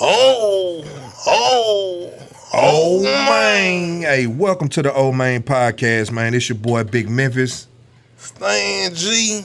Oh, oh, Oh oh, man. man. Hey, welcome to the Old Main Podcast, man. It's your boy Big Memphis. Stan G.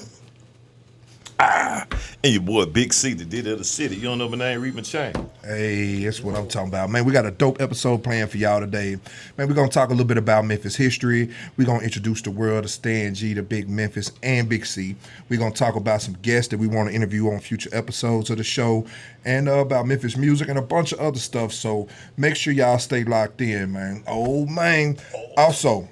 And your boy Big C, the did of the city. You don't know my name, read my chain. Hey, that's what I'm talking about. Man, we got a dope episode planned for y'all today. Man, we're gonna talk a little bit about Memphis history. We're gonna introduce the world to Stan G, the Big Memphis, and Big C. We're gonna talk about some guests that we want to interview on future episodes of the show and about Memphis music and a bunch of other stuff. So make sure y'all stay locked in, man. Oh man. Also,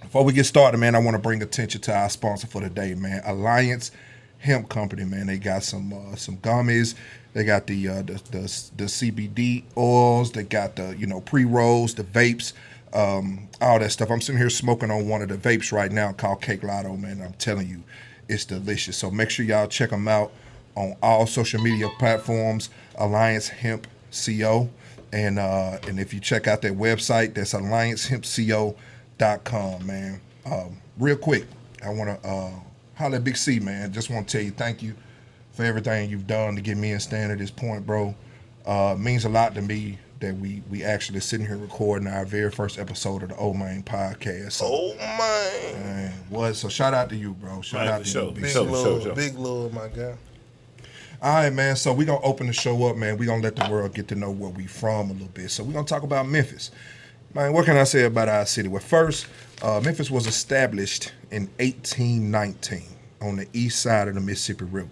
before we get started, man, I want to bring attention to our sponsor for the day, man. Alliance Hemp Company, man. They got some gummies. They got the CBD oils. They got the pre rolls, the vapes, all that stuff. I'm sitting here smoking on one of the vapes right now called Cake Lotto, man. I'm telling you, it's delicious. So make sure y'all check them out on all social media platforms. Alliance Hemp Co. And if you check out their website, that's alliancehempco.com, man. Real quick, I want to holler at Big C, man. Just want to tell you thank you for everything you've done to get me and Stan at this point, bro. It means a lot to me that we actually sitting here recording our very first episode of the Old Main Podcast. So, Oh, man. so shout out to you, bro. Shout Man, out for to sure. you, Big Big C. love, big love, my guy. All right, man. So we're going to open the show up, man. We're going to let the world get to know where we from a little bit. So we're going to talk about Memphis. Man, what can I say about our city? Well, first, Memphis was established in 1819 on the east side of the Mississippi River,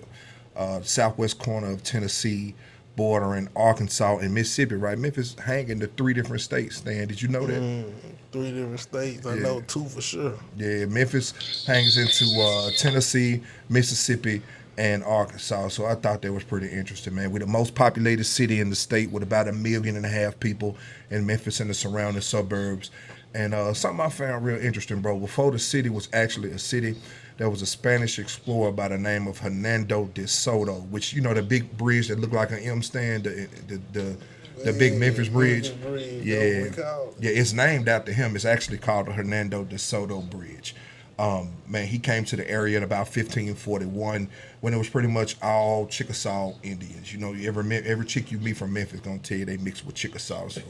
southwest corner of Tennessee, bordering Arkansas and Mississippi, right? Memphis hang in the three different states, Stan. Did you know that? Three different states. I know two for sure. Yeah, Memphis hangs into Tennessee, Mississippi, and Arkansas. So I thought that was pretty interesting, man. We're the most populated city in the state with about 1.5 million people in Memphis and the surrounding suburbs. And something I found real interesting, bro. Before the city was actually a city, there was a Spanish explorer by the name of Hernando de Soto, which, the big bridge that looked like an M stand, the big Memphis Bridge. Yeah, yeah, it's named after him. It's actually called the Hernando de Soto Bridge. Man, he came to the area in about 1541 when it was pretty much all Chickasaw Indians. Every chick you meet from Memphis gonna tell you they mixed with Chickasaw, so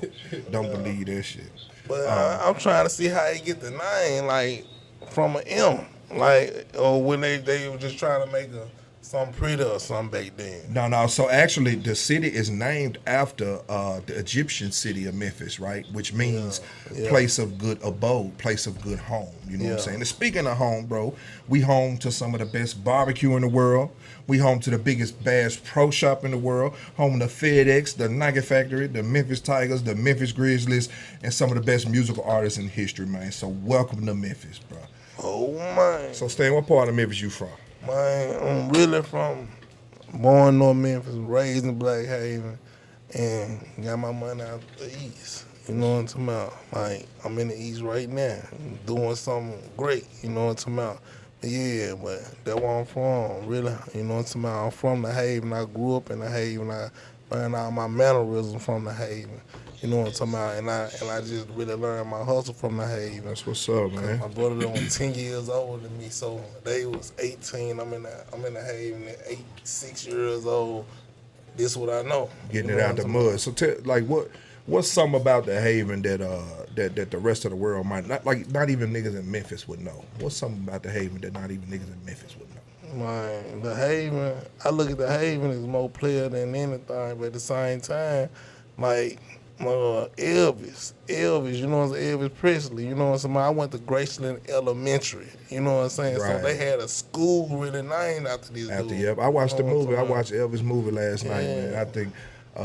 don't believe that shit. But I'm trying to see how he get the name, like, from an M. Like, or when they were just trying to make something pretty or something back then. No. So actually, the city is named after the Egyptian city of Memphis, right? Which means place of good abode, place of good home. You know what I'm saying? And speaking of home, bro, we home to some of the best barbecue in the world. We home to the biggest Bass Pro Shop in the world. Home to FedEx, the Nugget Factory, the Memphis Tigers, the Memphis Grizzlies, and some of the best musical artists in history, man. So welcome to Memphis, bro. Oh, man. So Stan, what part of Memphis you from? Man, I'm really born in North Memphis, raised in Black Haven, and got my money out the East. You know what I'm talking about? Like, I'm in the East right now, doing something great. You know what I'm talking about? But yeah, but that's where I'm from, really. You know what I'm talking about? I'm from the Haven. I grew up in the Haven. I learned all my mannerisms from the Haven. You know what I'm talking about? And I just really learned my hustle from the Haven. That's what's up, man. My brother was 10 years older than me, so they was 18. I'm in the Haven at 6 years old. This what I know. Getting it out the mud. So what's something about the Haven that the rest of the world might not even niggas in Memphis would know? What's something about the Haven that not even niggas in Memphis would know? Man, the Haven, I look at the Haven as more player than anything, but at the same time, like, Elvis, you know what I'm saying? Elvis Presley, you know what I'm saying? I went to Graceland Elementary, you know what I'm saying? Right. So they had a school really named after this dude. Yep. I watched the movie. I about? watched Elvis movie last night, man. I think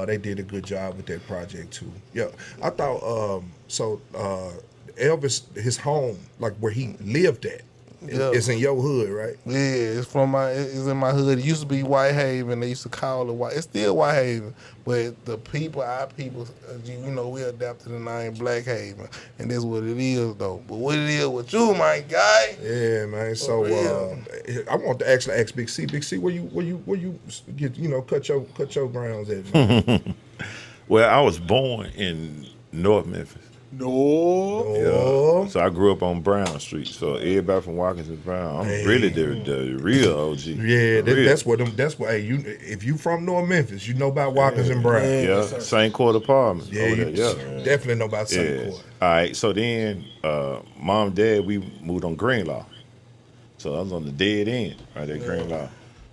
they did a good job with that project too. Yeah, I thought Elvis, his home, like where he lived at, it's in your hood, right? Yeah, it's in my hood. It used to be Whitehaven. They used to call it White. It's still Whitehaven, but our people, we adapted the name Blackhaven, and that's what it is, though. But what it is with you, my guy? Yeah, man. So I want to actually ask Big C. Big C, where you get cut your grounds at, man? Well, I was born in North Memphis, No. Oh, Yeah. So I grew up on Brown Street. So everybody from Watkins is Brown. I'm really the real OG. yeah, The real. that's what them. That's what. Hey, you if you from North Memphis, you know about Watkins and Brown. Man. Yeah, Yes, sir. St. Court apartment Yeah, over you there. Yeah. definitely know about St. Yeah. Court. All right. So then, mom and dad, we moved on Greenlaw. So I was on the dead end right at Greenlaw.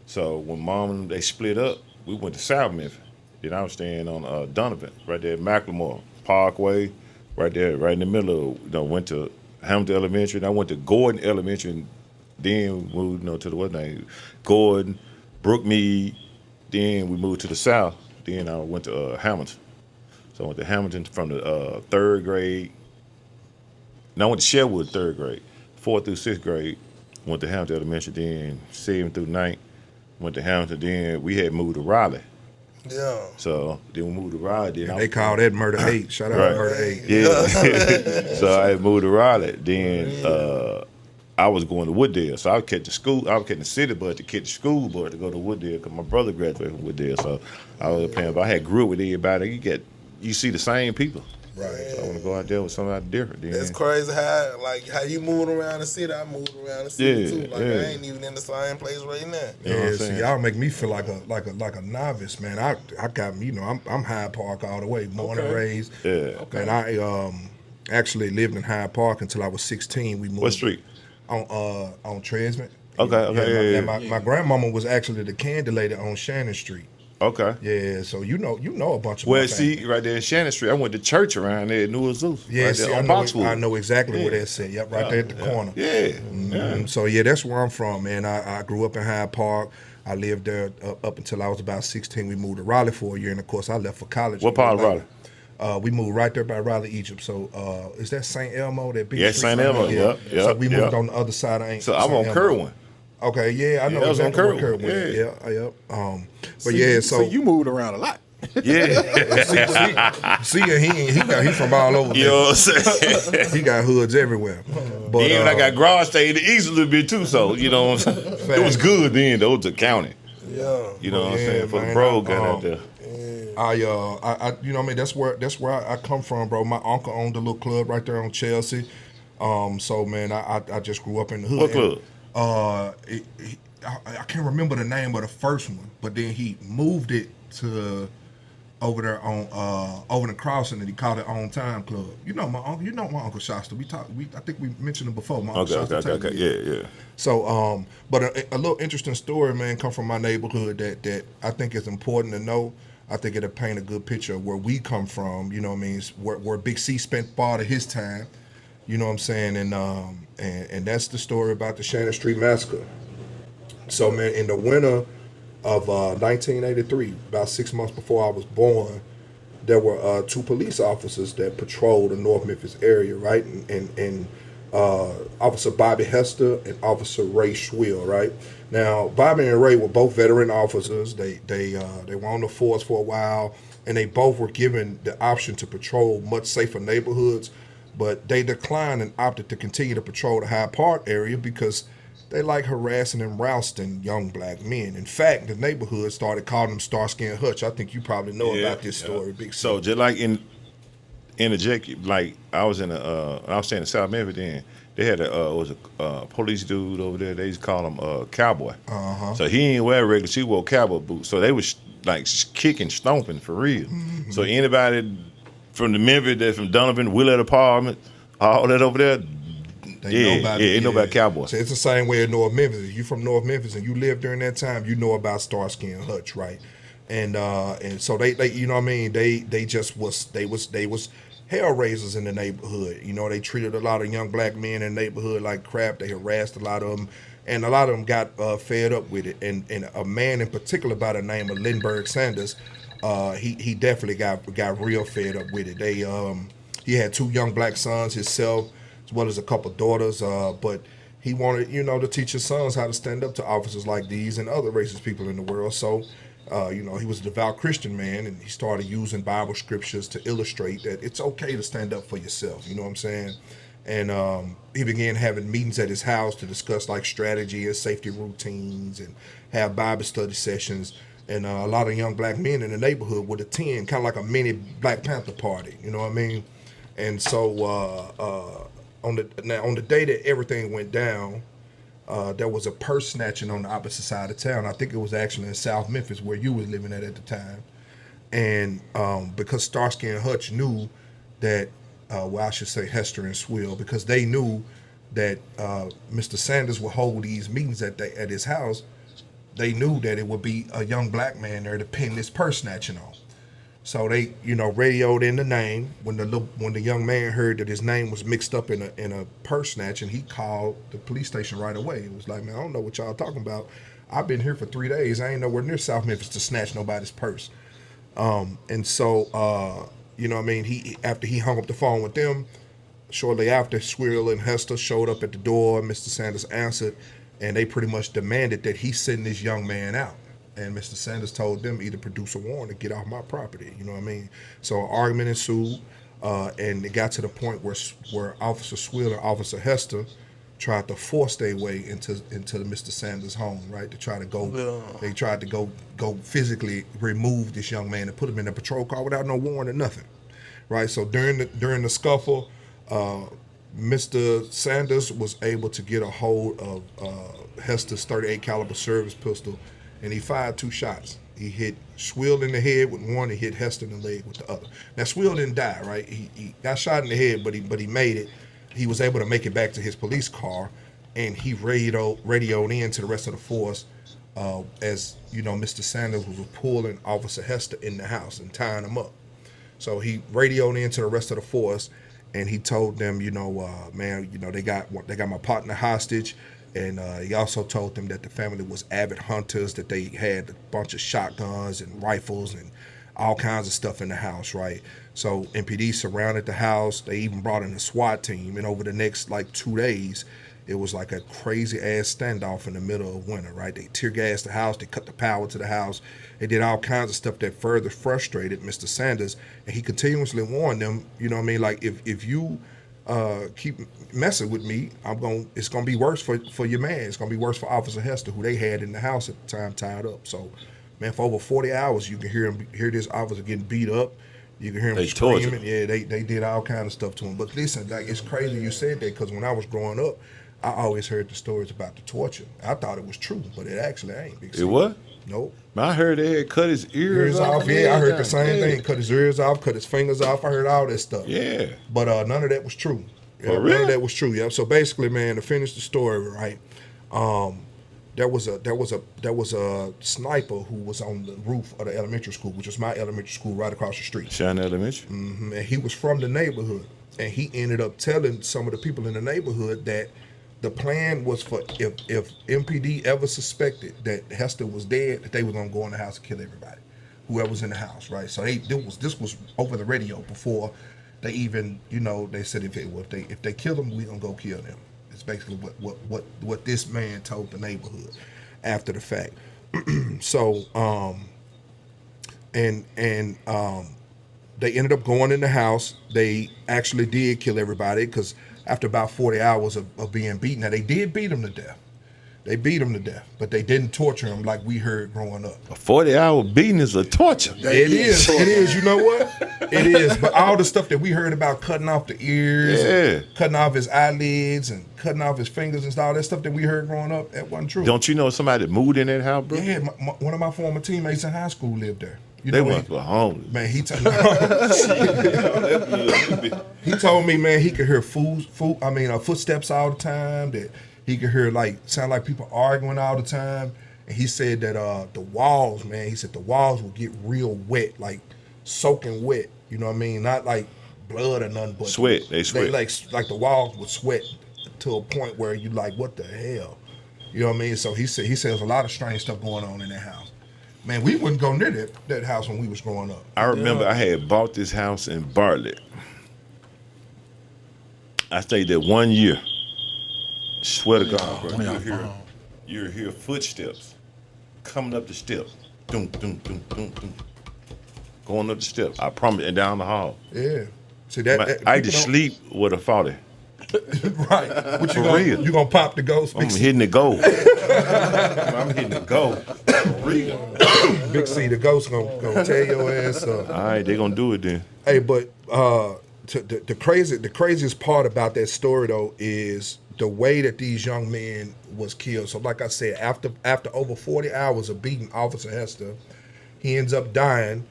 So when mom and they split up, we went to South Memphis. Then I was staying on Donovan, right there at Macklemore Parkway, right there, right in the middle of, went to Hamilton Elementary, and I went to Gordon Elementary, and then moved, to the what name? Gordon, Brookmead, then we moved to the South. Then I went to Hamilton. So I went to Hamilton from the third grade. No, I went to Sherwood third grade. 4th through 6th grade, went to Hamilton Elementary, then 7th through 9th, went to Hamilton, then we had moved to Raleigh. Yeah. So then we moved to Raleigh. Then They call that Murder 8. Shout out Right. to Murder 8. Yeah. So I had moved to Raleigh. Then I was going to Wooddale. So I would catch the school, I would catch the city bus to catch the school bus to go to Wooddale because my brother graduated from Wooddale. So I was playing, but I had grew up with everybody. You see the same people. Right. So I want to go out there with somebody different. Then. It's crazy how you moving around the city. I moved around the city Yeah, too. Like yeah. I ain't even in the same place right now. You know what Yeah, I'm see, saying? y'all make me feel like a novice, man. I got me, I'm Hyde Park all the way, born and raised. Yeah. And I actually lived in Hyde Park until I was 16. We moved. What street? On Tresment. Okay, yeah. My grandmama was actually the candy lady on Shannon Street. Okay. Yeah, so you know a bunch of Well, my family. see, right there in Shannon Street, I went to church around there at New Zeus. Yeah, right see, there I on know, Boxwood. I know exactly where that's at. Yep, right there at the corner. Yeah. So yeah, that's where I'm from, man. I grew up in Hyde Park. I lived there up until I was about 16. We moved to Raleigh for a year, and of course, I left for college. What part of Raleigh? We moved right there by Raleigh, Egypt. So is that St. Elmo? That big Yeah, street? St. Elmo, yep, So we moved yep. on the other side. So I'm St. on Elmo. Kerwin. Okay, yeah, I know that was on exactly where Kerwin, Kerwin. yeah. Yeah. But yeah, so you moved around a lot. Yeah. see, he from all over. You know what I'm saying? He got hoods everywhere. But Even I got garage stay in the east a little bit too, so you know what I'm saying? It was good then, though, to county. Yeah. You know what I'm Yeah, saying? For the man, bro got out there. I you know what I mean, that's where I come from, bro. My uncle owned a little club right there on Chelsea. So man, I just grew up in the hood. What club? I can't remember the name of the first one, but then he moved it to over there on over the crossing, and he called it On Time Club. You know my uncle Shasta. I think we mentioned him before. My uncle Shasta Okay. Yeah. So, but a little interesting story, man, come from my neighborhood that I think is important to know. I think it'll paint a good picture of where we come from. You know what I mean? It's where Big C spent part of his time. You know what I'm saying? And that's the story about the Shannon Street Massacre. So, man, in the winter of 1983, about 6 months before I was born, there were 2 police officers that patrolled the North Memphis area, right? And Officer Bobby Hester and Officer Ray Schwill, right? Now, Bobby and Ray were both veteran officers. They were on the force for a while, and they both were given the option to patrol much safer neighborhoods, but they declined and opted to continue to patrol the Hyde Park area because they like harassing and rousting young black men. In fact, the neighborhood started calling them Starsky and Hutch. I think you probably know about this story, Big C. So just like interject, like I was staying in South Memphis then. They had a police dude over there. They used to call him Cowboy. So he ain't wear regular. She wore cowboy boots. So they was like kicking, stomping for real. Mm-hmm. So anybody from the Memphis, that's from Donovan, Willett Apartment, all that over there, ain't know about Cowboy. So it's the same way in North Memphis. If you from North Memphis and you lived during that time, you know about Starsky and Hutch, right? And so they you know what I mean, they was hellraisers in the neighborhood. You know, they treated a lot of young black men in the neighborhood like crap. They harassed a lot of them, and a lot of them got fed up with it. And a man in particular by the name of Lindbergh Sanders, he definitely got real fed up with it. He had 2 young black sons himself, as well as a couple daughters, but he wanted, to teach his sons how to stand up to officers like these and other racist people in the world. So, he was a devout Christian man, and he started using Bible scriptures to illustrate that it's okay to stand up for yourself. You know what I'm saying? And he began having meetings at his house to discuss like strategy and safety routines and have Bible study sessions. And a lot of young black men in the neighborhood would attend, kind of like a mini Black Panther party. You know what I mean? And so on the day that everything went down, there was a purse snatching on the opposite side of town. I think it was actually in South Memphis where you was living at the time. And because Starsky and Hutch knew that, well, I should say Hester and Swill, because they knew that Mr. Sanders would hold these meetings at his house, they knew that it would be a young black man there to pin this purse snatching on. So they, radioed in the name. When the young man heard that his name was mixed up in a purse snatch, and he called the police station right away. It was like, man, I don't know what y'all talking about. I've been here for 3 days. I ain't nowhere near South Memphis to snatch nobody's purse. And so, he after he hung up the phone with them, shortly after, Swill and Hester showed up at the door. Mr. Sanders answered, and they pretty much demanded that he send this young man out. And Mr. Sanders told them either produce a warrant or get off my property. You know what I mean? So an argument ensued, and it got to the point where Officer Swill and Officer Hester tried to force their way into Mr. Sanders' home, right? To try to go, they tried to go physically remove this young man and put him in a patrol car without no warrant or nothing, right? So during the scuffle, Mr. Sanders was able to get a hold of Hester's .38 caliber service pistol, and he fired 2 shots. He hit Swill in the head with one, and hit Hester in the leg with the other. Now Swill didn't die, right? He got shot in the head, but he made it. He was able to make it back to his police car, and he radioed in to the rest of the force as Mr. Sanders was pulling Officer Hester in the house and tying him up. So he radioed in to the rest of the force, and he told them, they got my partner hostage. And he also told them that the family was avid hunters, that they had a bunch of shotguns and rifles and all kinds of stuff in the house, right? So MPD surrounded the house. They even brought in a SWAT team. And over the next 2 days, it was like a crazy ass standoff in the middle of winter, right? They tear gassed the house. They cut the power to the house. They did all kinds of stuff that further frustrated Mr. Sanders. And he continuously warned them, like if you keep messing with me, it's gonna be worse for your man. It's gonna be worse for Officer Hester, who they had in the house at the time tied up. So, man, for over 40 hours, you can hear this officer getting beat up. You can hear him screaming. Yeah, they did all kind of stuff to him. But listen, it's crazy you said that, because when I was growing up, I always heard the stories about the torture. I thought it was true, but it actually ain't. It what? Nope. I heard they had cut his ears off. Yeah, I heard the same thing. Cut his ears off, cut his fingers off. I heard all that stuff. Yeah. But none of that was true. Yeah, for real? None of that was true. Yeah. So basically, man, to finish the story, right? There was a sniper who was on the roof of the elementary school, which was my elementary school right across the street. China Elementary. Mm-hmm. And he was from the neighborhood, and he ended up telling some of the people in the neighborhood that the plan was for if MPD ever suspected that Hester was dead, that they were gonna go in the house and kill everybody, whoever was in the house, right? So this was over the radio before they even, they said if they kill them, we gonna go kill them. It's basically what this man told the neighborhood after the fact. So they ended up going in the house. They actually did kill everybody, because after about 40 hours of being beaten, now they did beat him to death. They beat him to death, but they didn't torture him like we heard growing up. A 40-hour beating is a torture. It is. You know what? It is. But all the stuff that we heard about cutting off the ears, cutting off his eyelids, and cutting off his fingers and all that stuff that we heard growing up, that wasn't true. Don't you know somebody that moved in that house, bro? Yeah, one of my former teammates in high school lived there. They went for homeless. Man, he told me, man, he could hear footsteps all the time. That he could hear sound like people arguing all the time. And he said that the walls, man, he said the walls would get real wet, like soaking wet. You know what I mean? Not like blood or nothing, but sweat. They sweat. Like the walls would sweat to a point where you like, what the hell? You know what I mean? So he said there's a lot of strange stuff going on in that house. Man, we wouldn't go near that house when we was growing up. I remember I had bought this house in Bartlett. I stayed there 1 year. Swear to God, bro. You hear footsteps coming up the steps. Doom, doom, doom, doom, doom. Going up the steps. I promise, and down the hall. Yeah. See that? I just sleep with a 40. Right. What you For real. You gonna pop the ghost? I'm hitting the goal. I'm hitting the goal. For real. Big C, the ghost gonna tear your ass up. All right, they gonna do it then. Hey, but the craziest part about that story though is the way that these young men was killed. So like I said, after over 40 hours of beating Officer Hester, he ends up dying.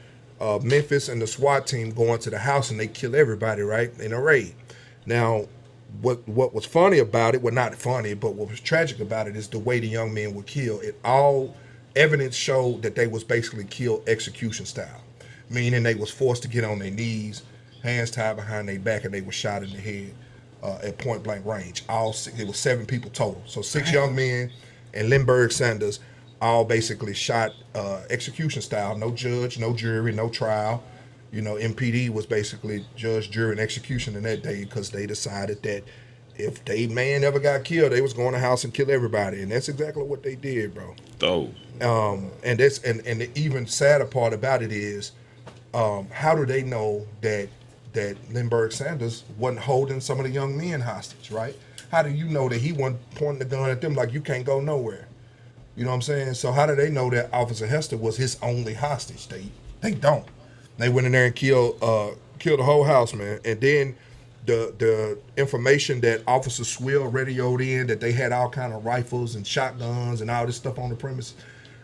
Memphis and the SWAT team go into the house and they kill everybody, right, in a raid. Now, what was funny about it, well, not funny, but what was tragic about it is the way the young men were killed. It all evidence showed that they was basically killed execution style, meaning they was forced to get on their knees, hands tied behind their back, and they were shot in the head at point blank range. All it was 7 people total. So 6 young men and Lindbergh Sanders all basically shot execution style. No judge, no jury, no trial. You know, MPD was basically judge, jury, and execution in that day because they decided that if they man ever got killed, they was going to house and kill everybody, and that's exactly what they did, bro. Oh. And the even sadder part about it is, how do they know that Lindbergh Sanders wasn't holding some of the young men hostage, right? How do you know that he wasn't pointing the gun at them like you can't go nowhere? You know what I'm saying? So how do they know that Officer Hester was his only hostage? They don't. They went in there and killed the whole house, man. And then the information that Officer Swill radioed in that they had all kind of rifles and shotguns and all this stuff on the premise,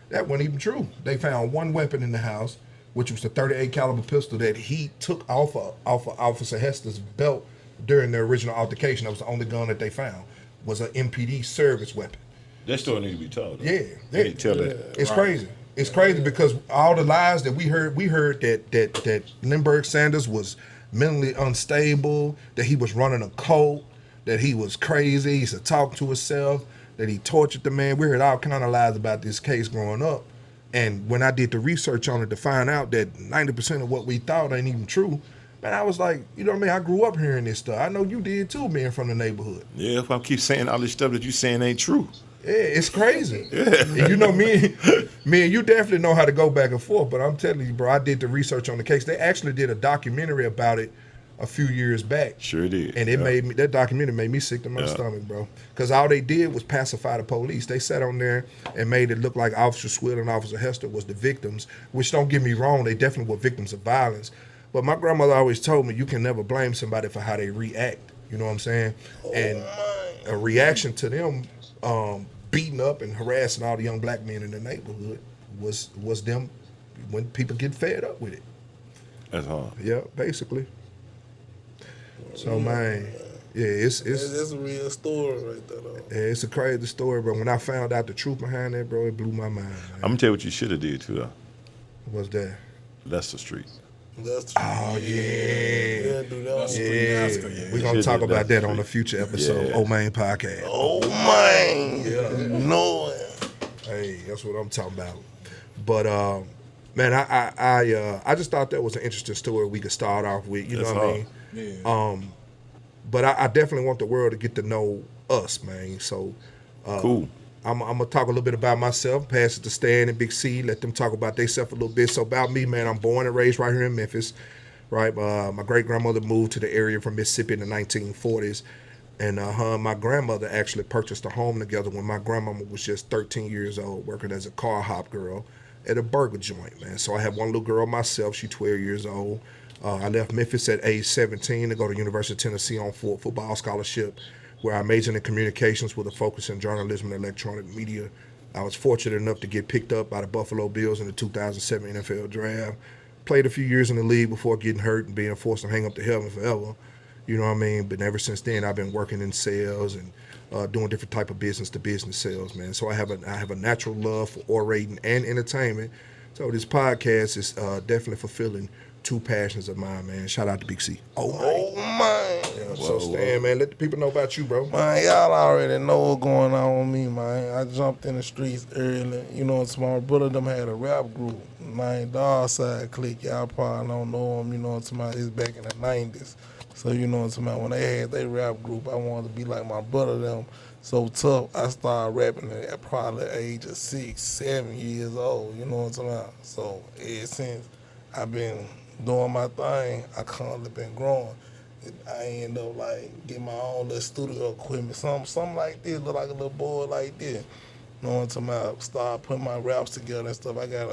that wasn't even true. They found one weapon in the house, which was the .38 caliber pistol that he took off of Officer Hester's belt during the original altercation. That was the only gun that they found, was an MPD service weapon. That story need to be told. Yeah. They need to tell that. It's crazy. It's crazy because all the lies that we heard that Lindbergh Sanders was mentally unstable, that he was running a cult, that he was crazy, he used to talk to himself, that he tortured the man. We heard all kind of lies about this case growing up. And when I did the research on it to find out that 90% of what we thought ain't even true, man, I was like, you know what I mean? I grew up hearing this stuff. I know you did too, being from the neighborhood. Yeah, if I keep saying all this stuff that you saying ain't true. Yeah, it's crazy. Yeah. And you know, me and you definitely know how to go back and forth, but I'm telling you, bro, I did the research on the case. They actually did a documentary about it a few years back. Sure did. And it made me, that documentary made me sick to my stomach, bro. Because all they did was pacify the police. They sat on there and made it look like Officer Swill and Officer Hester was the victims, which don't get me wrong, they definitely were victims of violence. But my grandmother always told me you can never blame somebody for how they react. You know what I'm saying? And a reaction to them beating up and harassing all the young black men in the neighborhood was them when people get fed up with it. That's hard. Yeah, basically. So man, yeah, it's a real story right there, though. Yeah, it's a crazy story, bro. When I found out the truth behind that, bro, it blew my mind. Man. I'm gonna tell you what you should have did too, though. What's that? Leicester Street. Oh yeah, dude, that was yeah. We're gonna talk about that on a future episode. Oh man, podcast. Oh man, yeah. No. Hey, that's what I'm talking about. But man, I just thought that was an interesting story we could start off with. You know what I mean? Yeah. But I definitely want the world to get to know us, man. So Cool. I'm gonna talk a little bit about myself, pass it to Stan and Big C, let them talk about themselves a little bit. So about me, man, I'm born and raised right here in Memphis, right? My great grandmother moved to the area from Mississippi in the 1940s, and her and my grandmother actually purchased a home together when my grandmama was just 13 years old, working as a car hop girl at a burger joint, man. So I have one little girl myself. She's 12 years old. I left Memphis at age 17 to go to University of Tennessee on full football scholarship, where I majored in communications with a focus in journalism and electronic media. I was fortunate enough to get picked up by the Buffalo Bills in the 2007 NFL Draft. Played a few years in the league before getting hurt and being forced to hang up the helmet forever. You know what I mean? But ever since then, I've been working in sales and doing different type of business-to-business sales, man. So I have a natural love for orating and entertainment. So this podcast is definitely fulfilling two passions of mine, man. Shout out to Big C. Oh man. Yeah, so Stan, man, let the people know about you, bro. Man, y'all already know what's going on with me, man. I jumped in the streets early. You know, it's my brother them had a rap group named Darkside Click. Y'all probably don't know them. You know, it's back in the 90s. So, you know, when they had their rap group, I wanted to be like my brother them. So tough, I started rapping at probably the age of 6, 7 years old. You know what I'm talking about? So ever since I've been doing my thing, I constantly been growing. I end up like getting my own little studio equipment, something like this, look like a little boy like this. You know what I'm talking about? Start putting my raps together and stuff. I got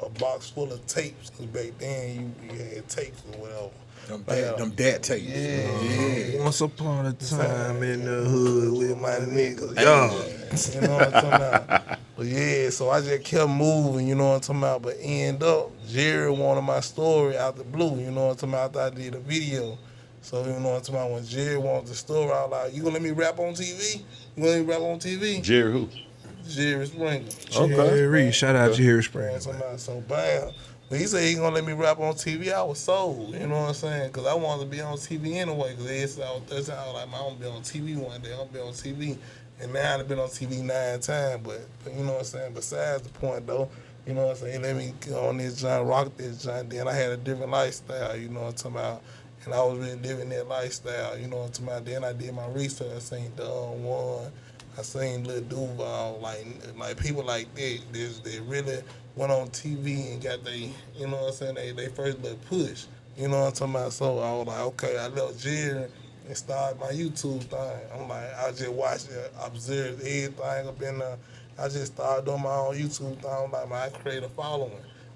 a box full of tapes. Cause back then you had tapes or whatever. Them dad tapes. Yeah. Once upon a time in the hood with my niggas. You know what I'm talking about? But yeah, so I just kept moving, you know what I'm talking about? But end up, Jerry wanted my story out the blue, you know what I'm talking about? After I did a video. So, you know what I'm talking about? When Jerry wanted the story, I was like, you gonna let me rap on TV? You gonna let me rap on TV? Jerry who? Jerry Springer. Okay. Jerry, shout out to Jerry You know Springer. what I'm talking about? So, bam. When he said he gonna let me rap on TV, I was sold, you know what I'm saying? Because I wanted to be on TV anyway. Because I was like, man, I'm gonna be on TV one day. I'm gonna be on TV. And now I've been on TV 9 times. But you know what I'm saying? Besides the point, though, you know what I'm saying? Let me get on this John, rock this John. Then I had a different lifestyle, you know what I'm talking about? And I was really living that lifestyle, you know what I'm talking about? Then I did my research. I seen Don Juan. I seen Lil Duval, like people like that. They really went on TV and got they, you know what I'm saying, they first little push. You know what I'm talking about? So I was like, okay, I left Jerry and started my YouTube thing. I'm like, I just watched it, observed everything up in there. I just started doing my own YouTube thing. I'm like, man, I created a following.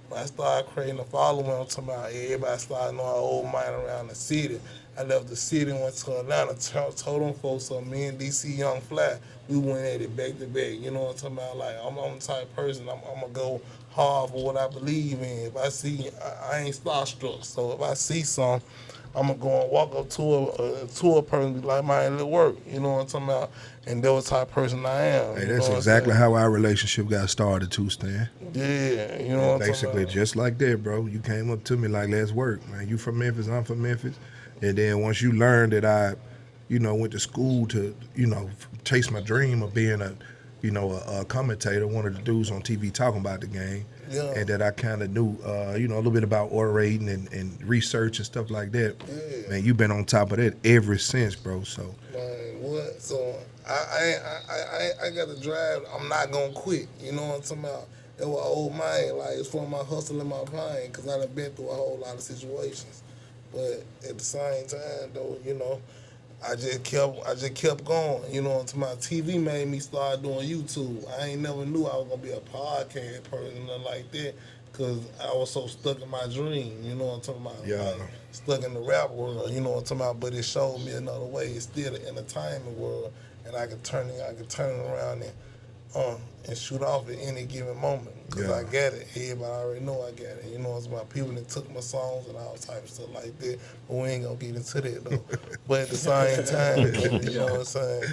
When I started creating a following, I'm talking about everybody started knowing old mine around the city. I left the city and went to Atlanta, told them folks, so me and DC Young Fly, we went at it back to back. You know what I'm talking about? Like, I'm the type of person, I'm going to go hard for what I believe in. If I see, I ain't starstruck. So if I see something, I'm going to go and walk up to a person and be like, man, it'll work. You know what I'm talking about? And that was the type of person I am. Hey, that's exactly how our relationship got started too, Stan. Yeah, you know what I'm talking Basically, about? just like that, bro. You came up to me like, let's work, man. You from Memphis, I'm from Memphis. And then once you learned that I, went to school to, chase my dream of being a commentator, one of the dudes on TV talking about the game. Yeah. And that I kind of knew, a little bit about orating and research and stuff like that. Yeah. Man, you've been on top of that ever since, bro. So. Man, what? So I got to drive. I'm not gonna quit. You know what I'm talking about? It was old man. Like, it's for my hustle and my pain. Cause I done been through a whole lot of situations. But at the same time, though, I just kept going. You know what I'm talking about? TV made me start doing YouTube. I ain't never knew I was gonna be a podcast person or nothing like that, cause I was so stuck in my dream. You know what I'm talking about? Yeah. Like, stuck in the rap world. You know what I'm talking about? But it showed me another way. It's still the entertainment world, and I can turn it around and shoot off at any given moment. Cause I got it. Everybody already know I got it. You know what I'm talking about? People that took my songs and all type of stuff like that. But we ain't gonna get into that though. But at the same time, you know what I'm saying?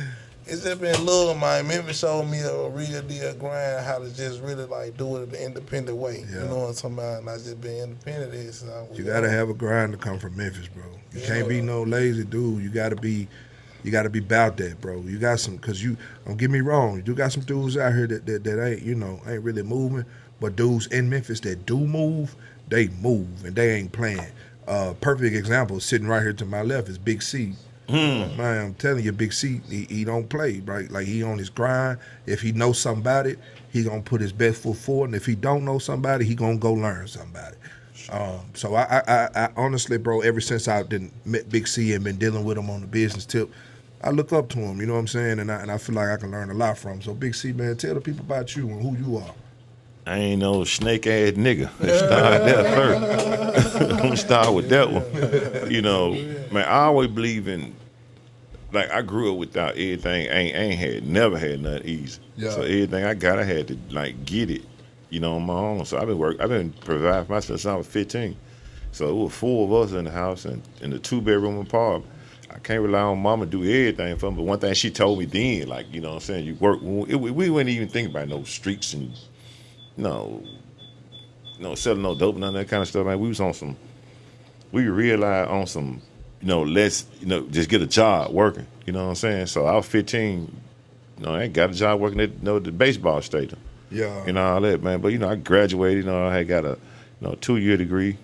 It's just been love, man. Memphis showed me a real deal grind, how to just really like do it the independent way. Yeah. You know what I'm talking about? And I just been independent since I was You gotta have a grind to come from Memphis, bro. You can't be no lazy dude. You gotta be about that, bro. You got some, cause don't get me wrong, you do got some dudes out here that ain't, ain't really moving, but dudes in Memphis that do move, they move and they ain't playing. Perfect example sitting right here to my left is Big C. Man, I'm telling you, Big C, he don't play, right? Like, he on his grind. If he knows something about it, he gonna put his best foot forward, and if he don't know somebody, he gonna go learn something about it. So I honestly, bro, ever since I met Big C and been dealing with him on the business tip, I look up to him, you know what I'm saying? And I feel like I can learn a lot from him. So Big C, man, tell the people about you and who you are. I ain't no snake ass nigga. Let's start that first. I'm gonna start with that one. Man, I always believe in, like, I grew up without everything. Never had nothing easy. Yeah. So everything I got, I had to like get it, on my own. So I've been providing for myself since I was 15. So it was 4 of us in the house and in the 2-bedroom apartment. I can't rely on mama to do everything for me. But one thing she told me then, like, you know what I'm saying, you work. We wouldn't even think about no streets and selling no dope and none of that kind of stuff. Man, we realized on some, let's, just get a job working. You know what I'm saying? So I was 15, I got a job working at the baseball stadium. Yeah. All that, man. But I graduated. I had got a 2-year degree.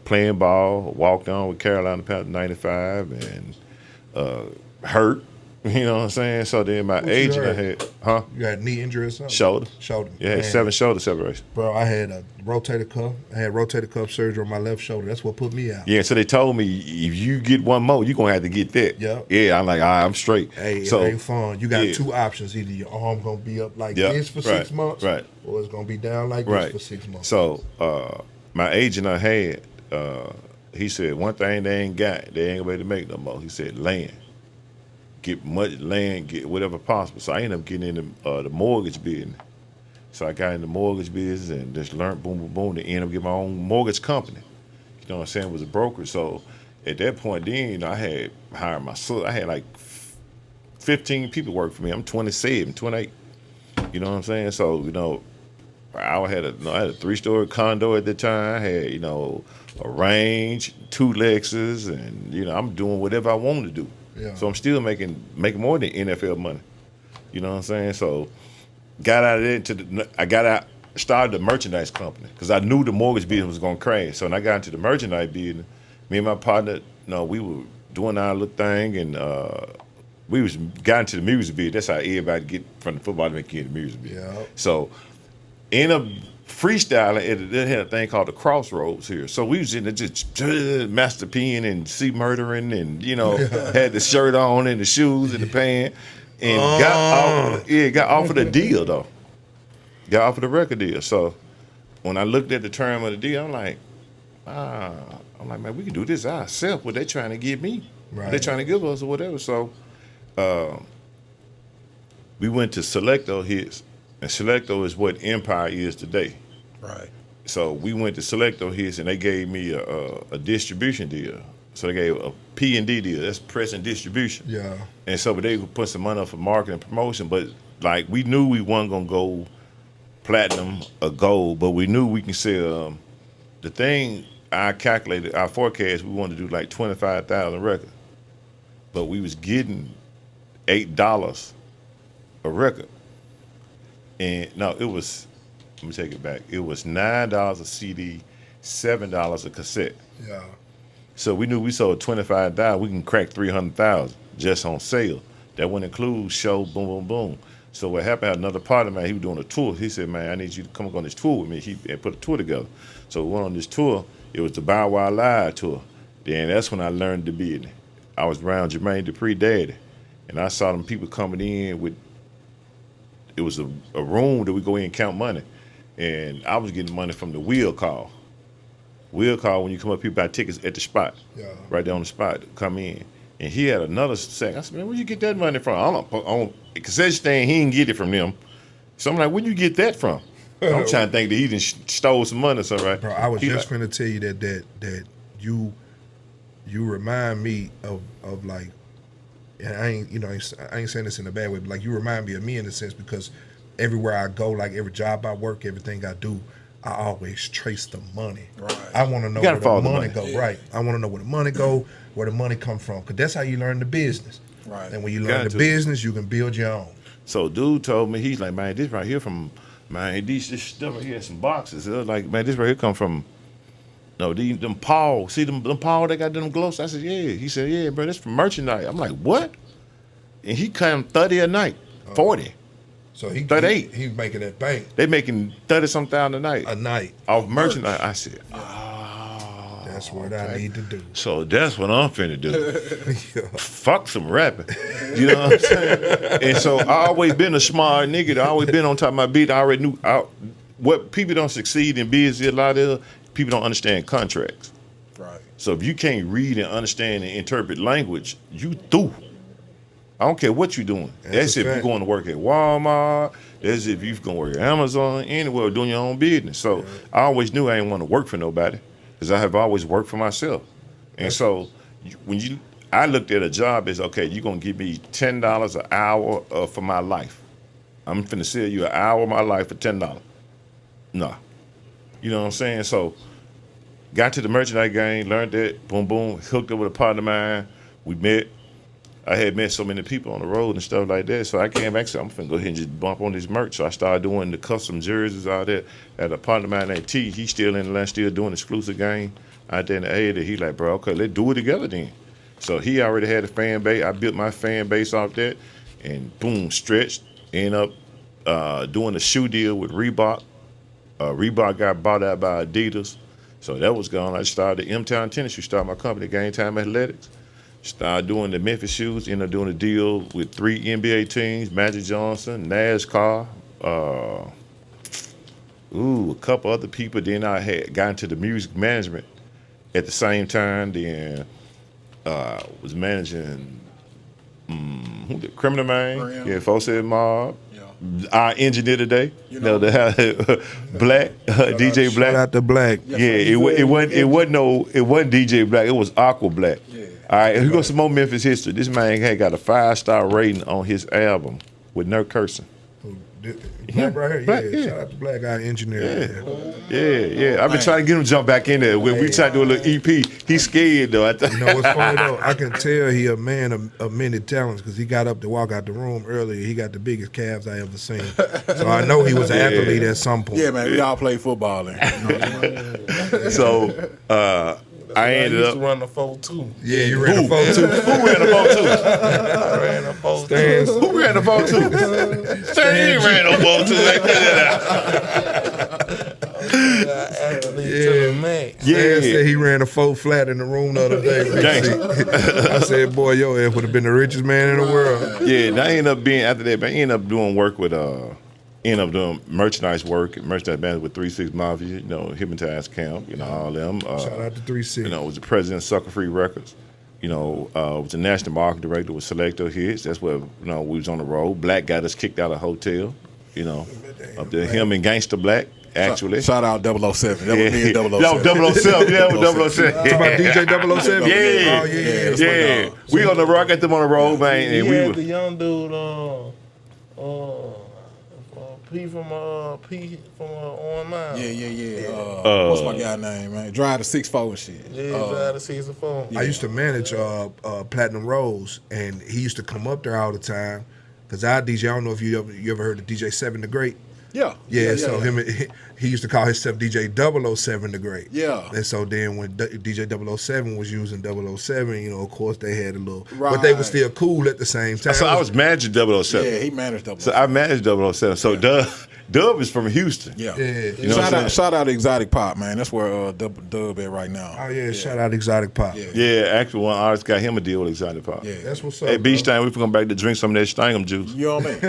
Playing ball, walked on with Carolina Panthers 95 and hurt. You know what I'm saying? So then my agent, I had, You got a knee injury or something? Shoulder. Yeah, I had 7 shoulder separations. Bro, I had a rotator cuff. I had rotator cuff surgery on my left shoulder. That's what put me out. Yeah, so they told me, if you get one more, you're going to have to get that. Yep. Yeah, I'm like, all right, I'm straight. Hey, so, it ain't fun. You got 2 options. Either your arm going to be up like this for 6 months, Or it's gonna be down like this Right. for 6 months. So my agent I had, he said one thing they ain't got, they ain't gonna be able to make no more. He said land. Get much land, get whatever possible. So I ended up getting into the mortgage business. So I got in the mortgage business and just learned boom, boom, boom, to end up getting my own mortgage company. You know what I'm saying? Was a broker. So at that point then, you know, I had hired my son. I had like 15 people work for me. I'm 27, 28. You know what I'm saying? So, you know, I had a 3-story condo at the time. I had, you know, a range, 2 Lexus, and, you know, I'm doing whatever I want to do. Yeah. So I'm still making more than NFL money. You know what I'm saying? So got out of there started the merchandise company because I knew the mortgage business was gonna crash. So when I got into the merchandise business, me and my partner, we were doing our little thing, and we got into the music business. That's how everybody get from the football to make it into the music business. Yeah. So end up freestyling. They had a thing called the Crossroads here. So we was in there just master peeing and sea murdering, and had the shirt on and the shoes and the pants, and got offered a deal though. Got offered a record deal. So when I looked at the term of the deal, I'm like, man, we can do this ourselves. What they trying to give me, what they trying to give us or whatever. So we went to Selecto Hits, and Selecto is what Empire is today. Right. So we went to Selecto Hits, and they gave me a distribution deal. So they gave a P&D deal. That's press and distribution. Yeah. And so they would put some money up for marketing and promotion, but like we knew we wasn't gonna go platinum or gold, but we knew we can sell. The thing I calculated, our forecast, we wanted to do like 25,000 records, but we was getting $8 a record, and no, it was. Let me take it back. It was $9 a CD, $7 a cassette. Yeah. So we knew we sold 25,000, we can crack 300,000 just on sale. That wouldn't include show, boom, boom, boom. So what happened? Another partner, man, he was doing a tour. He said, "Man, I need you to come on this tour with me." He put a tour together. So we went on this tour. It was the Bow Wow Live tour. Then that's when I learned the business. I was around Jermaine Dupri daddy, and I saw them people coming in with. It was a room that we go in and count money, and I was getting money from the wheel call. Wheel call when you come up, people buy tickets at the spot, right there on the spot. Come in, and he had another sack. I said, "Man, where you get that money from?" On cassette stand, he didn't get it from them. So I'm like, "Where you get that from?" I'm trying to think that he done stole some money or something, right? Bro, I was just finna tell you that you remind me of like, and I ain't saying this in a bad way, but like you remind me of me in a sense, because everywhere I go, like every job I work, everything I do, I always trace the money. Right. I want to know gotta where the follow the money money. go. Yeah. Right. I want to know where the money go, where the money come from, because that's how you learn the business. Right. And when you Got learn the to. business, you can build your own. So dude told me, he's like, "Man, this right here from, man, this stuff right here, some boxes." It was like, "Man, this right here come from, no, them Paul. See them Paul, they got them gloves." I said, "Yeah." He said, "Yeah, bro, that's from merchandise." I'm like, "What?" And he come 30 a night, 40. So he 38. He making that bank They making 30-something thousand a night a night. off merchandise. I said, That's what I need to do. so that's what I'm finna do. Fuck some rapping. You know what I'm saying? And so I always been a smart nigga. I always been on top of my beat. I already knew what people don't succeed in business. A lot of people don't understand contracts. Right. So if you can't read and understand and interpret language, you through. I don't care what you're doing. That's a if you're fact. going to work at Walmart. That's if you're going to work at Amazon, anywhere, doing your own business. So I always knew I didn't want to work for nobody, because I have always worked for myself. And so I looked at a job as, okay, you're going to give me $10 an hour for my life. I'm finna sell you an hour of my life for $10. Nah. You know what I'm saying? So got to the merchandise game, learned that, boom, boom, hooked up with a partner of mine. We met. I had met so many people on the road and stuff like that, so I came back and said, I'm finna go ahead and just bump on this merch. So I started doing the custom jerseys out there. At a partner of mine named T, he's still in the land, still doing exclusive game out there in the area. He like, "Bro, okay, let's do it together then." So he already had a fan base. I built my fan base off that, and boom, stretched. End up doing a shoe deal with Reebok. Reebok got bought out by Adidas, so that was gone. I started the M-Town Tennis Shoe, started my company, Game Time Athletics. Started doing the Memphis shoes, ended up doing a deal with 3 NBA teams, Magic Johnson, NASCAR, a couple other people. Then I had got into the music management at the same time. Then was managing who the Criminal Man, Graham. Folks said Mob. Yeah. Our engineer today, You know. Black DJ Black. Shout out to Black. Yeah, it wasn't DJ Black. It was Aqua Black. Yeah. All right, here goes some more Memphis history. This man had got a 5-star rating on his album with no cursing. Black right here. Black, yeah. yeah. Shout out to Black Guy Engineer. Yeah. I've been trying to get him to jump back in there. When we tried to do a little EP, he's scared though. You know what's funny though? I can tell he a man of many talents because he got up to walk out the room earlier. He got the biggest calves I ever seen. So I know he was an athlete at some point. Yeah, man. We all play football there. So I ended used up. to run the 4-2. Yeah, you ran a 4-2. Who ran the ball too? I ran the 4-2. Who ran the ball too? Stan ran the ball too. Athlete to the max. Stan said he ran a 4 flat in the room the other day. I said, boy, your ass would have been the richest man in the world. Yeah, and I ended up being after that. But I ended up doing work with ended up doing merchandise work, merchandise bands with 3-6 Mafia, you know, Hypnotize Camp, you know, all them. Shout out to 3-6. You know, was the president of Sucker Free Records. You know, was the national marketing director with Selector Hits. That's where, you know, we was on the road. Black got us kicked out of hotel, you know, up there. Him and Gangsta Black, actually. Shout out 007. That was me and 007. Yo, 007. Yeah, with 007. Talking about DJ 007? Yeah. Oh, yeah. Yeah. We on the road, I got them on the road, man. He And we had were. the young dude, P from On Mile. Yeah. What's my guy name, man? Drive the 6'4" and shit. Yeah, drive the 6-4. I used to manage Platinum Rose, and he used to come up there all the time. Because I DJ, I don't know if you ever heard of DJ 7 the Great. Yeah. So he used to call himself DJ 007 the Great. Yeah. And so then when DJ 007 was using 007, you know, of course they had a little, but they were still cool at the same time. So I was managing 007. Yeah, he managed 007. So I managed 007. So Dub is from Houston. Yeah. You know what I'm saying? Shout out to Exotic Pop, man. That's where Dub at right now. Oh yeah, shout out Exotic Pop. Yeah, actually one artist got him a deal with Exotic Pop. Yeah. That's what's up. Hey, bro. Beach Time, we come back to drink some of that Stingum juice. You know what I mean?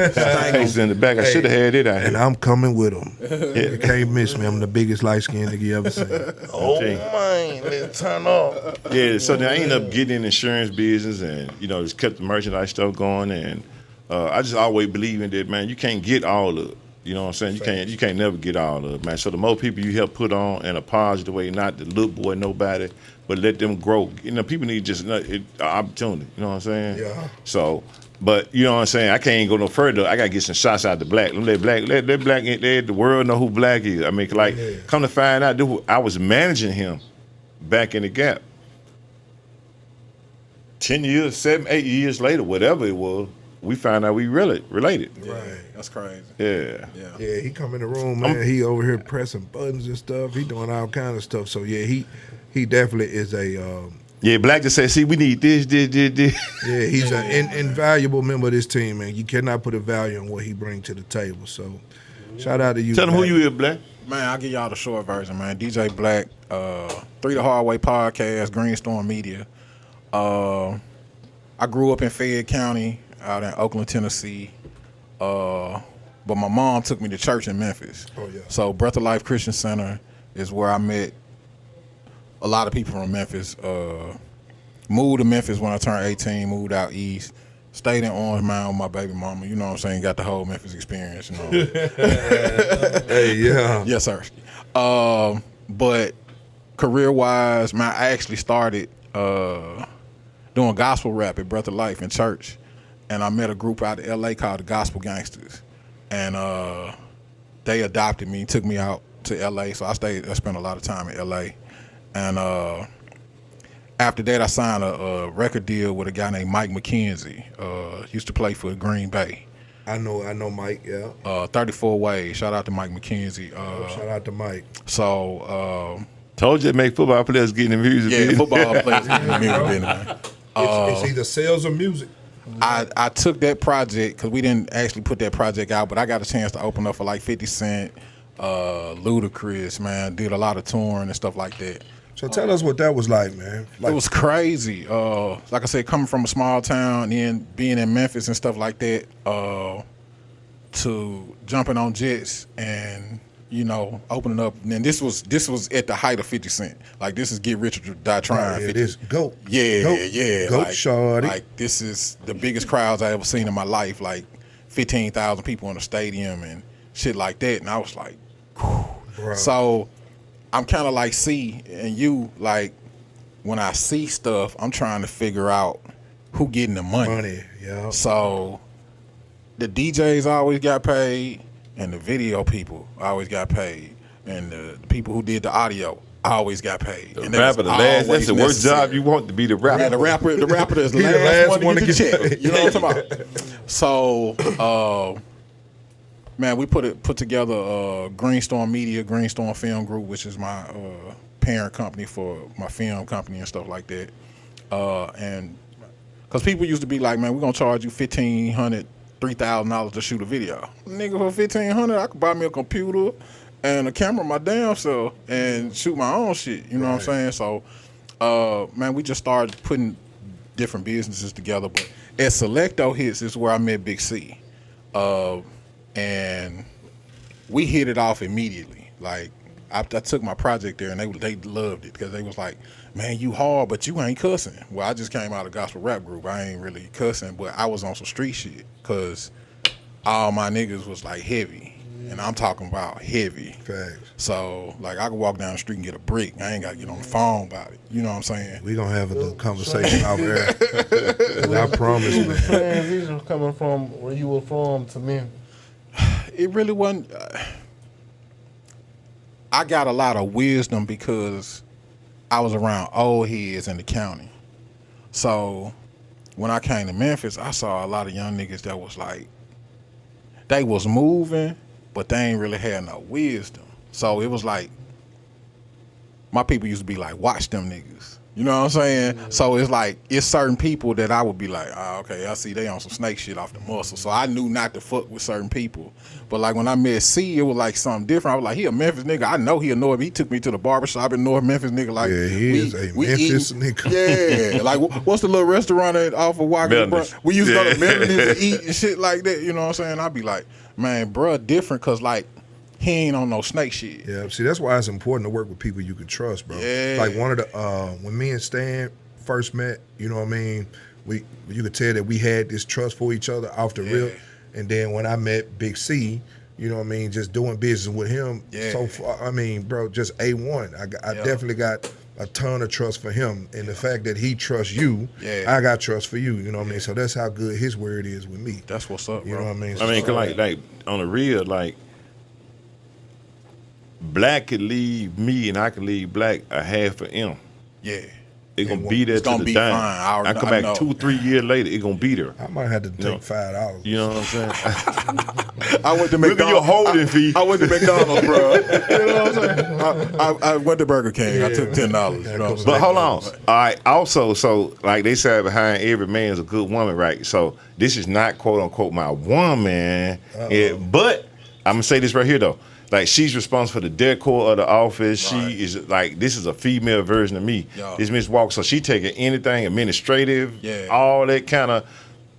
Case in the back. I should have had it out And here. I'm coming with him. You can't miss me. I'm the biggest light skinned nigga you ever seen. Oh, Okay. man, let's turn off. Yeah, so then I ended up getting in the insurance business and, you know, just kept the merchandise stuff going. And I just always believe in that, man, you can't get all of it. You know what I'm saying? You can't never get all of it, man. So the more people you help put on in a positive way, not to look boy nobody, but let them grow. You know, people need just an opportunity. You know what I'm saying? Yeah. So, but you know what I'm saying? I can't go no further. I gotta get some shots out to Black. Let Black let the world know who Black is. I mean, like, come to find out, dude, I was managing him back in the Gap. 10 years, 7, 8 years later, whatever it was, we found out we really related. Right. That's crazy. Yeah. Yeah, he come in the room, man. He over here pressing buttons and stuff. He doing all kind of stuff. So yeah, he definitely is a Yeah, Black just said, see, we need this. yeah. He's an invaluable member of this team, man. You cannot put a value on what he brings to the table. So shout out to you. Tell them who Black. you is, Black. Man, I'll give y'all the short version, man. DJ Black, 3 The Hard Way Podcast, Greenstorm Media. I grew up in Fayette County, out in Oakland, Tennessee. But my mom took me to church in Memphis. Oh, yeah. So Breath of Life Christian Center is where I met a lot of people from Memphis. Moved to Memphis when I turned 18, moved out east. Stayed in Orange Mound with my baby mama. You know what I'm saying? Got the whole Memphis experience. You know. Hey, yeah. Yes, sir. But career-wise, man, I actually started doing gospel rap at Breath of Life in church. And I met a group out of L.A. called the Gospel Gangsters. And they adopted me, took me out to L.A. So I spent a lot of time in L.A. And after that, I signed a record deal with a guy named Mike McKenzie. Used to play for Green Bay. I know Mike, yeah. 34 Ways. Shout out to Mike McKenzie. Shout out to Mike. So, Told you to make football players get in the music. yeah, business. football players in the music business, man. It's either sales or music. I took that project because we didn't actually put that project out, but I got a chance to open up for like 50 Cent, Ludacris, man. Did a lot of touring and stuff like that. So tell us what that was like, man. Like, It was crazy. Like I said, coming from a small town and then being in Memphis and stuff like that, to jumping on jets and you know, opening up. And then this was at the height of 50 Cent. Like this is Get Rich or Die Trying. Yeah, 50. this goat. Yeah, Goat. yeah. Goat like, shorty. Like this is the biggest crowds I ever seen in my life. Like 15,000 people in the stadium and shit like that. And I was like, Bro. so I'm kind of like C and you. Like when I see stuff, I'm trying to figure out who getting the money. Yeah. So the DJs always got paid, and the video people always got paid, and the people who did the audio always got paid. The and rapper, the last, that's the worst necessary. job you want to be the rapper. Yeah, the rapper is the He last one to get the check. paid. You know what I'm talking about? So, man, we put together Greenstorm Media, Greenstorm Film Group, which is my parent company for my film company and stuff like that. And because people used to be like, man, we're gonna charge you $1,500, $3,000 to shoot a video. Nigga, for $1,500, I could buy me a computer and a camera my damn self and shoot my own shit. You know what I'm saying? So, man, we just started putting different businesses together. But at Selecto Hits is where I met Big C. And we hit it off immediately. Like, I took my project there and they loved it because they was like, man, you hard, but you ain't cussing. Well, I just came out of gospel rap group. I ain't really cussing, but I was on some street shit because all my niggas was like heavy. And I'm talking about heavy. Facts. So, like, I could walk down the street and get a brick. I ain't got to get on the phone about it. You know what I'm saying? We gonna have a little conversation out there. I promise, You the man. transition coming from where you were from to Memphis. It really wasn't. I got a lot of wisdom because I was around old heads in the county. So when I came to Memphis, I saw a lot of young niggas that was like, they was moving, but they ain't really had no wisdom. So it was like, my people used to be like, watch them niggas. You know what I'm saying? Mm-hmm. So it's like, it's certain people that I would be like, oh, okay, I see they on some snake shit off the muscle. So I knew not to fuck with certain people. But like when I met C, it was like something different. I was like, he a Memphis nigga. I know he a North. He took me to the barbershop in North Memphis, nigga. Like, Yeah, he is a Memphis nigga. Yeah. Like, what's the little restaurant off of Watkins? Melnick's. We used to go to Yeah. Memphis and eat and shit like that. You know what I'm saying? I'd be like, man, bruh, different because like, he ain't on no snake shit. Yeah, see, that's why it's important to work with people you can trust, bro. Yeah. Like one of the when me and Stan first met, you know what I mean, you could tell that we had this trust for each other off the rip. And then when I met Big C, you know what I mean, just doing business with him so far, I mean, bro, just A1. I definitely got a ton of trust for him. And the fact that he trusts you, I got trust for you, you know what I mean? So that's how good his word is with me. That's what's up, bro. You know what I mean? I mean, 'cause like on the real, like, Black could leave me and I could leave Black a half of M. Yeah. It gonna be there It's to gonna the be dime. fine. I come I back know. 2-3 years later, it gonna be there. I might have to take $5. You know what I'm saying? I went to Look at your McDonald's. holding fee. I went to McDonald's, bro. You know what I'm saying? I went to Burger King. I took $10. You know what I'm saying? But hold on. All right. Also, so like they said, behind every man is a good woman, right? So this is not quote unquote my woman. But I'm gonna say this right here though. Like, she's responsible for the decor of the office. Right. She is like, this is a female version of me. Yeah. This Miss Walker. So she taking anything administrative, all that kind of.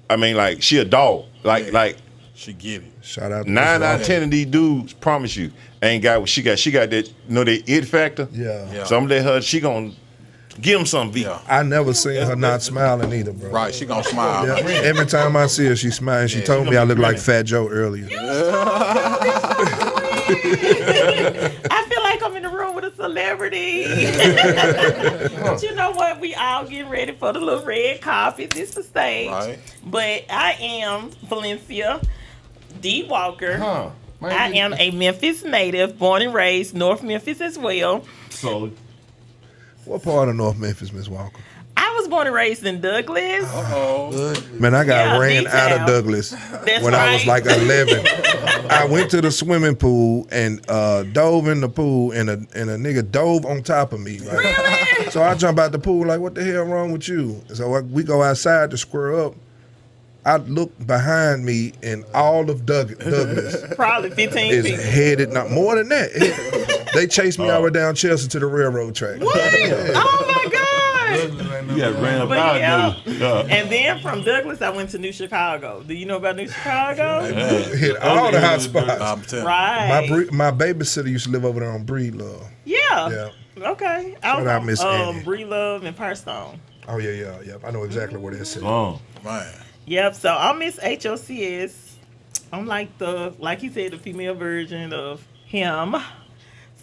I mean, like, she a dog. Like she get it. Shout out to 9 out of Miss 10 of these dudes, promise you, ain't got what she got. She got that, you know, that it factor. Yeah. So I'm gonna let her. She gonna give him some V. Yeah. I never seen her not smiling either, bro. Right, she gonna smile. Yeah. Every time I see her, she smiles. She told me I look like Fat Joe earlier. I feel like I'm in the room with a celebrity. But you know what? We all getting ready for the little red carpet. This is the stage. Right. But I am Valencia D. Walker. Huh. I am a Memphis native, born and raised North Memphis as well. So What part of North Memphis, Miss Walker? I was born and raised in Douglas. Man, I got Yeah, ran me out of too. Douglas That's when I was right. like 11. I went to the swimming pool and dove in the pool, and a nigga dove on top of me. Right? Really? So I jump out the pool like, what the hell wrong with you? So we go outside to square up. I look behind me, and all of Douglas Probably 15 is people. headed, not more than that. They chased me all the way down Chelsea to the railroad track. What? Oh my God. You got ran up But out yeah. there. And then from Douglas, I went to New Chicago. Do you know about New Chicago? Hit all the hot spots. I'm telling you. Right. My babysitter used to live over there on Breedlove. Yeah. Okay. I Shout was out on Miss Annie. Bree Love and Firestone. Oh yeah. I know exactly where that's at. Oh, Man. Yep. So I'm Miss HOCS. I'm like he said, the female version of him.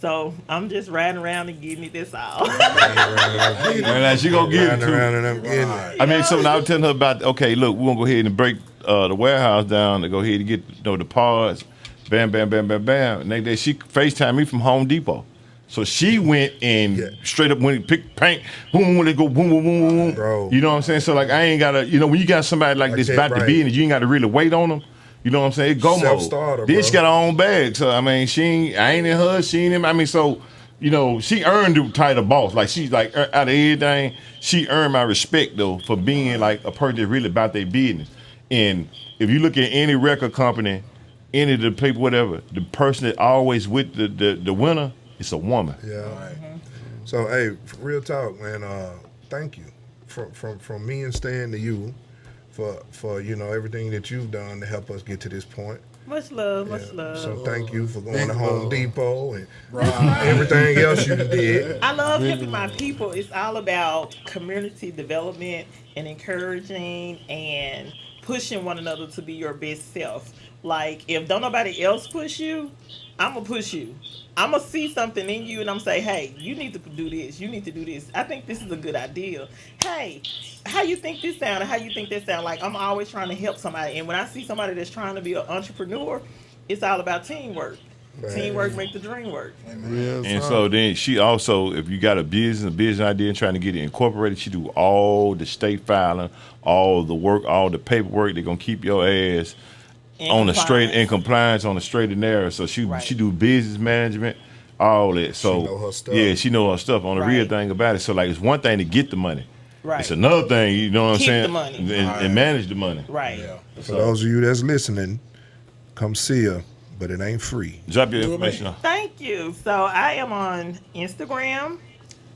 So I'm just riding around and getting it. That's all. and she gonna get it Riding around too. and I'm getting it. I mean, something I was telling her about. Okay, look, we're gonna go ahead and break the warehouse down to go ahead and get the parts. Bam, bam, bam, bam, bam. Next day, she FaceTimed me from Home Depot. So she went and straight up went and picked paint. Boom, when they go boom, boom, boom, boom. Bro. You know what I'm saying? So like, I ain't gotta. You know, when you got somebody like this that, about to right. be in it, you ain't got to really wait on them. You know what I'm saying? It go mode. Self-starter, Then bro. she got her own bag. So I mean, I ain't in her. She ain't in. I mean, so. You know, she earned the title boss. Like, she's like, out of everything, she earned my respect, though, for being like a person that's really about their business. And if you look at any record company, any of the people, whatever, the person that always with the winner, it's a woman. Yeah. So hey, real talk, man. Thank you from me and Stan to you for everything that you've done to help us get to this point. Much love, much love. So thank you for going to Home Depot and everything else you did. I love helping my people. It's all about community development and encouraging and pushing one another to be your best self. Like, if don't nobody else push you, I'm going to push you. I'm going to see something in you and I'm going to say, hey, you need to do this. You need to do this. I think this is a good idea. Hey, how you think this sound and how you think that sound? Like, I'm always trying to help somebody. And when I see somebody that's trying to be an entrepreneur, it's all about teamwork. Right. Teamwork make the dream work. And so then she also, if you got a business idea and trying to get it incorporated, she do all the state filing, all the work, all the paperwork. They're going to keep your ass on the straight in compliance on the straight and narrow. So she do business management, all that. So She know her stuff. yeah, she know her stuff on the real thing about it. So like, it's one thing to get the money. Right. It's another thing, you know what I'm Keep saying? the money. And manage the money. Right. Yeah. For those of you that's listening, come see her, but it ain't free. Drop your information off. Thank you. So I am on Instagram,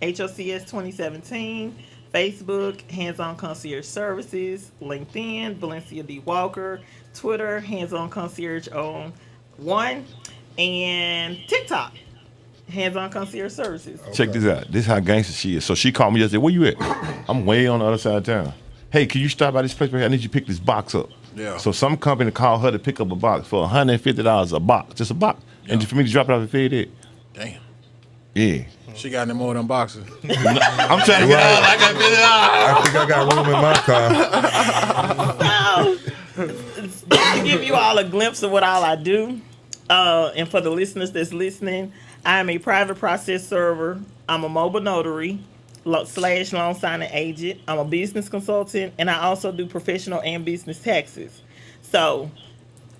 HOCS 2017, Facebook, Hands On Concierge Services, LinkedIn, Valencia D. Walker, Twitter, Hands On Concierge 01, and TikTok, Hands On Concierge Services. Check this out. This is how gangster she is. So she called me yesterday. Where you at? I'm way on the other side of town. Hey, can you stop by this place right here? I need you to pick this box up. Yeah. So some company called her to pick up a box for $150 a box, just a box, and for me to drop it off and feed it. Damn. Yeah. She got any more of them boxes. I'm trying to get out. I got $50. I think I got room in my car. So, just to give you all a glimpse of what all I do, and for the listeners that's listening, I am a private process server. I'm a mobile notary / loan signing agent. I'm a business consultant, and I also do professional and business taxes. So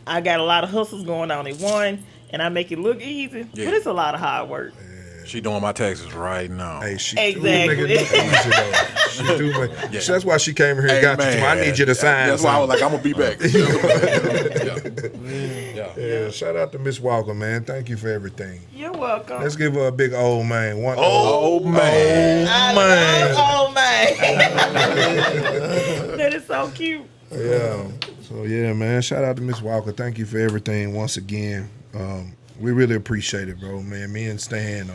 I got a lot of hustles going on at one, and I make it look easy, but it's a lot of hard work. She doing my taxes right now. Hey, she Exactly. do make it look easy though. She do make, That's why she came here and got you. I need you to sign. That's why I was like, I'm gonna be back. Yeah, shout out to Miss Walker, man. Thank you for everything. You're welcome. Let's give her a big old man. One Oh man. Oh man. That is so cute. Yeah. So yeah, man. Shout out to Miss Walker. Thank you for everything once again. We really appreciate it, bro, man. Me and Stan.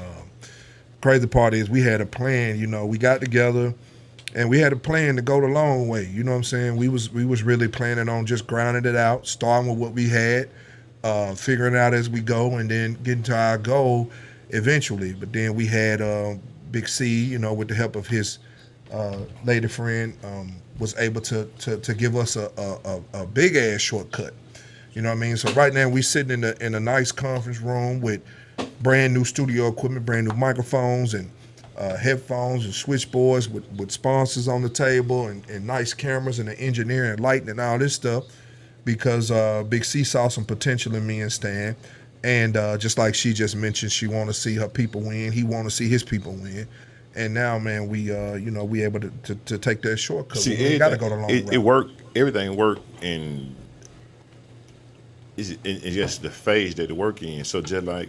Crazy part is we had a plan. You know, we got together and we had a plan to go the long way. You know what I'm saying? We was really planning on just grinding it out, starting with what we had, figuring it out as we go, and then getting to our goal eventually. But then we had Big C, you know, with the help of his lady friend, was able to give us a big ass shortcut. You know what I mean? So right now we sitting in a nice conference room with brand new studio equipment, brand new microphones and headphones and switchboards with sponsors on the table and nice cameras and the engineering and lighting and all this stuff because Big C saw some potential in me and Stan. And just like she just mentioned, she want to see her people win. He want to see his people win. And now, man, we able to take that shortcut. See, we got to go the long route. It worked. Everything worked, and it's just the phase that it work in. So just like,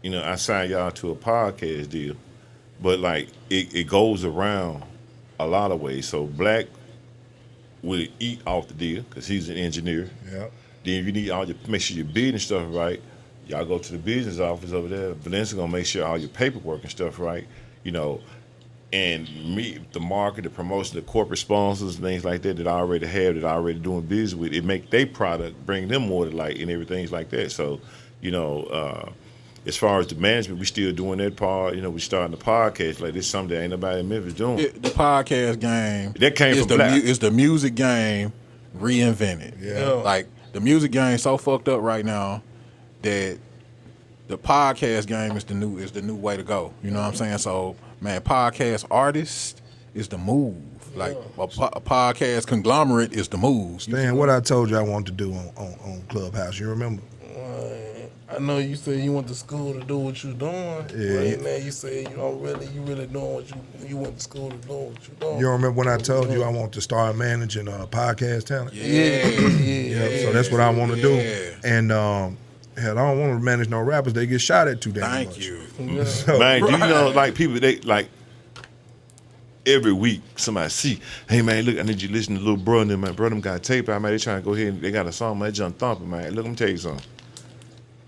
you know, I signed y'all to a podcast deal, but like it goes around a lot of ways. So Black will eat off the deal because he's an engineer. Yeah. Then if you need all your make sure your business stuff right, y'all go to the business office over there. Valencia gonna make sure all your paperwork and stuff right. You know, and me, the market, the promotion, the corporate sponsors, things like that I already have, that I already doing business with, it make their product bring them more to light and everything like that. So, you know, as far as the management, we still doing that part. You know, we starting the podcast like this. Is something that ain't nobody in Memphis doing. The podcast game That came is from Black. Is the music game reinvented. Yeah. Like the music game so fucked up right now that the podcast game is the new way to go. You know what I'm saying? So man, podcast artist is the move. Like a podcast conglomerate is the move. Man, what I told you I wanted to do on Clubhouse, you remember? I know you said you went to school to do what you doing. Yeah. Right now you said you really doing what you went to school to do what you doing. You remember when I told you I want to start managing podcast talent? Yeah. So that's what I want to do. Yeah. And hell, I don't want to manage no rappers. They get shot at too damn much. Thank you. Man, do you know, like people, they like every week somebody see, hey man, look, I need you to listen to Lil Bro and them, man. Bro, them got tape out, man. They trying to go ahead and they got a song, man. They just thumping, man. Look, let me tell you something.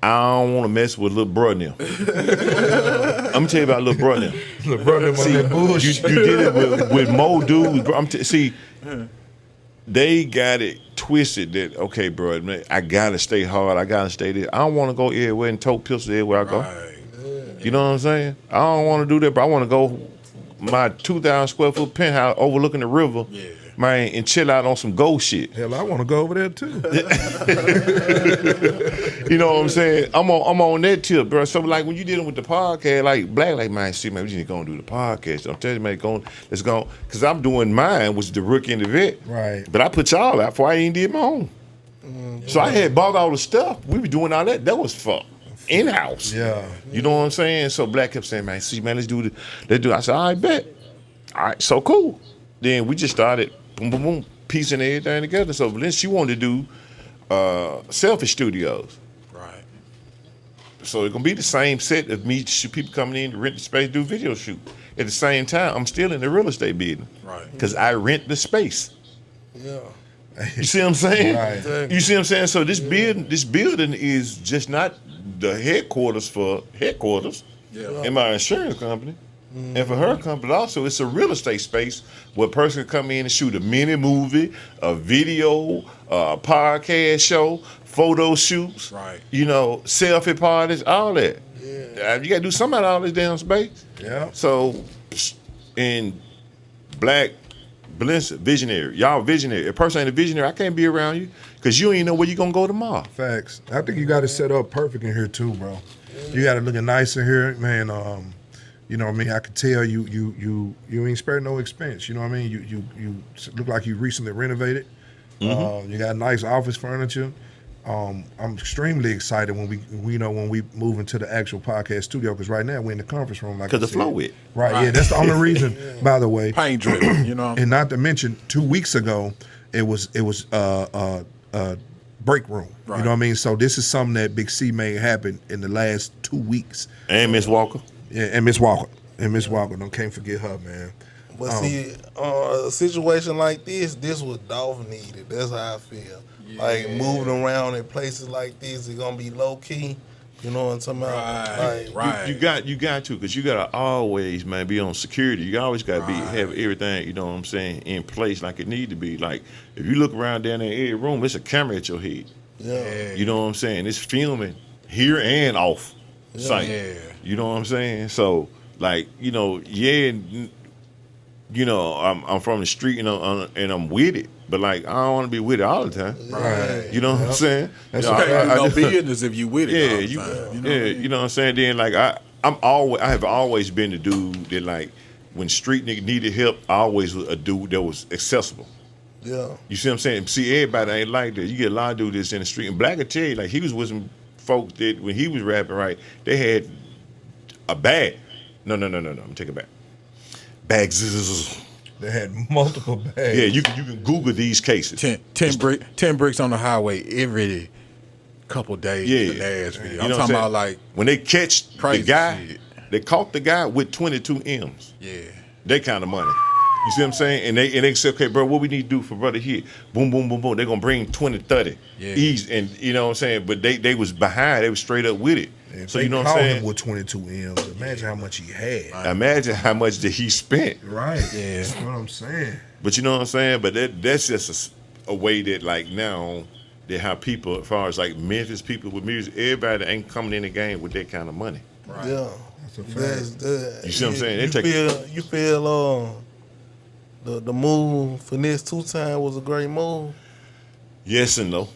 I don't want to mess with Lil Bro and them. I'm gonna tell you about Lil Bro and them. Lil Bro and them on that bullshit. You did it with more dudes, bro. See, they got it twisted that, okay, bro, man, I gotta stay hard. I gotta stay there. I don't want to go everywhere and tote pistols everywhere I go. Right. You know what I'm saying? I don't want to do that, but I want to go my 2,000 square foot penthouse overlooking the river, man, and chill out on some gold shit. Hell, I want to go over there too. You know what I'm saying? I'm on that tip, bro. So like when you dealing with the podcast, like Black, like man, shit, man, we just gonna do the podcast. I'm telling you, man, let's go, because I'm doing mine, which is the rookie and the vet. Right. But I put y'all out before I even did my own. So I had bought all the stuff. We were doing all that. That was for in-house. Yeah. You know what I'm saying? So Black kept saying, man, see, man, let's do it. Let's do it. I said, all right, bet. All right, so cool. Then we just started, boom, boom, boom, piecing everything together. So then she wanted to do Selfish Studios. Right. So it's going to be the same set of me, people coming in to rent the space, do video shoot. At the same time, I'm still in the real estate business. Right. Because I rent the space. Yeah. You see what I'm saying? Right. You see what I'm saying? So this building is just not the headquarters for headquarters in my insurance company. And for her company also, it's a real estate space where a person can come in and shoot a mini movie, a video, a podcast show, photo shoots, Right. you know, selfie parties, all that. Yeah. You got to do something out of all this damn space. Yeah. So, in Black, Valencia, visionary. Y'all visionary. If a person ain't a visionary, I can't be around you because you ain't know where you going to go tomorrow. Facts. I think you got it set up perfect in here too, bro. You got it looking nice in here, man. You know what I mean? I could tell you ain't spared no expense. You know what I mean? You look like you recently renovated. You got nice office furniture. I'm extremely excited when we move into the actual podcast studio, because right now we're in the conference room. Like Because the flow with. Right, yeah, that's the only reason. By the way, Paint dripping, you know. and not to mention, 2 weeks ago it was break room. Right. You know what I mean? So this is something that Big C made happen in the last 2 weeks. And Miss Walker. Yeah, and Miss Walker. Don't can't forget her, man. But see, a situation like this was Dolph needed. That's how I feel. Like moving around in places like this, it's gonna be low key. You know what I'm talking about? Like, Right. You got to, because you gotta always, man, be on security. You always gotta have everything, you know what I'm saying, in place like it need to be. Like if you look around down there in every room, it's a camera at your head. yeah. You know what I'm saying? It's filming here and off site. Yeah. You know what I'm saying? So like, you know, I'm from the street and I'm with it, but like I don't want to be with it all the time. Right. You know what I'm saying? That's You know, okay. No business if you with it. yeah, all the you, time, you know? yeah, you know what I'm saying. Then like I have always been the dude that like when street nigga needed help, I always was a dude that was accessible. Yeah. You see what I'm saying? See, everybody ain't like that. You get a lot of dudes that's in the street, and Black will tell you, like he was with some folks that when he was rapping, right, they had a bag. No. Let me take it back. Bags. They had multiple bags. Yeah, you can Google these cases. 10 bricks on the highway every couple days. Yeah. in Nashville. You I'm know what talking saying? about like When they catch crazy the guy, shit. They caught the guy with 22 M's. Yeah. That kind of money. You see what I'm saying? And they say, okay, bro, what we need to do for brother here? Boom, boom, boom, boom. They're gonna bring 20, 30. Yeah. Easy. And you know what I'm saying? But they was behind, they was straight up with it. If So they you know what I'm caught saying? him with 22 M's, imagine how much he had. Imagine how much that he spent. Right. Yeah. That's what I'm saying. But you know what I'm saying? But that's just a way that like now they have people as far as like Memphis people with music, everybody ain't coming in the game with that kind of money. Right. Yeah. That's a fact. That. You see what I'm saying? They You feel the move Finesse 2 Times was a great move? Yes and no.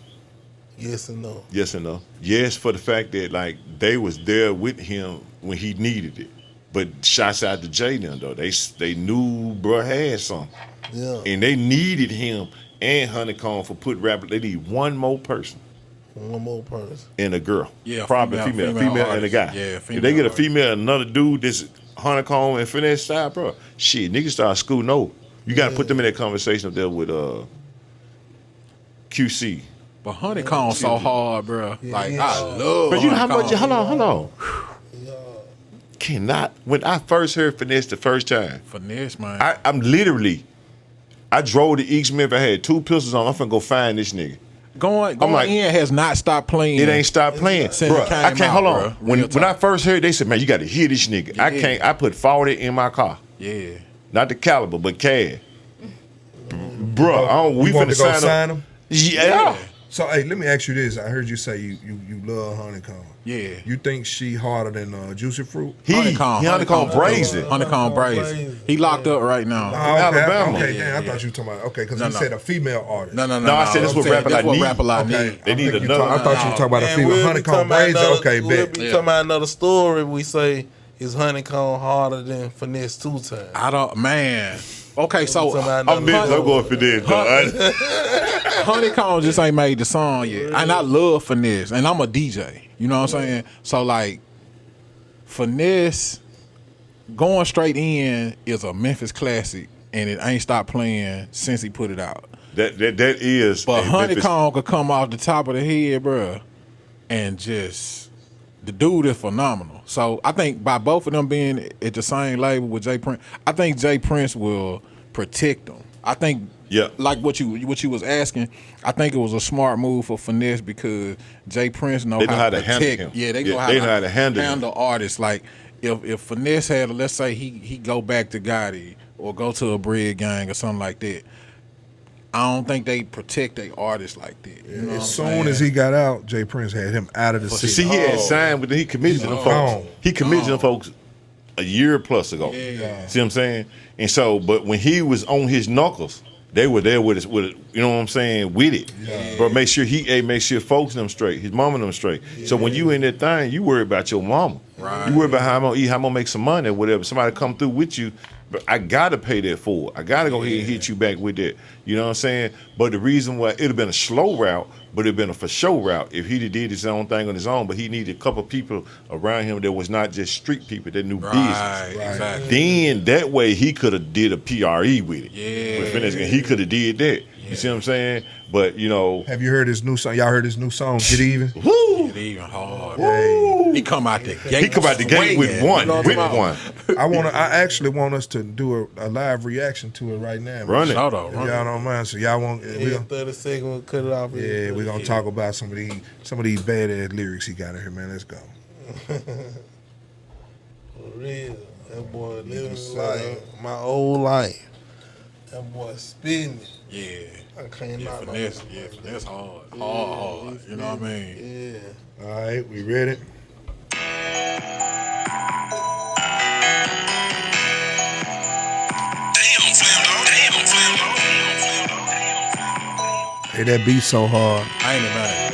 Yes and no. Yes and no. Yes, for the fact that like they was there with him when he needed it. But shouts out to Jay now though. They knew bro had something. Yeah. And they needed him and Honeycomb for put rap. They need one more person One more person. and a girl. Yeah, Probably female female and a artist. guy. Yeah, If female they get a artist. female and another dude that's Honeycomb and Finesse style, bro, shit, niggas start scooting over. You got to put them in that conversation up there with QC. But Honeycomb so hard, bro. Like yeah. I love. But you know how much? Honeycomb. Hold on. Cannot. When I first heard Finesse the first time, Finesse, man. I'm literally. I drove to East Memphis. I had 2 pistols on. I'm finna go find this nigga. Going like- in has not stopped playing. It ain't stopped playing, Since it bro. came I can't. out, Hold on. bro. When Real I talk. first heard, they said, "Man, you got to hear this nigga." I Yeah. can't. I put 40 in my car, Yeah. not the caliber, but cash. Bro, I don't. We You want finna to go sign sign up. him? Yeah. So, hey, let me ask you this. I heard you say you love Honeycomb. Yeah. You think she harder than Juicy Fruit? He Honeycomb brazen. Honeycomb brazen. He locked up right now. Oh, okay. Alabama. Okay, Yeah, damn, I yeah. thought you were talking about, okay, because No, you no. said a female artist. No. No, I said that's I'm what saying rapper that's like what need. rapper like Okay. need. They need I think another. I thought you were talking about a And female. we'll be Honeycomb talking about brazen? another- Okay, We'll bet. be Yeah. talking about another story. We say is Honeycomb harder than Finesse 2 Times. I don't, man. Okay, so Talking about I'm another story. going for this, though. Honeycomb just ain't made the song yet. And I love Finesse. And I'm a DJ. You know what I'm saying? So, like, Finesse going straight in is a Memphis classic. And it ain't stopped playing since he put it out. That is. But a Memphis- Honeycomb could come off the top of the head, bruh, and just the dude is phenomenal. So I think by both of them being at the same label with Jay Prince, I think Jay Prince will protect them. I think, Yeah. like what you was asking, I think it was a smart move for Finesse because Jay Prince know They know how to protect. handle him. Yeah, they Yeah, know how, they know how to handle him. artists. Like if Finesse had, let's say he go back to Gotti or go to a Bread Gang or something like that. I don't think they protect their artists like that. You know what I'm As soon saying? as he got out, Jay Prince had him out of the city. See, he had signed with. He committed to them folks. Gone. He committed to them folks a year plus ago. Yeah. See what I'm saying? And so, but when he was on his knuckles, they were there with us. With it, you know what I'm saying? With it, but make sure make sure folks them straight, his mama them straight. So when you in that thing, you worry about your mama. Right. You worry about how I'm gonna eat, how I'm gonna make some money, or whatever. Somebody come through with you. But I gotta pay that forward. I gotta go ahead and hit you back with that. You know what I'm saying? But the reason why it'd have been a slow route, but it'd been a for sure route if he'd did his own thing on his own. But he needed a couple people around him that was not just street people that knew business. Right, exactly. Then that way he could have did a PRE with it. Yeah. With Finesse, and he could have did that. You see what I'm saying? But you know, Have you heard his new song? Y'all heard his new song, Get Even? woo, It even hard. Hey. He come out the gate. he come out the gate with swinging. one, You know what with I'm talking one. I actually want us to do a live reaction to it right now. Run it. Shout out, If run y'all it. don't mind, so y'all want Yeah, 30 seconds, we'll cut it off. yeah, we're gonna talk about some of these badass lyrics he got in here, man. Let's go. For real. That boy living like my old life. That boy spitting it. Yeah. I can't Yeah, knock finesse. him. Yeah, finesse hard. Hard. You know what I mean? Yeah. All right, we ready? Hey, that beat so hard. I ain't about it.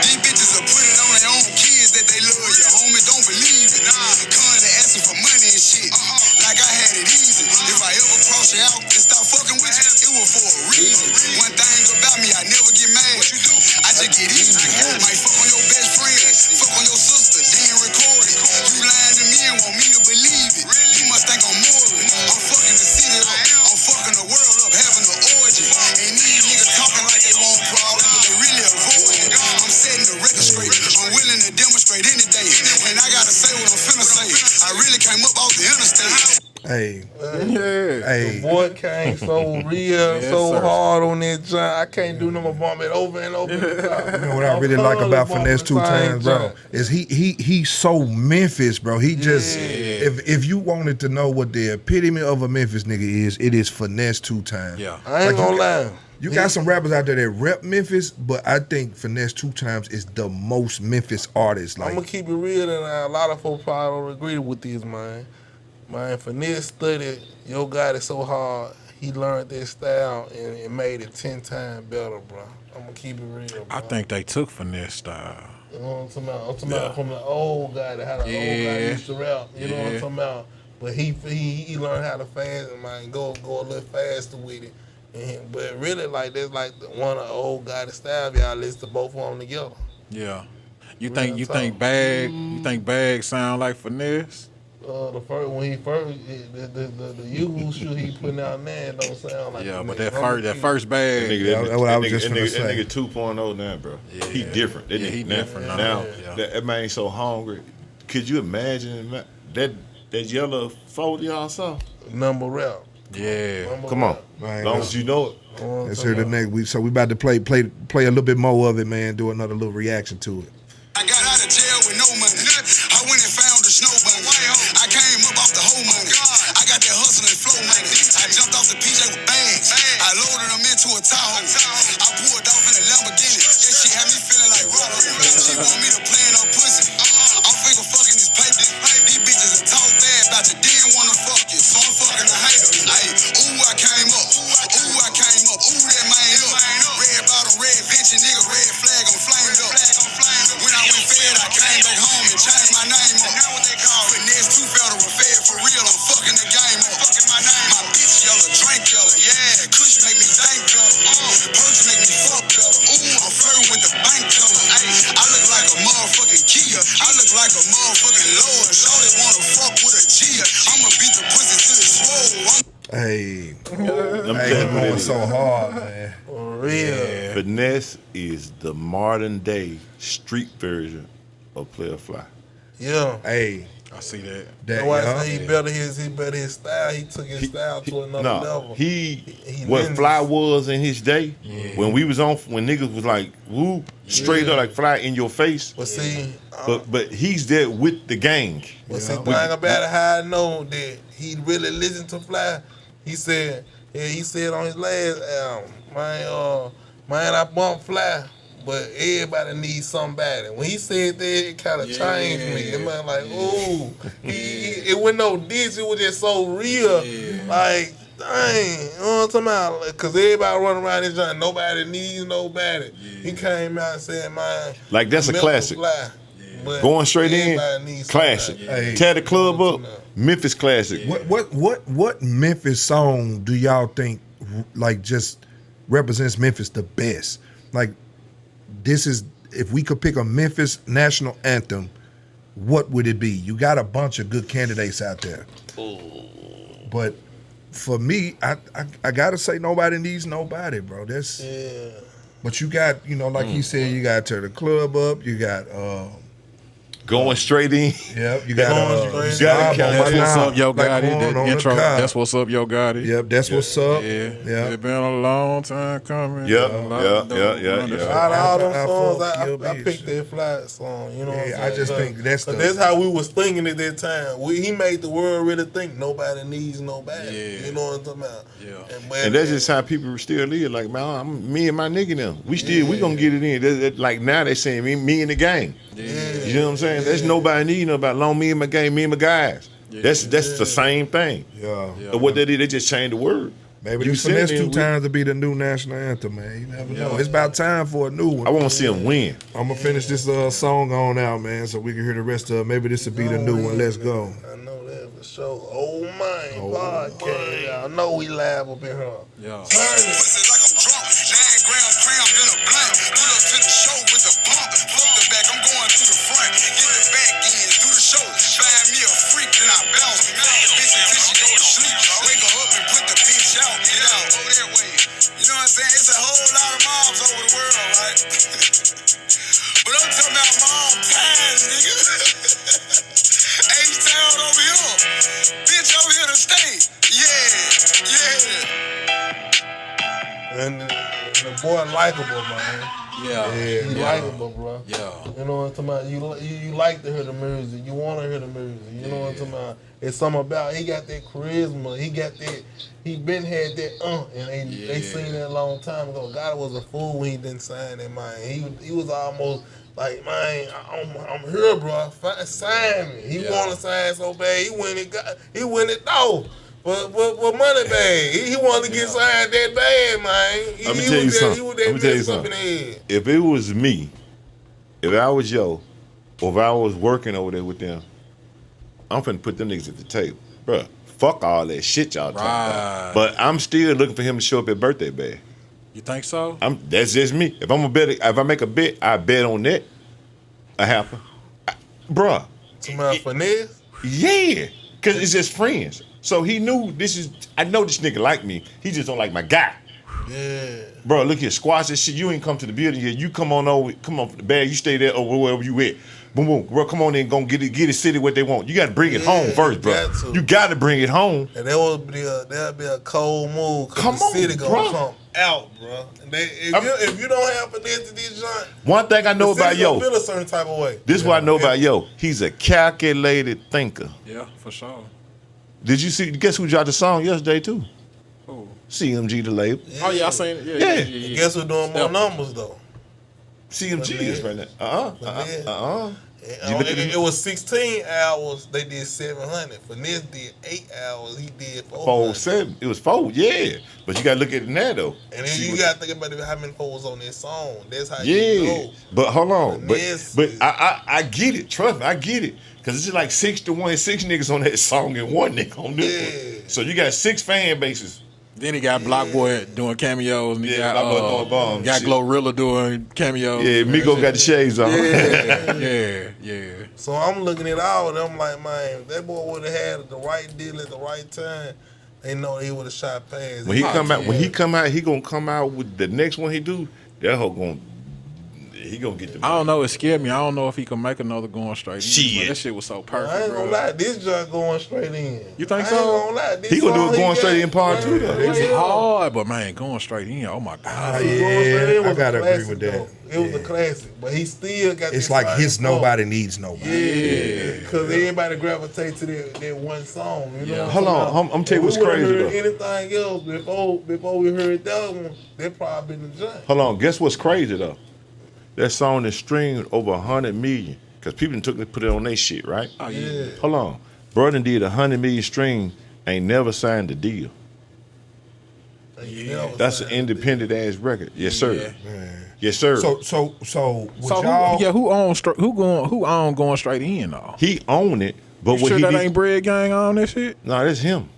These bitches will put it on their own kids that they love you. Homie, don't believe it. Constantly asking for money and shit. Like I had it easy. If I ever cross you out and stop fucking with you, it was for a reason. One thing about me, I never get mad. I just get even. Might fuck on your best friend, fuck on your sister, then record it. You lying to me and want me to believe it. You must think I'm moral. I'm fucking the city up. I'm fucking the world up, having an orgy. And these niggas talking like they want problems, but they really avoid it. I'm setting the record straight. I'm willing to demonstrate any day. And I got a the interstate. Hey, Yeah. hey. The boy came so real, Yes, so sir. hard on that joint. I can't do nothing but bump it over and over. You know what I really like about Finesse Two Times, bro, is he's so Memphis, bro. He just if you wanted to know what the epitome of a Memphis nigga is, it is Finesse Two Times. Yeah. I ain't gonna lie. You got some rappers out there that rep Memphis, but I think Finesse Two Times is the most Memphis artist. I'm gonna Like, keep it real, and a lot of folks probably don't agree with this, man. Man, Finesse studied Yo Got It so hard, he learned that style and it made it 10 times better, bro. I'm gonna keep it real, bro. I think they took Finesse style. You know what I'm talking about? I'm talking about from the old guy, how the old guy used to rap. You know what I'm talking about? But he learned how to fast, man, go a little faster with it. But really, like, that's like one of the old guy style. Y'all listen to both of them together. Yeah. You Real think Bag sound like Finesse? The first when he first the usual shit he putting out now don't sound like Yeah, but Finesse. that first Bag. that's what I was just finna say. That nigga 2.0 now, bro. He different. That Yeah, nigga he now, different now. now. Yeah. That man so hungry. Could you imagine that yellow photo y'all saw? Number rap. Yeah. Number Come on, Man, as long as you know it. let's hear the next week. So we about to play a little bit more of it, man. Do another little reaction to it. I got out of jail with no money. I went and found a snow bunny. I came up off the whole money. I got that hustle and flow money. I jumped off the PJ with bags. I loaded them into a Tahoe. I pulled off in a Lamborghini. That shit had me feeling like Rollo. She want me to play in her pussy. I'm finger fucking these papers. These bitches are talk bad about you. Didn't wanna fuck you, so I'm fucking the hater. Ay, ooh, I came up. Ooh, I came up. Ooh, that man up. Red bottom, red venture, nigga, red flag, I'm flamed up. When I went fed, I came back home and changed my name up. Now what they call Finesse 2 Federal fed for real. I'm fucking the game up. Fucking my name. My bitch yellow, drink yellow. Yeah, Kush make me think better. Perks make me fuck better. Ooh, I'm flirting with the bank teller. Ay, I look like a motherfucking Kia. I look like a motherfucking Lord. Shorty wanna fuck with a Gia. I'ma beat the pussy till it's swole. Hey, Let me hey, tell you you what it going is. so hard, man. For real. Finesse is the modern day street version of Player Fly. Yeah. Hey, I see that. That's why I say he better his style. He took his style to another level. He what what Fly was in his day when we was on when niggas was like woo straight up like Fly in your face. But see, But he's there with the gang. But see, thing about it, how I know that he really listened to Fly, he said on his last album, man, I bump Fly, but everybody needs somebody. When he said that, it kind of changed me. The man like, ooh, it wasn't no diss, it was just so real. Like, dang, you know what I'm talking about? Because everybody running around this joint, nobody needs nobody. He came out and said, man, Like that's a Memphis classic. Fly. But Going straight in, everybody needs classic. somebody. Hey. Tear the club up, Memphis classic. What Memphis song do y'all think like just represents Memphis the best? Like, this is, if we could pick a Memphis national anthem, what would it be? You got a bunch of good candidates out there. But for me, I gotta say Nobody Needs Nobody, bro. That's But you got, like he said, you got Tear the Club Up, you got Going straight in. yep, you got gotta count That's that. what's up, Yo Like Gotti. corn The on the intro. cob. That's what's up, Yo Gotti. Yep, that's what's up. Yeah. Yeah. It's been a long time coming. Yep, A lot of dope yeah. understand. Out of all them I songs, fuck your I bitch. picked that Fly song. You know what I'm Yeah, saying? I just think that's that's how we was thinking at that time. He made the world really think nobody needs nobody. Yeah. You know what I'm talking about? Yeah. And that's just how people still live. Like, man, me and my nigga now. We gonna get it in. Like now they saying me and the gang. You know what I'm saying? There's nobody need nobody. Long me and my gang, me and my guys. That's the same thing. Yeah. But what they did, they just changed the word. Maybe You this Finesse sitting there 2 times to be the new national anthem, man. You never know. It's about time for a new one. I want to see them win. I'm gonna finish this song on out, man, so we can hear the rest of it. Maybe this will be the new one. Let's go. I know that for sure. Oh man, podcast. Y'all know we live up in here. Yeah. Pussy like I'm drunk. 9 grams crammed in a blunt. Pull up to the show with the pump. Fuck the back, I'm going to the front. Get the back in, do the show. Find me a freak, then I bounce. Fuck the bitch until she go to sleep. Wake her up and put the bitch out. Get out. Go that way. You know what I'm saying? It's a whole lot of moms over the world, right? But I'm talking about mom time, nigga. H-Town over here. boy likable, man. Yeah. He likable, bro. Yeah. You know what I'm talking about? You like to hear the music. You want to hear the music. You know what I'm talking about? It's something about, he got that charisma. He got that, he been had that, and they seen that a long time ago. God was a fool when he didn't sign that, man. He was almost like, man, I'm here, bro. Sign me. He want to sign so bad. He went it though. But money bag. He wanted to get signed that bad, man. Let me tell you something. Let me tell you mess up in something. the head. If it was me, if I was Yo, or if I was working over there with them, I'm finna put them niggas at the table. Bruh, fuck all that shit y'all talking about. But I'm still looking for him to show up at birthday bag. You think so? That's just me. If I make a bet, I bet on that. I happen. Bruh. Somebody finesse? Yeah. Cause it's just friends. So he knew I know this nigga like me. He just don't like my guy. Yeah. Bro, look here, squash this shit. You ain't come to the building yet. You come on over, come on from the bag. You stay there or wherever you at. Boom, boom. Bro, come on in and go get the city what they want. You got to bring it home first, bro. You got to bring it home. And that'll be a cold move. Come the on, city gonna bro. come out, bro. And if you don't have finesse to this joint, One thing I know the about city Yo, gonna feel a certain type of way. this is what I know about Yo. He's a calculated thinker. Yeah, for sure. Did you see? Guess who dropped the song yesterday too? Who? CMG the label. Oh yeah, I seen it. Yeah. Guess who's doing more numbers though? CMG is right now. You look at It was 16 hours. They did 700. Finesse did 8 hours. He did 4 7. It was 4, yeah. But you gotta look at it now though. And then See you what- gotta think about how many foes on this song. That's how you Yeah, know. but hold on. Finesse But is- I get it. Trust me, I get it. Cause it's just like 6 to 1, 6 niggas on that song and 1 nigga on this one. So you got 6 fan bases. Then he got Block Boy doing cameos, and he Yeah, got Block Boy doing bombs, got shit. Glorilla doing cameos. Yeah, Migo got the shades on. Yeah. So I'm looking at all of them like, man, if that boy would have had the right deal at the right time, they know he would have shot past. When he come out, he gonna come out with the next one he do. That hoe he gonna get the. I don't know. It scared me. I don't know if he can make another going straight. Shit. But that shit was so I perfect, ain't gonna bro. lie, this junk going straight in. You think I so? Ain't gonna lie, this He gonna do song it going got straight in part two, though. It's hard, but man, going straight in. Oh my god. It was I a gotta agree classic, with that. though. It was a classic, but he still got. It's that like fire his flow. nobody needs nobody. Yeah, because everybody gravitate to that one song. You know. Yeah. what Hold I'm on, talking about? I'm tell you what's If we would've crazy, heard though. anything else before we heard that one, that probably been the joint. Hold on, guess what's crazy though? That song is streamed over 100 million because people took it, put it on their shit, right? Oh yeah. Hold on, Brother did 100 million stream, ain't never signed a deal. That's an independent ass record. Yes, sir. Yes, sir. So would So y'all? who own going straight in though? He own it, but You what sure he that did? ain't Bread Gang on that shit? No, that's him.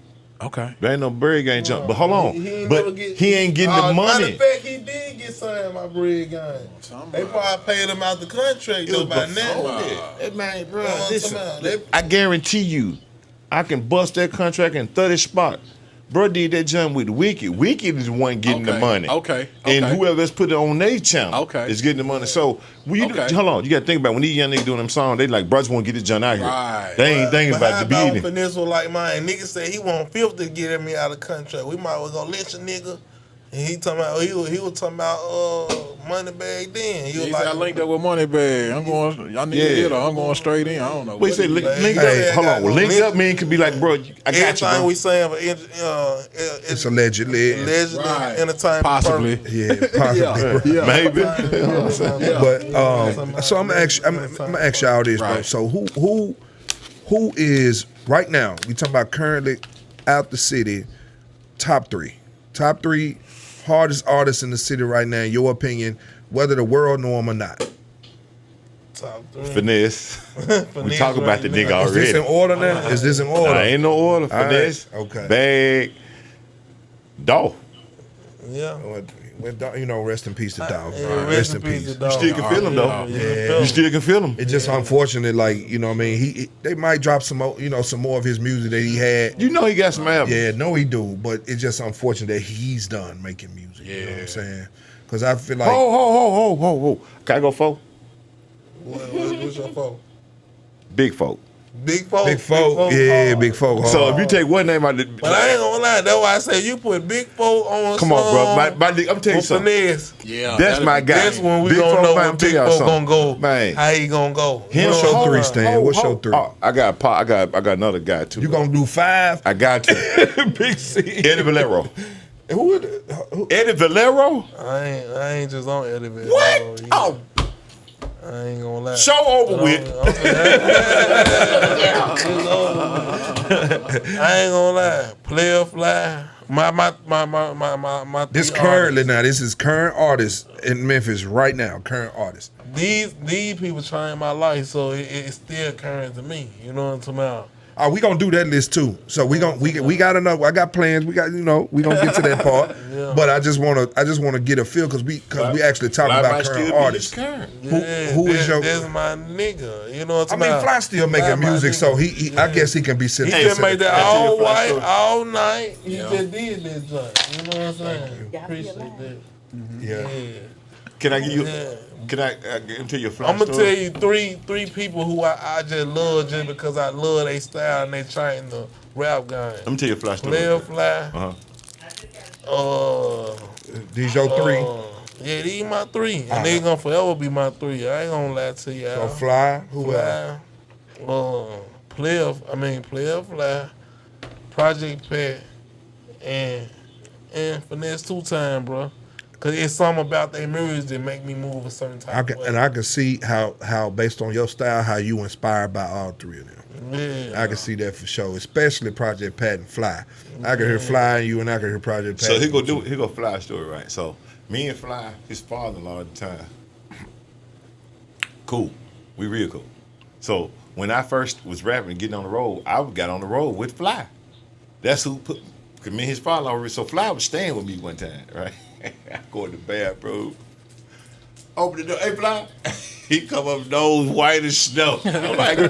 Okay. There ain't no Bird Gang jump. But hold on, ain't but never get- he ain't getting the Matter money. of fact, he did get signed by Bread Gang. They probably paid him out the contract though by now. That man, bro, You know what I'm listen, talking about? I guarantee you, I can bust that contract in 30 spot. Bro did that jump with Wicked. Wicked is the one getting the Okay, money. okay, And okay. whoever's put it on their channel Okay. is getting the money. So, when you Okay. hold on, you got to think about when these young niggas doing them songs, they like, brothers want to get this junk out here. Right. They ain't thinking But how about the beginning. Finesse was like mine. Nigga said he want 50 to get me out of contract. We might as well go lynch a nigga. And he talking about he was talking about money bag then. He was He like, said I linked up with Moneybag. I'm going. Y'all need to hit her. I'm going straight in. I don't know. But he what said, he link did. up. Hey, Hold on. I got Link link- up mean could be like, bro, I got you, everything bro. we saying for It's allegedly. allegedly Right. entertainment. Possibly. Yeah, possibly. Maybe. But so I'm gonna ask y'all this, bro. Right. So who is right now? We talking about currently out the city, top three hardest artists in the city right now. In your opinion, whether the world know them or not. Top three. Finesse. We Finesse talk about right the now. nigga Is this in already. order now? Is this in order? Nah, ain't no order. All right, Finesse. okay. Bag. Dog. Yeah. You know, rest in peace to Dog. Yeah, Rest in peace. to You dog. still can feel him though. Yeah. You still can feel him. It's just unfortunate, like, you know what I mean? They might drop some more, some more of his music that he had. You know he got some albums. Yeah, no, he do, but it's just unfortunate that he's done making music. You know what I'm saying? Because I feel like Ho. Can I go folk? What's your fault? Big folk. Big folk. Big folk. Yeah, hard. big folk. So hard. if you take one name out the, But I ain't gonna lie. That's why I say you put big folk on. come on, bro. My nigga, I'm telling you with something. finesse. Yeah, That's my guy. That's when we Big gonna folk, know man, when I'm telling big y'all folk something. gonna go. Man. How he gonna go? Him, What's your hold three, on, Stan? hold- What's your hold- three? Oh, I got another guy too. You gonna do 5? I got to. Big C. Eddie Valero. Who is it? Who? Eddie Valero? I ain't just on Eddie. What? Oh, I ain't gonna lie. show over with. I ain't gonna lie. Player fly. My This three currently artists. now. This is current artist in Memphis right now. Current artist. These people changed my life, so it's still current to me. You know what I'm talking about? We gonna do that list too. So we got enough. I got plans. We gonna get to that part. Yeah. But I just wanna get a feel because we actually talking about current artists. Who is your? That's my nigga. You know what I I'm mean, talking about? Fly still making Fly my music, nigga. so he I guess he can be sitting. He just made that That's all your Fly white, story. all night. He just did that joint. You know what I'm saying? Appreciate that. Yeah. Yeah. Can I give you? Yeah. Can I get into your fly I'm gonna story? tell you three people who I just love just because I love their style and they trying the rap game. Let me tell you a fly story. Player Fly. Uh-huh. These your 3. Yeah, these my 3, and they gonna forever be my 3. I ain't gonna lie to you. So Fly. Who else? Fly. Player Fly, Project Pat, and Finesse 2 Time, bro. Cause it's something about their music that make me move a certain type of way. I can see how based on your style how you inspired by all 3 of them. Yeah. I can see that for sure, especially Project Pat and Fly. I can hear Fly and you, and I can hear Project Pat. So he go Fly story, right? So me and Fly, his father-in-law at the time, cool. We real cool. So when I first was rapping and getting on the road, I got on the road with Fly. That's who put. Cause me and his father-in-law. So Fly was staying with me one time, right? I go in the bathroom, open the door. Hey, Fly. He come up nose white as snow. I'm like, bro,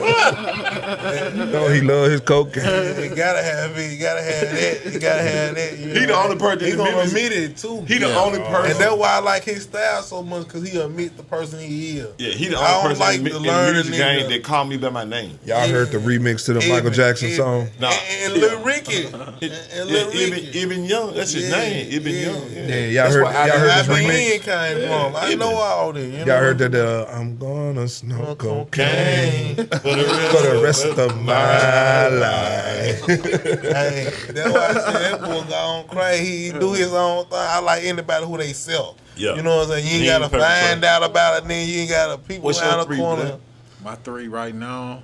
what? You know he love his cocaine. You gotta have it. You gotta have that. You gotta have that. You He the only person He in gonna Memphis- admit it too. He the only person. And that's why I like his style so much, cause he admit the person he is. Yeah, he the I only don't person like in to the learn music a game nigga. that called me by my name. Y'all heard the remix to the Michael Jackson song? Nah. And Lil Ricky. And Lil Ricky. Ibn Young, that's his Yeah, name. Ibn yeah. Young. Yeah, y'all That's heard why y'all heard I this mean, he remix? ain't came from. I know all this. You Y'all know? heard that I'm gonna smoke cocaine Cocaine. for the rest of my life. Hey, that's why I said that boy gone crazy. He do his own thing. I like anybody who they sell. Yeah. You know what I'm saying? You ain't He gotta ain't perfect. find out about it, then you ain't gotta people What's your around the 3, corner. Black? My 3 right now.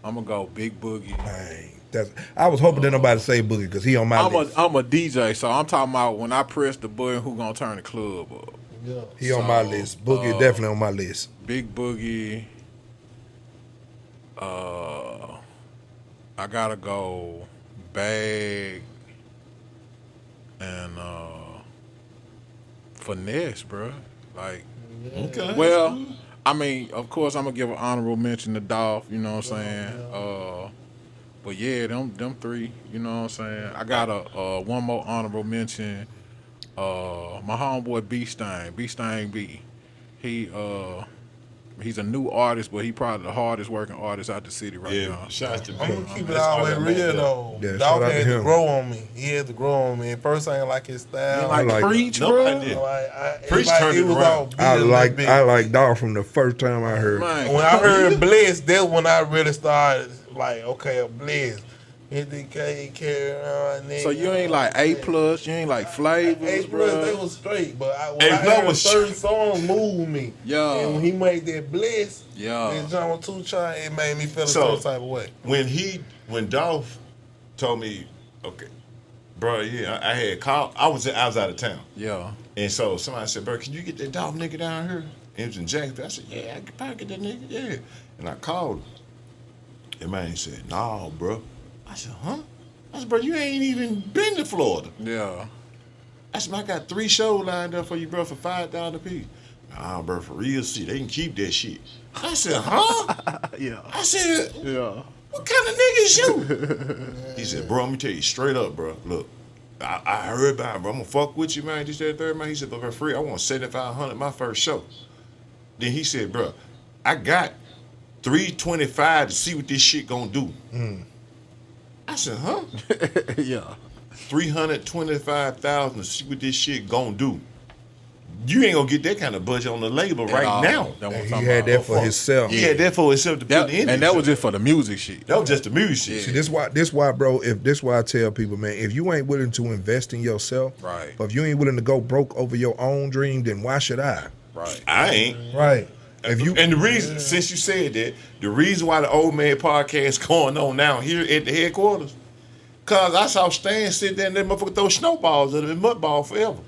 I'm gonna go Big Boogie. Hey, I was hoping that nobody say Boogie because he on my list. I'm a DJ, so I'm talking about when I press the button, who gonna turn the club up? Yeah. He on my list. Boogie definitely on my list. Big Boogie. I gotta go Bag and Finesse, bro. Like, Okay. well, I mean, of course, I'm gonna give an honorable mention to Dolph. You know what I'm saying? But yeah, them 3. You know what I'm saying? I got a one more honorable mention. My homeboy B Stain B. He's a new artist, but he probably the hardest working artist out the city right Yeah, now. shout out to I'm Big. gonna keep it That's all the way all that real matters. though. Yeah, shout Dog out to had to him. grow on me. He had to grow on me. At first, I ain't like his style. You like, like- Preach, No, bro? I did. Preach turned it was around. all I business like big. Dog from the first time I heard. Man, When I heard Bless, that's when I really started like, okay, a Bless. Hit the K, carry around. so you ain't like A+, you ain't like Flavors, A+, bro? they was straight, but when A+ I heard was certain songs move me. Yeah. And when he made that Bless, Yeah. that John 2 Chainz, it made me feel a So- certain type of way. When Dolph told me, okay, bro, yeah, I had called. I was out of town, Yeah. and so somebody said, bro, can you get that Dolph nigga down here? And it was in Jacksonville. I said, yeah, I can probably get that nigga, yeah. And I called him. And man said, nah, bro. I said, huh? I said, bro, you ain't even been to Florida. Yeah. I said, I got 3 shows lined up for you, bro, for $5,000 a piece. Nah, bro, for real shit, they can keep that shit. I said, huh? Yeah. I said, Yeah. what kind of nigga is you? He said, bro, let me tell you straight up, bro. Look, I heard about it, bro. I'm gonna fuck with you, man. This, that, third, man. He said, but for free, I want $7,500 my first show. Then he said, bro, I got 325 to see what this shit gonna do. I said, huh? Yeah. 325,000 to see what this shit gonna do. You ain't gonna get that kind of budget on the label right all. now. That And he had that for himself. He had that for himself to put in. And that was just for the music shit. that was just the music shit. See, this why, bro. This why I tell people, man, if you ain't willing to invest in yourself, Right. or if you ain't willing to go broke over your own dream, then why should I? Right. I ain't. Right. If you And the reason, since you said that, the reason why the Old Man podcast going on now here at the headquarters, cause I saw Stan sit there and that motherfucker throw snowballs at him and mud ball forever.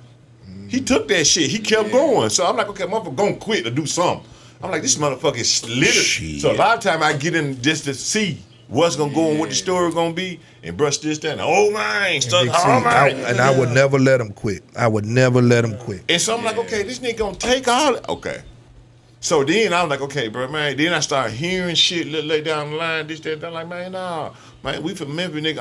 He took that shit. He kept going. So I'm like, okay, motherfucker gonna quit or do something. I'm like, this motherfucker is littered. Shit. So a lot of time I get in just to see what's gonna go and what the story gonna be, and brush this down. Oh man, stuff. Big C, Oh man. I would never let him quit. I would never let him quit. And so I'm like, okay, this nigga gonna take all. Okay. So then I'm like, okay, bro, man. Then I start hearing shit lay down the line, this, that. I'm like, man, nah, man, we from Memphis, nigga.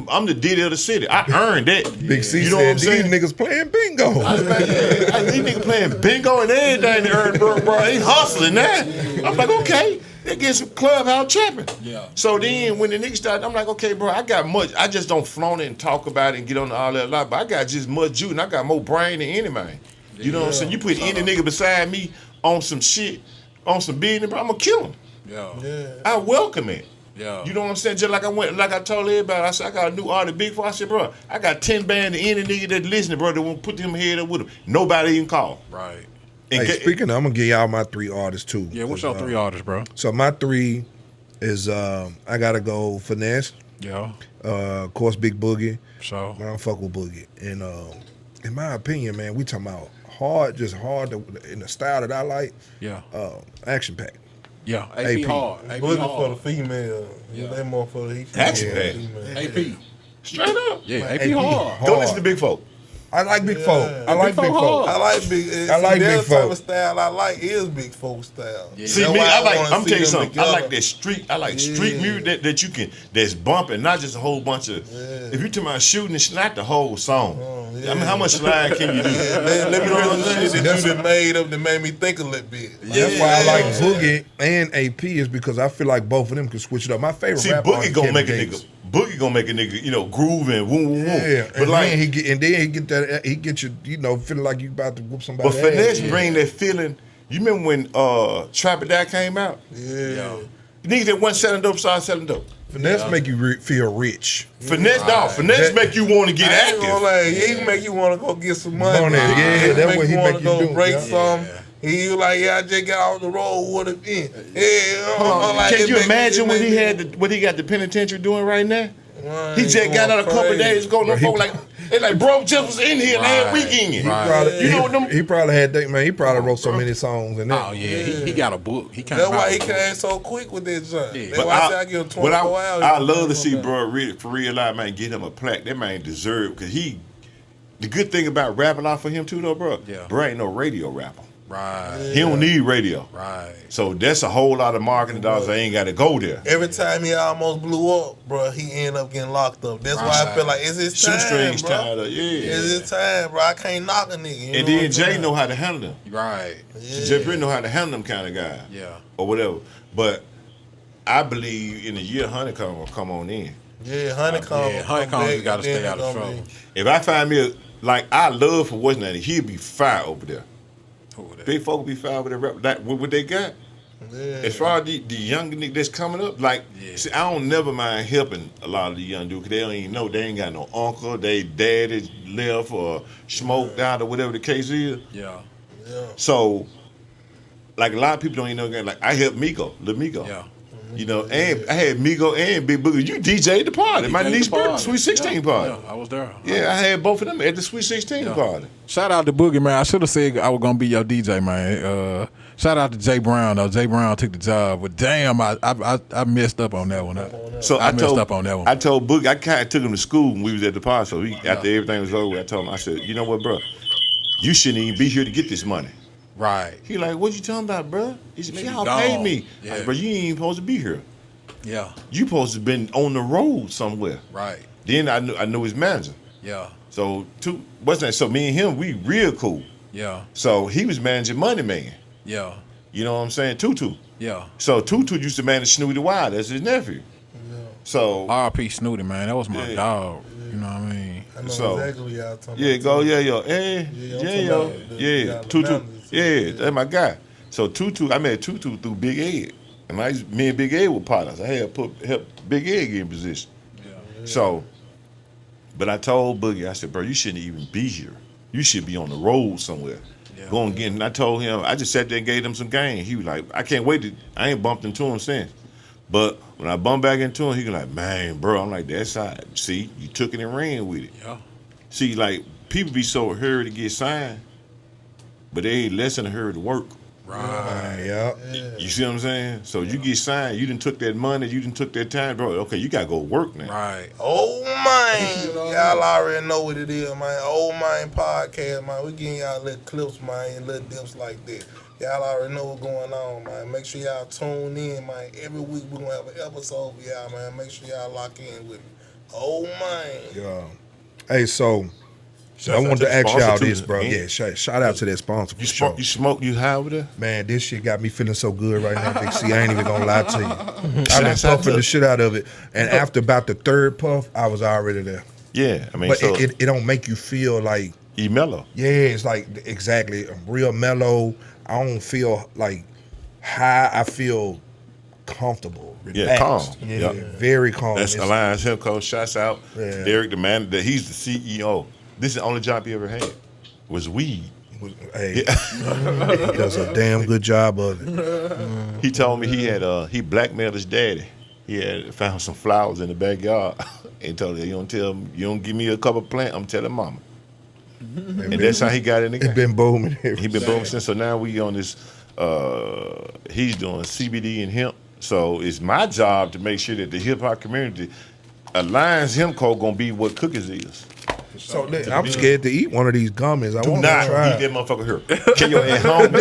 I'm the Diddy of the city. I earned that. Big C You know what I'm said, these saying? niggas playing bingo. These niggas playing bingo and everything to earn, bro. They hustling that. I'm like, okay, they get some clubhouse trapping. Yeah. So then when the niggas started, I'm like, okay, bro, I got much. I just don't flaunt it and talk about it and get on all that lot, but I got just much juice and I got more brain than any man. You know what I'm saying? You put any nigga beside me on some shit, on some business, bro, I'm gonna kill him. Yeah. I welcome it. Yeah. You know what I'm saying? Just like I told everybody, I said, I got a new artist, Big Four. I said, bro, I got 10 bands to any nigga that listening, bro, that won't put them head up with them. Nobody even call. Right. And Hey, speaking of, I'm gonna give y'all my 3 artists too. Yeah, what's your 3 artists, bro? So my 3 is I gotta go Finesse, Yeah. of course Big Boogie. So. I don't fuck with Boogie. And in my opinion, man, we talking about hard in the style that I like. Yeah. Action pack. Yeah. AP. AP hard. AP Looking for hard. the female. Yeah. They more for the Action female. pack. AP. Straight up. Yeah. AP AP hard. Go listen to Big Folk. I like Big Folk. I like Big Big Folk Folk. hard. I like big. I like that Big type Folk. of style I like is Big Folk style. Yeah. See That's me, why I'm wanna telling you see them something. I like together. that street. I like street music that you can that's bumping, not just a whole bunch of. If you talking about shooting, it's not the whole song. I mean, how much slide can you do? Let me You know hear what I'm some saying? shit that you done made up that made me think a little bit. That's why I like Boogie and AP is because I feel like both of them can switch it up. My favorite See, rapper Boogie is gonna Kevin make a Gates. nigga. Boogie gonna make a nigga, groove and woo woo woo. Yeah, But and like, then he get that he get you, feeling like you about to whoop somebody. but Finesse bring that feeling. You remember when Trap It Down came out? Yeah. Niggas that wasn't selling dope started selling dope. Finesse make you feel rich. Finesse, dog. Finesse That- make you want to get I ain't gonna active. lie, he can make you want to go get some money. Money, yeah, He that's make what he wanna make you go do, break yeah. some. He was like, yeah, I just got off the road with it in. Yeah, like, Can it you make- imagine it what make he me- had, what he got the penitentiary doing right now? Man, He just got out a couple of days ago. Them folk they like, bro, just was in here last weekend. He probably, You know what them? he probably had that, man. He probably wrote so many songs and that. Oh yeah. He got a book. He came That's out why he with a book. came so quick with that joint. Yeah. That's But why I said I give him 24 hours. I love to see bro really for real life, man, get him a plaque. That man deserve because the good thing about rapping out for him too though, bro. Yeah. Bro ain't no radio rapper. Right. He don't need radio. Right. So that's a whole lot of marketing dollars. I ain't got to go there. Every time he almost blew up, bro, he end up getting locked up. That's why I feel like it's his time, Shoestrings bro. tied up, yeah. It's his time, bro. I can't knock a nigga. You And know what then I'm Jay saying? know how to handle them. Right. Jay Prince know how to handle them kind of guys. Yeah. Or whatever. But I believe in a year Honeycomb will come on in. Yeah, Honeycomb. Yeah, Honeycomb got to stay out of trouble. If I find me I love for what's name, he'll be fire over there. Who was that? Big folk be fire with their rap. That what they got. Yeah. As far as the young niggas that's coming up, see, I don't never mind helping a lot of the young dudes because they don't even know they ain't got no uncle, they daddy left or smoked out or whatever the case is. Yeah. So, like a lot of people don't even know. Like I helped Migo, Lil Migo. Yeah. You know, and I had Migo and Big Boogie. You DJ'd the party. My DJ'd niece the party. birthday, Sweet 16 Yeah, party. Yeah, I was there. Yeah, I had both of them at the Sweet 16 party. Shout out to Boogie, man. I should have said I was gonna be your DJ, man. Shout out to Jay Brown though. Jay Brown took the job, but damn, I messed up on that one. So I messed up on that one. I told Boogie, I kind of took him to school when we was at the party. So after everything was over, I told him, I said, you know what, bro? You shouldn't even be here to get this money. Right. He like, what you talking about, bro? He said, man, You y'all gone. paid me. Yeah. Like, bro, you ain't even supposed to be here. Yeah. You supposed to been on the road somewhere. Right. Then I knew his manager. Yeah. So what's that? So me and him, we real cool. Yeah. So he was managing Money Man. Yeah. You know what I'm saying? Tutu. Yeah. So Tutu used to manage Snooty Wild. That's his nephew. So R.P. Snooty, man. That was my Yeah. dog. You know what I mean? I know So, exactly what y'all talking yeah, about. go too. yeah, yo, hey, Yeah, yeah, I'm talking yo, about the yeah, guy, the Tutu, mountains, too. yeah, Yeah. that's my guy. So Tutu, I met Tutu through Big Ed, and me and Big Ed were partners. I had help Big Ed get in position. So, but I told Boogie, I said, bro, you shouldn't even be here. You should be on the road somewhere. Go and get. And I told him, I just sat there and gave him some game. He was like, I can't wait to. I ain't bumped into him since. But when I bumped back into him, he was like, man, bro, I'm like, that's how. See, you took it and ran with it. Yeah. See, like, people be so hurried to get signed, but they ain't less than hurried to work. Right. Yeah. You see what I'm saying? So you get signed, you done took that money, you done took that time, bro. Okay, you gotta go work now. Right. Oh man, y'all already know what it is, man. Oh man podcast, man. We getting y'all little clips, man, and little dips like that. Y'all already know what's going on, man. Make sure y'all tune in, man. Every week we gonna have an episode for y'all, man. Make sure y'all lock in with me. Oh man. Yeah. Hey, so I Shout out wanted to to the ask y'all sponsor, this, too, bro. man. Yeah, shout out to that sponsor for You sure. smoke, you high over there? Man, this shit got me feeling so good right now, Big C. I ain't even gonna lie to you. I've been Shout out puffing to- the shit out of it, and after about the third puff, I was already there. Yeah, I mean, But so it don't make you feel like, you mellow. yeah, it's like exactly real mellow. I don't feel like high. I feel comfortable, Yeah, relaxed. calm. Yeah, Yep. very calm. That's It's- Alliance Hemp Co. Shouts out Yeah. Derek, the man. He's the CEO. This is the only job he ever had. Was weed. Hey, he does a damn good job of it. He told me he blackmailed his daddy. He had found some flowers in the backyard and told him, you don't give me a couple plant, I'm telling mama. And that's how he got in the It's game. been booming. He been booming since. So now we on this. He's doing CBD and hemp. So it's my job to make sure that the hip hop community Alliance Hemp Co. gonna be what cookies is. So I'm scared to eat one of these gummies. I Do want not to try. eat that motherfucker here. Can your ass home? No.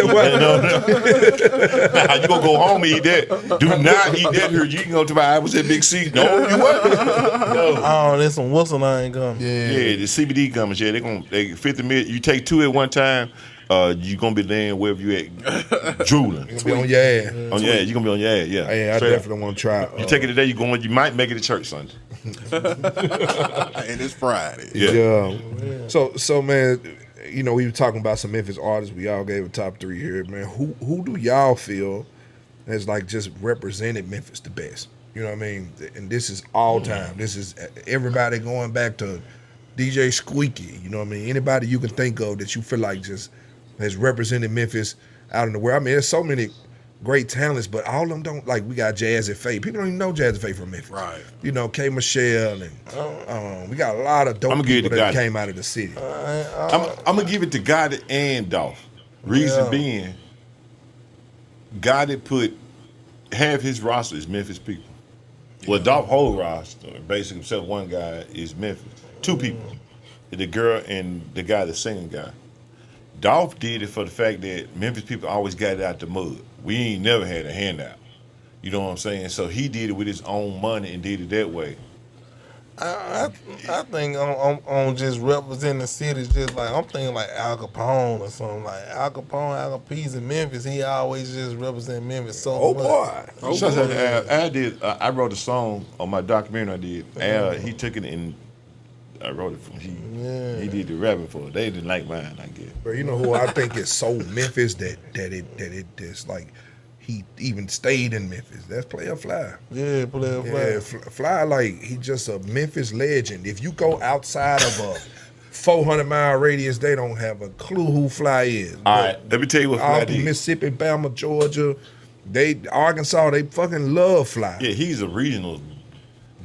You gonna go home and eat that? Do not eat that here. You can go to my. I was at Big C. No, you what? No. Oh, there's some whistle I ain't gum. Yeah, the CBD gummies. Yeah, they 50 minutes. You take 2 at one time. You gonna be laying wherever you at, drooling. You be on your ass. On your ass. You gonna be on your ass. Yeah. Hey, I Straight up. definitely want to try. You take it today. You might make it to church Sunday. And it's Friday. Yeah. So man, you know, we were talking about some Memphis artists. We all gave a top 3 here, man. Who do y'all feel has like just represented Memphis the best? You know what I mean? And this is all time. This is everybody going back to DJ Squeaky. You know what I mean? Anybody you can think of that you feel like just has represented Memphis out in the world. I mean, there's so many great talents, but all of them don't, like, we got Jazzy Faye. People don't even know Jazzy Faye from Memphis. Right. You know, K. Michelle, and we got a lot of dope I'ma give it people to that Gotti. came out of the city. I'm gonna give it to Gotti and Dolph. Reason being, Gotti put half his roster is Memphis people. Well, Dolph whole roster, basically except one guy, is Memphis. 2 people, the girl and the guy, the singing guy. Dolph did it for the fact that Memphis people always got it out the mud. We ain't never had a handout. You know what I'm saying? So he did it with his own money and did it that way. I think on just representing the city, just like I'm thinking like Al Capone or something like Al Capone, Al Capone's in Memphis. He always just represent Memphis so much. Shouts out to Al. I wrote a song on my documentary I did. Al, he took it and I wrote it for him. He did the rapping for it. They didn't like mine, I guess. But you know who I think is so Memphis that it just like he even stayed in Memphis. That's Player Fly. Yeah, Player Fly. Yeah, Fly, like, he just a Memphis legend. If you go outside of a 400-mile radius, they don't have a clue who Fly is. All right, let me tell you what Fly All did. Mississippi, Bama, Georgia, Arkansas, they fucking love Fly. Yeah, he's a regional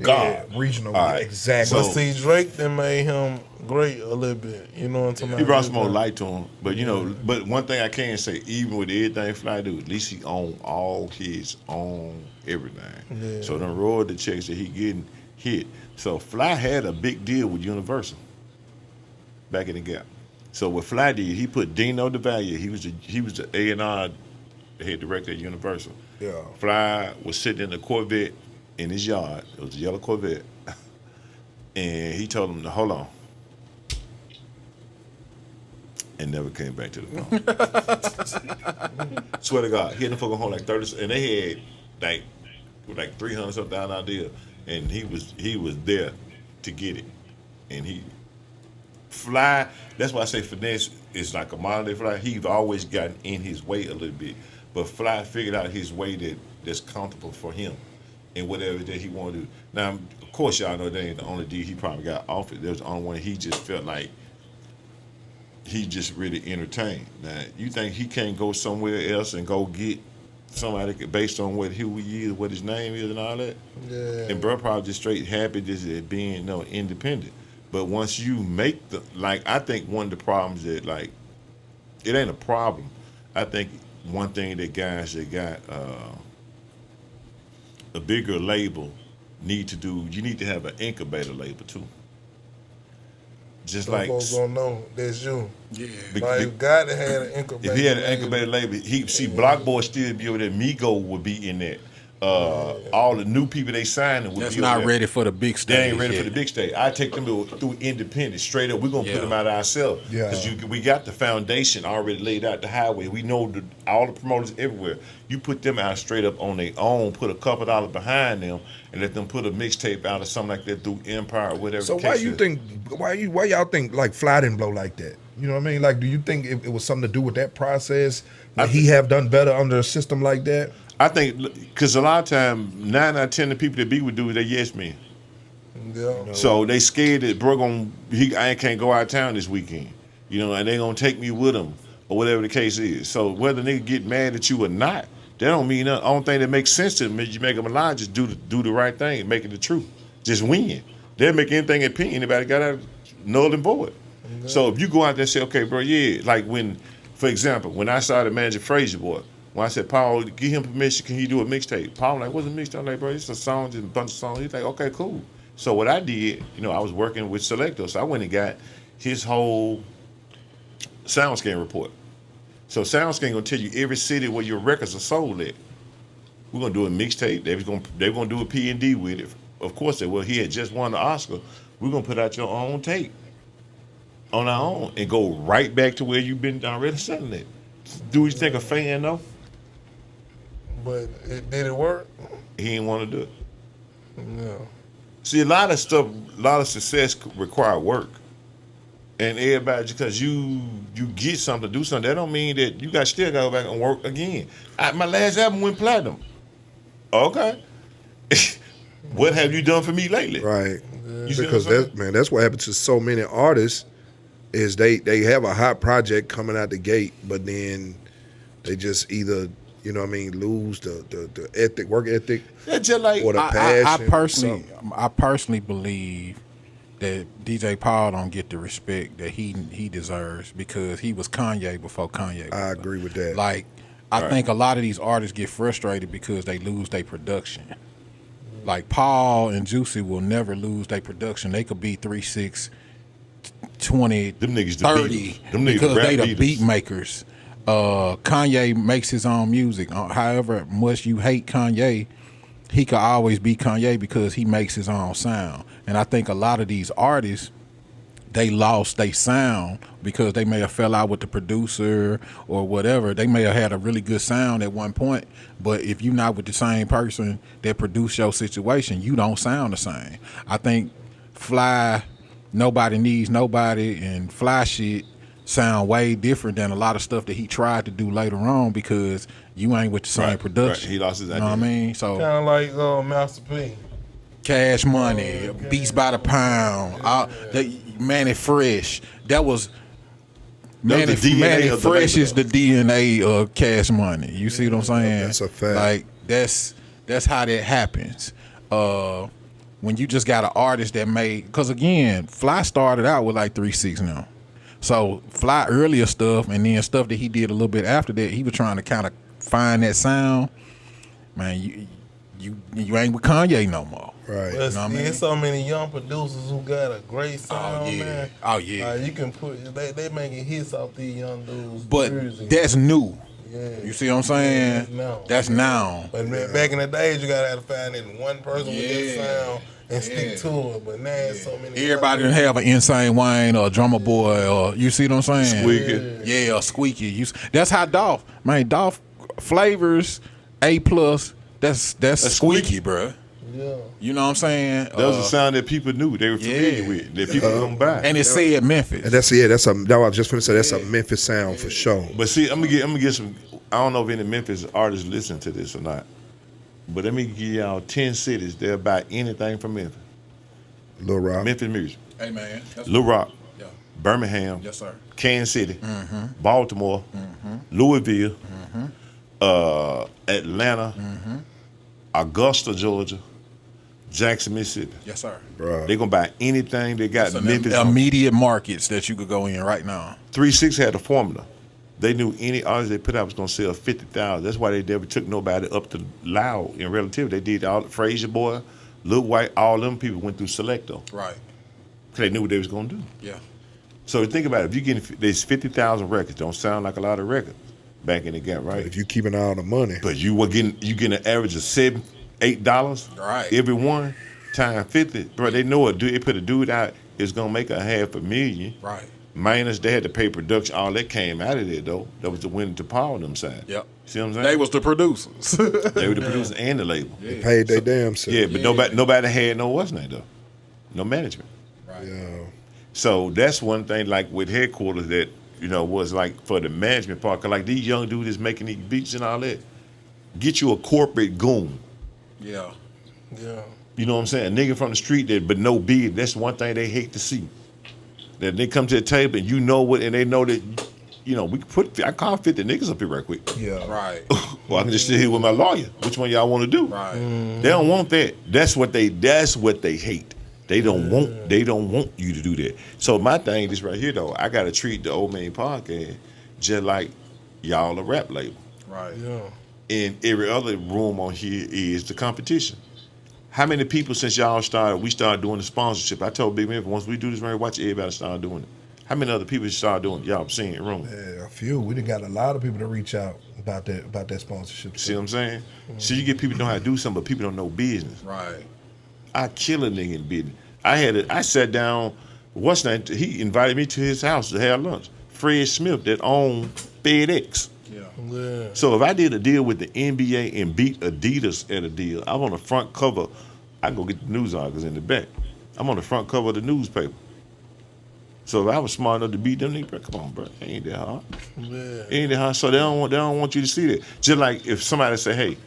god. Yeah, regional, All right. exactly. But So- see, Drake then made him great a little bit. You know what I'm talking about? He brought some more light to him. But, you know, but one thing I can say, even with everything Fly do, at least he own all his own everything. Yeah. So them royalty checks that he getting hit. So Fly had a big deal with Universal back in the Gap. So what Fly did, he put Dino DeValier. He was the A&R head director at Universal. Yeah. Fly was sitting in a Corvette in his yard. It was a yellow Corvette. And he told him to hold on. and never came back to the phone. Swear to God, he had the fucking home like 30, and they had like 300 something thousand out there, and he was there to get it, and he Fly. That's why I say finesse is like a modern day Fly. He's always gotten in his way a little bit, but Fly figured out his way that's comfortable for him, and whatever that he wanted to do. Now, of course, y'all know that ain't the only deal he probably got offered. There's the only one he just felt like he just really entertained. Now, you think he can't go somewhere else and go get somebody based on who he is, what his name is, and all that? Yeah. And bro probably just straight happy just at being independent. But once you make I think one of the problems that it ain't a problem. I think one thing that guys that got a bigger label need to do, you need to have an incubator label too. Just Some like folks don't know that's you. Yeah. Like, you got to have an incubator. if he had an incubator label, Block Boy still be over there. Migo would be in that. All the new people they signing would That's be not over ready for the big stage. They ain't ready yet. for the big stage. I take them through independent, straight up. We're gonna put them out ourselves because we got the foundation already laid out, the highway. We know all the promoters everywhere. You put them out straight up on their own, put a couple dollars behind them, and let them put a mixtape out or something like that through Empire or whatever. So why y'all think like Fly didn't blow like that? You know what I mean? Like, do you think it was something to do with that process? Would he have done better under a system like that? I think because a lot of times 9 out of 10 of the people that be would do they yes men. Yeah. So they scared that bro I can't go out of town this weekend, and they gonna take me with them or whatever the case is. So whether nigga get mad at you or not, that don't mean nothing. The only thing that makes sense to them is you make them a lie, just do the right thing, and make it the truth, just win. They'll make anything opinion anybody got out null and void. Okay. So if you go out there and say, okay, bro, yeah, like for example, when I started managing Frazier Boy. When I said, Paul, give him permission, can he do a mixtape? Paul like, what's a mixtape? I'm like, bro, it's a song, just a bunch of songs. He's like, okay, cool. So what I did, I was working with Selector, so I went and got his whole SoundScan report. So SoundScan gonna tell you every city where your records are sold at. We're gonna do a mixtape. They're gonna do a P&D with it. Of course they will. He had just won the Oscar. We're gonna put out your own tape on our own and go right back to where you've been already selling it. Do you think a fan though? But did it work? He didn't want to do it. No. See, a lot of success require work. And everybody, just because you get something, do something, that don't mean that you still got to go back and work again. My last album went platinum. Okay. What have you done for me lately? Right. You because that's what happens to so many artists is they have a hot project coming out the gate, but then they just either lose the work ethic or the passion. I personally believe that DJ Paul don't get the respect that he deserves because he was Kanye before Kanye. I agree with that. Like, I think a lot of these artists get frustrated because they lose their production. Like, Paul and Juicy will never lose their production. They could be 3, 6, 20, them niggas 30 because they the beat makers. Kanye makes his own music. However much you hate Kanye, he could always be Kanye because he makes his own sound. And I think a lot of these artists, they lost their sound because they may have fell out with the producer or whatever. They may have had a really good sound at one point, but if you're not with the same person that produced your situation, you don't sound the same. I think Fly, Nobody Needs Nobody, and Fly shit sound way different than a lot of stuff that he tried to do later on because you ain't with the same production. Right. He lost his idea. You know what I mean? So kind of like Master P. Cash Money, Beats by the Pound, Manny Fresh. That was Manny Fresh is the DNA of Cash Money. You see what I'm saying? That's a fact. Like that's how that happens. When you just got an artist that made, because again, Fly started out with like 3-6 now. So Fly earlier stuff and then stuff that he did a little bit after that, he was trying to kind of find that sound. Man, you ain't with Kanye no more. But Right. You know what I mean? there's so many young producers who got a great sound, man. Oh yeah. You can put they making hits off these young dudes. But music. that's new. You You see what I'm saying? That's now. But man, back in the days, you gotta have to find that one person with that sound and stick to it. But now it's so many. Everybody didn't have an Insane Wayne or a Drummer Boy or you see what I'm saying? Squeaky. Yeah, Squeaky. That's how Dolph. Man, Dolph flavors A+. That's Squeaky, bruh. Yeah. You know what I'm saying? That was a sound that people knew they were familiar with, that people come by. And it said Memphis. And that's that I was just gonna say that's a Memphis sound for sure. But see, I'm gonna get some. I don't know if any Memphis artists listen to this or not. But let me give y'all 10 cities that buy anything from Memphis. Lil Rock. Memphis music. Hey man, that's Lil Rock, yeah. Birmingham, Yes, sir. Kansas City, Baltimore, Louisville, Atlanta, Augusta, Georgia, Jackson, Mississippi. Yes, sir. Bruh. They're gonna buy anything they got. Some Memphis on. immediate markets that you could go in right now. 3-6 had a formula. They knew any artist they put out was gonna sell 50,000. That's why they never took nobody up to Loud in relative. They did all Frazier Boy, Lil White, all them people went through Selecto. Right. Cause they knew what they was gonna do. Yeah. So think about it. If you getting there's 50,000 records, don't sound like a lot of records back in the gap, right? If you keeping all the money. But you getting an average of $7-8 Right. every one times 50, bro. They know they put a dude out is gonna make $500,000. Right. Minus they had to pay production. All that came out of there though. That was the winning to Paul them side. Yep. See what I'm saying? They was the producers. They were the producer and the label. They paid their damn self. Yeah, but nobody had no what's name though. No management. Right. Yeah. So that's one thing like with headquarters that, was like for the management part. Cause like these young dudes making these beats and all that. Get you a corporate goon. Yeah. Yeah. You know what I'm saying? A nigga from the street but no bid. That's one thing they hate to see. That they come to the table and and they know that, I call 50 niggas up here right quick. Yeah. Right. Well, I can just sit here with my lawyer. Which one y'all want to do? Right. They don't want that. That's what they hate. They don't want you to do that. So my thing is right here though, I gotta treat the Old Man podcast just like y'all a rap label. Right. Yeah. And every other room on here is the competition. How many people since y'all we started doing the sponsorship? I told Big Memphis, once we do this, right, watch everybody start doing it. How many other people start doing it? Y'all seen it wrong. Yeah, a few. We done got a lot of people to reach out about that sponsorship. See what I'm saying? So you get people know how to do something, but people don't know business. Right. I kill a nigga in business. I sat down, he invited me to his house to have lunch. Fred Smith that owned FedEx. Yeah. So if I did a deal with the NBA and beat Adidas at a deal, I'm on the front cover. I go get the news articles in the back. I'm on the front cover of the newspaper. So if I was smart enough to beat them niggas, come on, bro, ain't that hard. Yeah. Ain't that hard. So they don't want you to see that. Just like if somebody say, hey,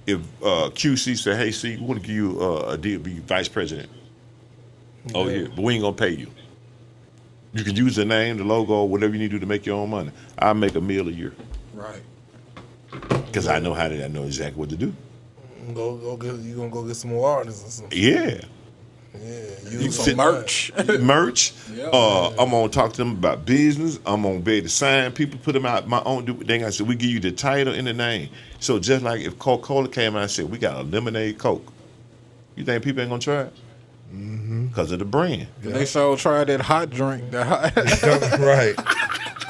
if QC say, hey, see, we want to give you a deal to be vice president over here, but we ain't gonna pay you. You can use the name, the logo, whatever you need to do to make your own money. I make $1 million a year. Right. Because I know exactly what to do. You gonna go get some more artists or something. Yeah. Yeah. You Some sit- merch. Merch. Yeah. I'm gonna talk to them about business. I'm gonna be able to sign people, put them out my own thing. I said we give you the title and the name. So just like if Coca-Cola came out and said we got a lemonade Coke, you think people ain't gonna try it? Because of the brand. They sure tried that hot drink. That hot. Right.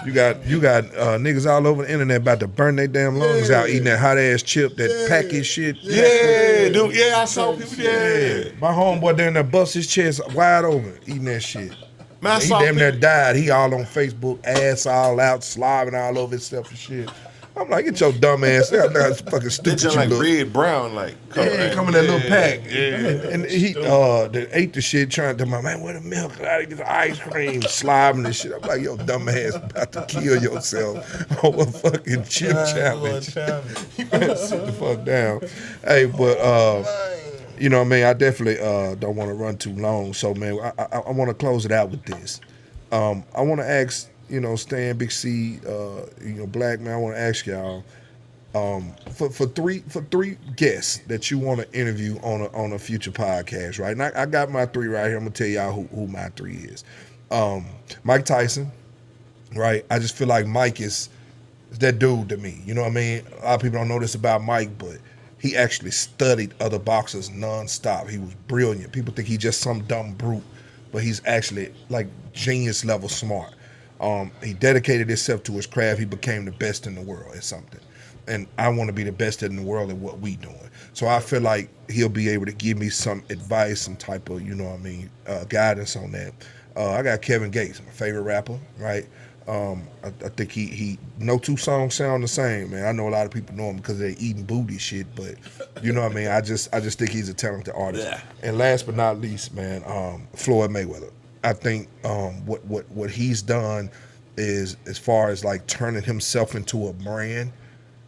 You got niggas all over the internet about to burn their damn lungs out eating that hot ass chip, that packaged shit. Yeah, dude. Yeah, I saw people. Yeah. My homeboy down there bust his chest wide open eating that shit. Man, I He saw damn near people. died. He all on Facebook, ass all out, slobbing all over himself and shit. I'm like, get your dumb ass out. That's fucking They stupid. just You like look. red, brown, like. Yeah, come in that little pack. Yeah. And he that ate the shit trying to tell my man, where the milk? I gotta get the ice cream, slobbing and shit. I'm like, yo, dumb ass about to kill yourself over a fucking chip challenge. You better sit the fuck down. Hey, but you know what I mean? I definitely don't want to run too long. So man, I want to close it out with this. I want to ask, Stan, Big C, Black Man, I want to ask y'all for three guests that you want to interview on a future podcast, right? And I got my three right here. I'm gonna tell y'all who my three is. Mike Tyson, right? I just feel like Mike is that dude to me. You know what I mean? A lot of people don't know this about Mike, but he actually studied other boxers nonstop. He was brilliant. People think he's just some dumb brute, but he's actually like genius level smart. He dedicated himself to his craft. He became the best in the world at something. and I want to be the best in the world at what we doing. So I feel like he'll be able to give me some advice, some type of, guidance on that. I got Kevin Gates, my favorite rapper, right? I think he no two songs sound the same, man. I know a lot of people know him because they're eating booty shit, but you know what I mean. I just think he's a talented artist. Yeah. And last but not least, man, Floyd Mayweather. I think what he's done is, as far as like turning himself into a brand,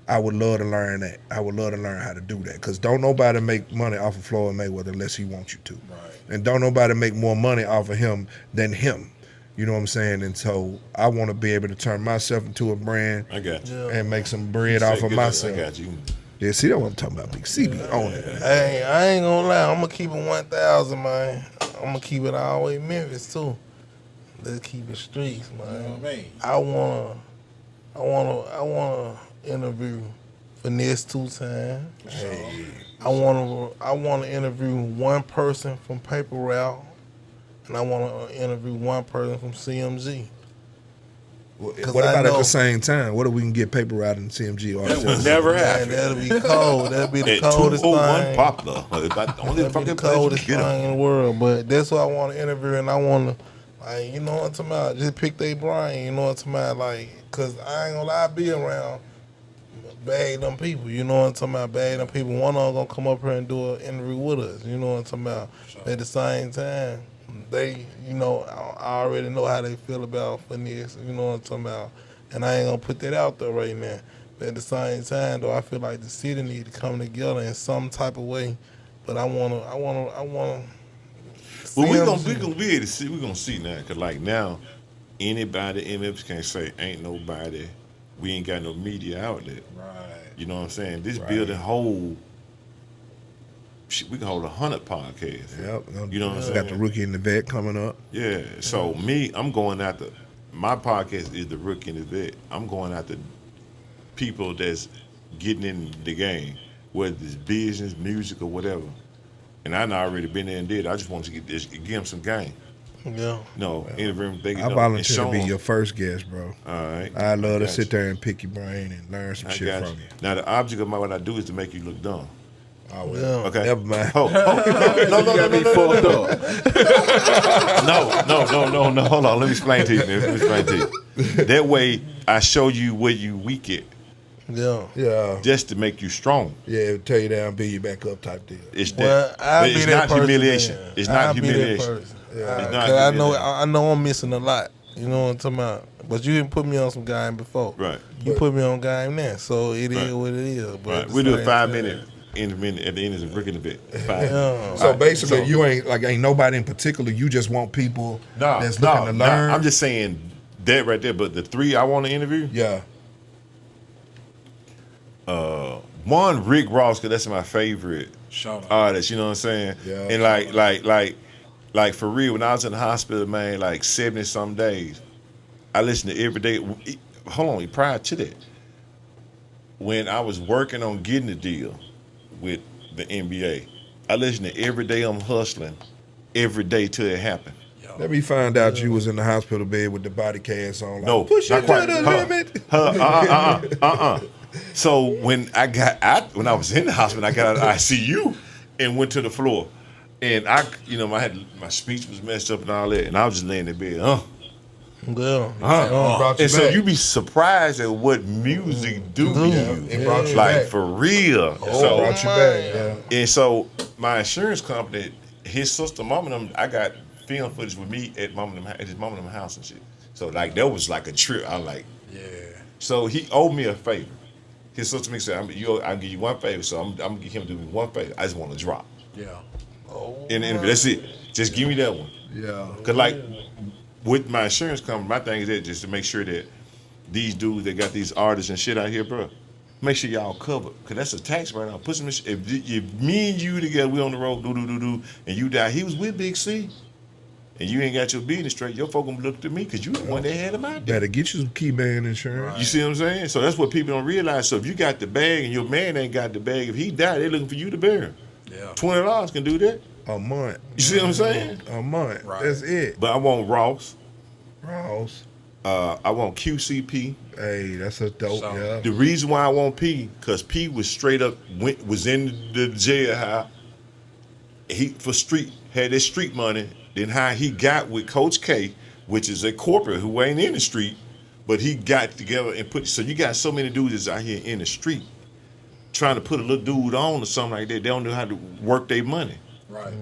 I would love to learn that. I would love to learn how to do that, because don't nobody make money off of Floyd Mayweather unless he wants you to. Right. And don't nobody make more money off of him than him. You know what I'm saying? And so I want to be able to turn myself into a brand. I got you. And make some bread off of myself. I got you. Yeah, see, that's what I'm talking about. Big CB on it. Hey, I ain't gonna lie. I'm gonna keep it 1,000, man. I'm gonna keep it all the way Memphis too. Let's keep it streets, man. You know what I mean? I wanna interview Finesse 2 times. Hey. I wanna interview one person from Paper Route, and I wanna interview one person from CMG. What 'Cause about I at know- the same time? What if we can get Paper Route and CMG all That the would time? never Man, happen. that'll be cold. That'll be the At coldest 201 thing. popular. About the only That'd be the fucking place you coldest can get thing in them. the world. But that's what I want to interview, and I want to, like, you know what I'm talking about? Just pick their brain, you know what I'm talking about? Like, because I ain't gonna lie, I be around bag them people, you know what I'm talking about? Bag them people. One of them gonna come up here and do an interview with us, you know what I'm talking about? But at the same time, they, I already know how they feel about Finesse, you know what I'm talking about? And I ain't gonna put that out there right now. But at the same time, though, I feel like the city need to come together in some type of way. But I wanna. Well, we gonna be able to see. We gonna see now, cause like now, anybody in Memphis can say ain't nobody. We ain't got no media outlet. Right. You know what I'm saying? This Right. building hold. Shit, we can hold 100 podcasts. Yep. You know what I'm saying? Got the Rookie and the Vet coming up. Yeah. So me, I'm going after. My podcast is the Rookie and the Vet. I'm going after people that's getting in the game, whether it's business, music, or whatever. And I done already been there and did. I just want to give them some game. Yeah. No, interview they I volunteer to be your first guest, bro. All right. I love to got sit you. there and pick your brain and learn some I shit got from you. you. Now the object of what I do is to make you look dumb. Oh, well. Yeah. Okay. Never mind. Oh, no. No. Hold on. Let me explain to you. That way, I show you where you weak at, Yeah. Yeah. just to make you strong. Yeah, tear you down, build you back up type deal. It's Well, that. I'll But be it's that not person humiliation. then. It's I'll not be that humiliation. person. Yeah. It's not 'Cause I humiliation. know I'm missing a lot. You know what I'm talking about? But you didn't put me on some game before. Right. You put me on game now, so it is Right. what it is. But Right. at the We do a same 5-minute intermittent at the end of the brick in the bit. 5 minutes. So basically, So- you ain't nobody in particular. You just want people that's looking to learn. I'm just saying that right there. But the 3 I want to interview, Yeah. one Rick Ross, because that's my favorite Shout out. artist. You know what I'm saying? Yeah. And like for real, when I was in the hospital, man, like 70 some days, I listened to every day. Hold on, prior to that, when I was working on getting the deal with the NBA, I listened to every day I'm hustling, every day till it happened. Let me find out you was in the hospital bed with the body cast on. Like, No, push not it quite. to the limit. So when I was in the hospital, I got out of ICU and went to the floor, and my speech was messed up and all that, and I was just laying in bed, Yeah. Brought you and so back. you be surprised at what music do to you, It brought you like back. for real. Oh, So brought you back. Yeah. and so my insurance company, his sister, mom and them, I got film footage with me at his mom and them house and shit. So like that was like a trip. I like. Yeah. So he owed me a favor. His sister me said, "I'll give you one favor." So I'm gonna get him to do me one favor. I just want to drop. Yeah. And that's it. Just give me that one. Yeah. Cause like with my insurance company, my thing is that just to make sure that these dudes that got these artists and shit out here, bro, make sure y'all covered. Cause that's a tax right now. Put some if me and you together, we on the road, and you die. He was with Big C. And you ain't got your business straight, your folk gonna look to me because you the one that had him out there. Better get you some key band insurance. You see what I'm saying? So that's what people don't realize. So if you got the bag and your man ain't got the bag, if he died, they looking for you to bury him. Yeah. $20 can do that. A month. You see what I'm saying? A month. Right. That's it. But I want Ross. Ross. I want QCP. Hey, that's a dope. So- Yeah. The reason why I want P, because P was straight up was in the jailhouse. He had his street money. Then how he got with Coach K, which is a corporate who ain't in the street, but he got together and put. So you got so many dudes that's out here in the street trying to put a little dude on or something like that. They don't know how to work their money. Right.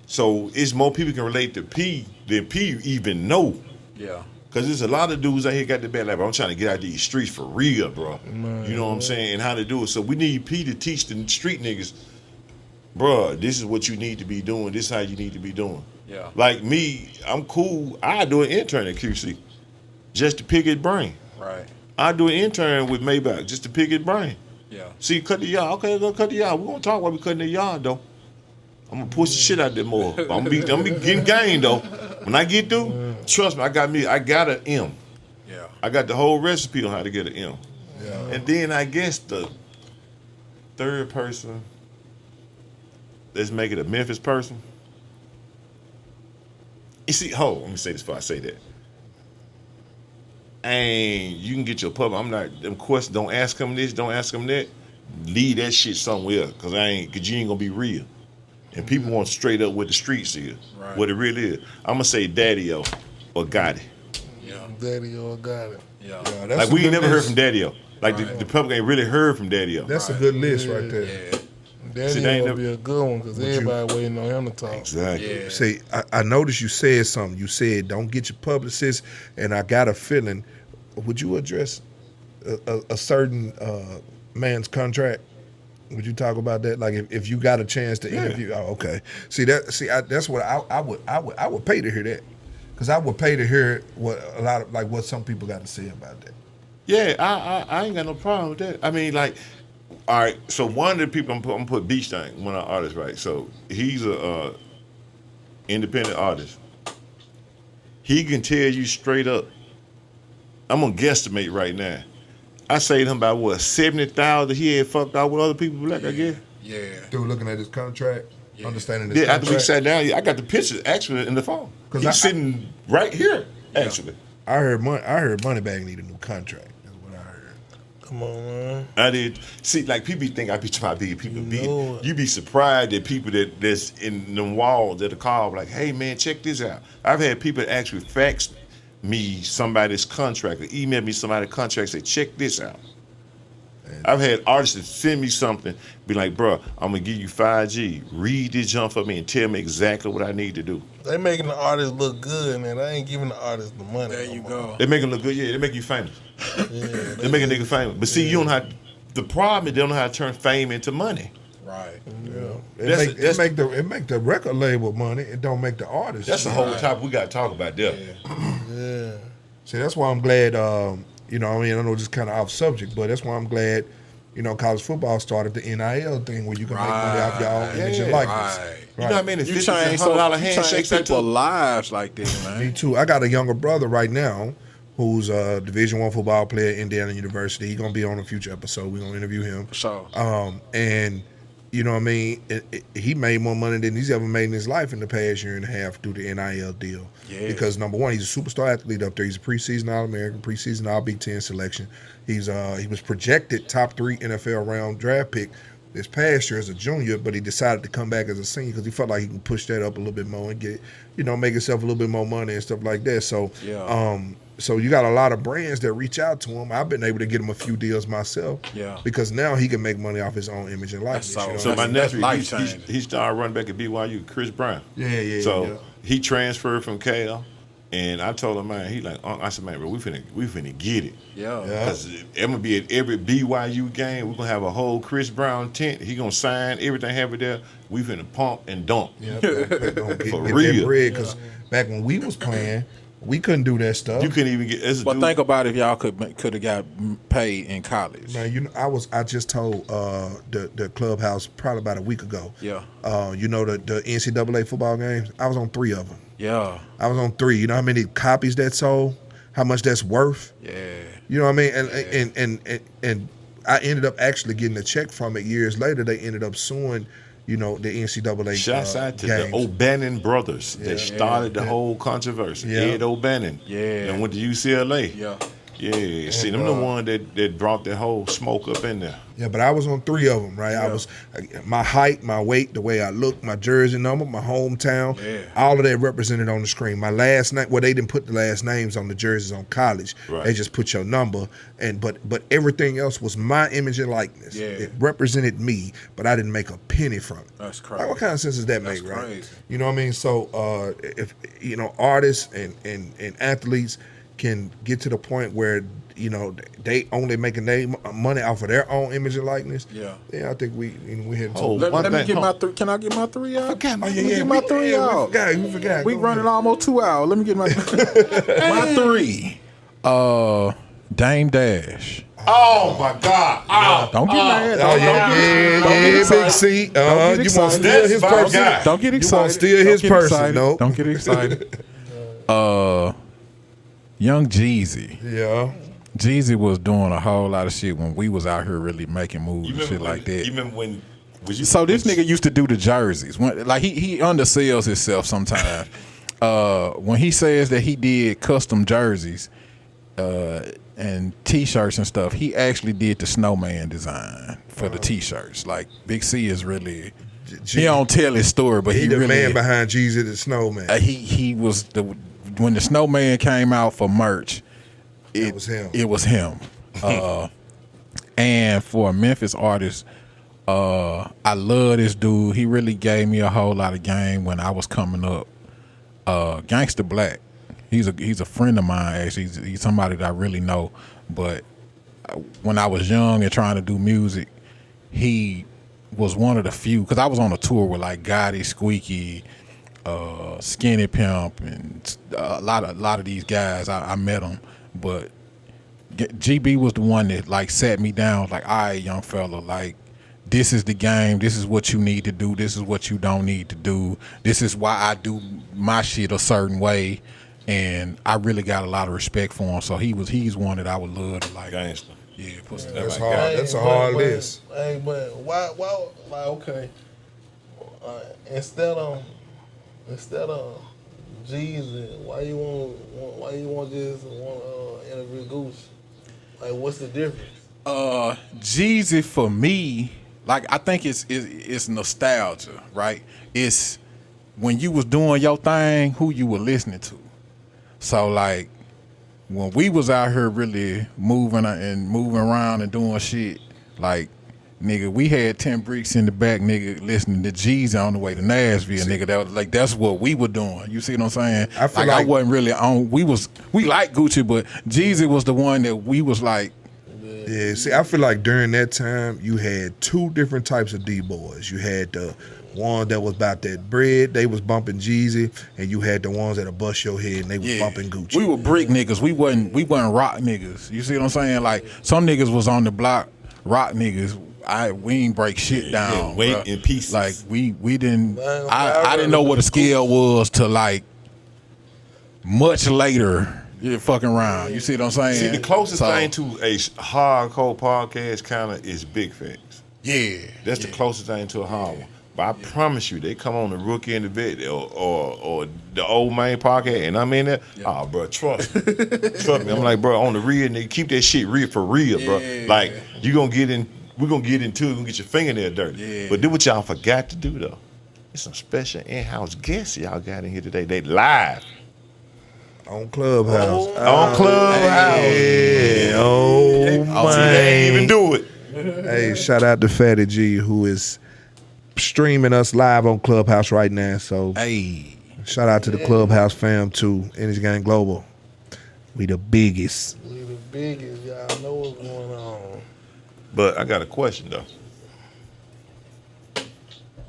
So it's more people can relate to P than P even know. Yeah. Cause there's a lot of dudes out here got the bad life. I'm trying to get out these streets for real, bro. You know what I'm saying? And how to do it. So we need P to teach the street niggas, bro, this is what you need to be doing. This is how you need to be doing. Yeah. Like me, I'm cool. I do an intern at QC just to pick his brain. Right. I I do an intern with Maybach just to pick his brain. Yeah. See, cut the yard. Okay, go cut the yard. We're gonna talk while we cutting the yard though. I'm gonna push the shit out there more. I'm gonna be getting game though. When I get through, trust me, I got an M. Yeah. I got the whole recipe on how to get an M. Yeah. And then I guess the third person, let's make it a Memphis person. You see, let me say this before I say that. And you can get your public. I'm not them questions. Don't ask them this. Don't ask them that. Leave that shit somewhere, cause you ain't gonna be real. And people want straight up what the streets is, Right. what it really is. I'm gonna say Daddy-O or Gotti. Yeah. Daddy or got it. Yeah. Yeah, that's Like a we good ain't never heard list. from Daddy-O. Like the public ain't really heard from Daddy-O. That's a good list right there. Yeah. Daddy they ain't will never- be a good one because everybody waiting on him to talk. Exactly. Yeah. See, I noticed you said something. You said don't get your publicist, and I got a feeling. Would you address a certain man's contract? Would you talk about that? Like if you got a chance to interview? Oh, okay. That's what I would pay to hear that, because I would pay to hear what what some people got to say about that. Yeah, I ain't got no problem with that. I mean, like, all right. So one of the people I'm gonna put Beach Thing, one of our artists, right? So he's a independent artist. He can tell you straight up. I'm gonna guesstimate right now. I say to him about what 70,000 he had fucked out with other people, like I guess. Yeah. Dude, looking at his contract, understanding his Yeah, after we contract. sat down, I got the pictures actually in the phone. 'Cause He's I- sitting right here, actually. I heard Moneybagg need a new contract. Is what I heard. Come on, man. I did. See, like people think I be trying to be people beat. No. You be surprised that people that's in them walls that are called like, hey man, check this out. I've had people actually fax me somebody's contract or email me somebody's contract, say, check this out. I've had artists that send me something, be like, bro, I'm gonna give you 5G. Read this jump for me and tell me exactly what I need to do. They making the artist look good, man. They ain't giving the artist the money. There no you more. go. They make them look good, yeah, they make you famous. Yeah, They make a nigga famous. But see, you don't know how, the problem is they don't know how to turn fame into money. Right. It make the record label money. It don't make the artist. That's the whole topic we gotta talk about there. yeah. See, that's why I'm glad. I know this is kind of off subject, but that's why I'm glad. College football started the NIL thing where you can make money off y'all image and likeness. Right. You know how many You $50 change $100 you handshakes change I people's took? lives like this, man. Me too. I got a younger brother right now who's a Division I football player at Indiana University. He's gonna be on a future episode. We're gonna interview him. So And you know what I mean? He made more money than he's ever made in his life in the past year and a half through the NIL deal. Yeah. Because number one, he's a superstar athlete up there. He's a preseason All-American, preseason All-Big Ten selection. He was projected top 3 NFL round draft pick this past year as a junior, but he decided to come back as a senior because he felt like he can push that up a little bit more and get, make himself a little bit more money and stuff like that. So, Yeah. So you got a lot of brands that reach out to him. I've been able to get him a few deals myself. Yeah. Because now he can make money off his own image and likeness. That's you know So what my I mean? nephew, life-changing. he started running back at BYU, Chris Brown. Yeah. So he transferred from Cal, and I told him, man, he like, I said, man, bro, we finna get it. yeah. Because I'm gonna be at every BYU game. We're gonna have a whole Chris Brown tent. He gonna sign everything, have it there. We finna pump and dump. Yeah, get For that real. bread, because back when we was playing, we couldn't do that stuff. You couldn't even get. As a But dude, think about if y'all could have got paid in college. Man, I just told the clubhouse probably about a week ago. Yeah. The NCAA football games. I was on 3 of them. Yeah. I was on 3. You know how many copies that sold? How much that's worth? Yeah. You know what I mean? And I ended up actually getting a check from it years later. They ended up suing the NCAA Shouts out to games. the O'Bannon brothers that started the whole controversy. Yeah. Ed O'Bannon. Yeah. And went to UCLA. Yeah. Yeah. See, them the one that brought that whole smoke up in there. Yeah, but I was on 3 of them, right? I was my height, my weight, the way I look, my jersey number, my hometown, all of that represented on the screen. My last name, well, they didn't put the last names on the jerseys on college. Right. They just put your number, but everything else was my image and likeness. Yeah. It represented me, but I didn't make a penny from it. That's crazy. Like, what kind of sense does that That's make, right? crazy. You know what I mean? So, if artists and athletes can get to the point where they only making their money off of their own image and likeness. Yeah, I think we had. Let me get my 3. Can I get my 3 out? Forgot my, Get my 3 out. We forgot. We Go running ahead. almost 2 hours. Let me get my my 3. Dame Dash. Oh my God! Don't get mad. Oh yeah, Big C. You want to steal That's his my person? guy. Don't get excited. You want to steal his Don't get person? excited. No. Don't get excited. Young Jeezy. Yeah. Jeezy was doing a whole lot of shit when we was out here really making moves and shit like that. You remember when? So this nigga used to do the jerseys. Like he undersells himself sometimes. When he says that he did custom jerseys and T-shirts and stuff, he actually did the snowman design for the T-shirts. Like Big C is really, he don't tell his story, but He he the really man behind Jeezy the Snowman. he was when the snowman came out for merch. It was him. It was him. And for a Memphis artist, I love this dude. He really gave me a whole lot of game when I was coming up. Gangsta Black. He's a friend of mine, actually. He's somebody that I really know. But when I was young and trying to do music, he was one of the few, because I was on a tour with like Gotti, Squeaky, Skinny Pimp, and a lot of these guys. I met them, but GB was the one that like sat me down, like, all right, young fella, like, this is the game. This is what you need to do. This is what you don't need to do. This is why I do my shit a certain way. And I really got a lot of respect for him. So he's one that I would love to like. Gangster. Yeah, put some That's like hard. That's a hard list. Hey, but why, like, okay, instead of Jeezy, why you want just interview Goose? Like, what's the difference? Jeezy for me, like, I think it's nostalgia, right? It's when you was doing your thing, who you were listening to. So like when we was out here really moving around and doing shit, like, nigga, we had 10 bricks in the back, nigga, listening to Jeezy on the way to Nashville, nigga. That was like, that's what we were doing. You see what I'm saying? I feel I like wasn't really on. We like Gucci, but Jeezy was the one that we was like. Yeah, see, I feel like during that time, you had 2 different types of D-boys. You had the one that was about that bread, they was bumping Jeezy, and you had the ones that'll bust your head, and they was bumping Gucci. We were brick niggas. We wasn't rock niggas. You see what I'm saying? Like, some niggas was on the block, rock niggas. We ain't break shit down. Wait in pieces. Like, we didn't. I didn't know what a scale was till like much later. You're fucking around. You see what I'm saying? See, the closest thing to a hardcore podcast kind of is Big Facts. Yeah. That's the closest thing to a hard one. But I promise you, they come on the Rookie and the Vet or the Old Main podcast, and I'm in there. Oh, bro, trust me. Trust me. I'm like, bro, on the real, nigga, keep that shit real for real, bro. Like, we're going to get into it, we're going to get your fingernail dirty. Yeah. But do what y'all forgot to do, though. There's some special in-house guests y'all got in here today. They live. On Clubhouse. On Clubhouse. Yeah. Oh, man. They ain't even do it. Hey, shout out to Fatty G, who is streaming us live on Clubhouse right now. So, Hey. shout out to the Clubhouse fam, too. Energy Gang Global. We the biggest. We the biggest, y'all know what's going on. But I got a question, though.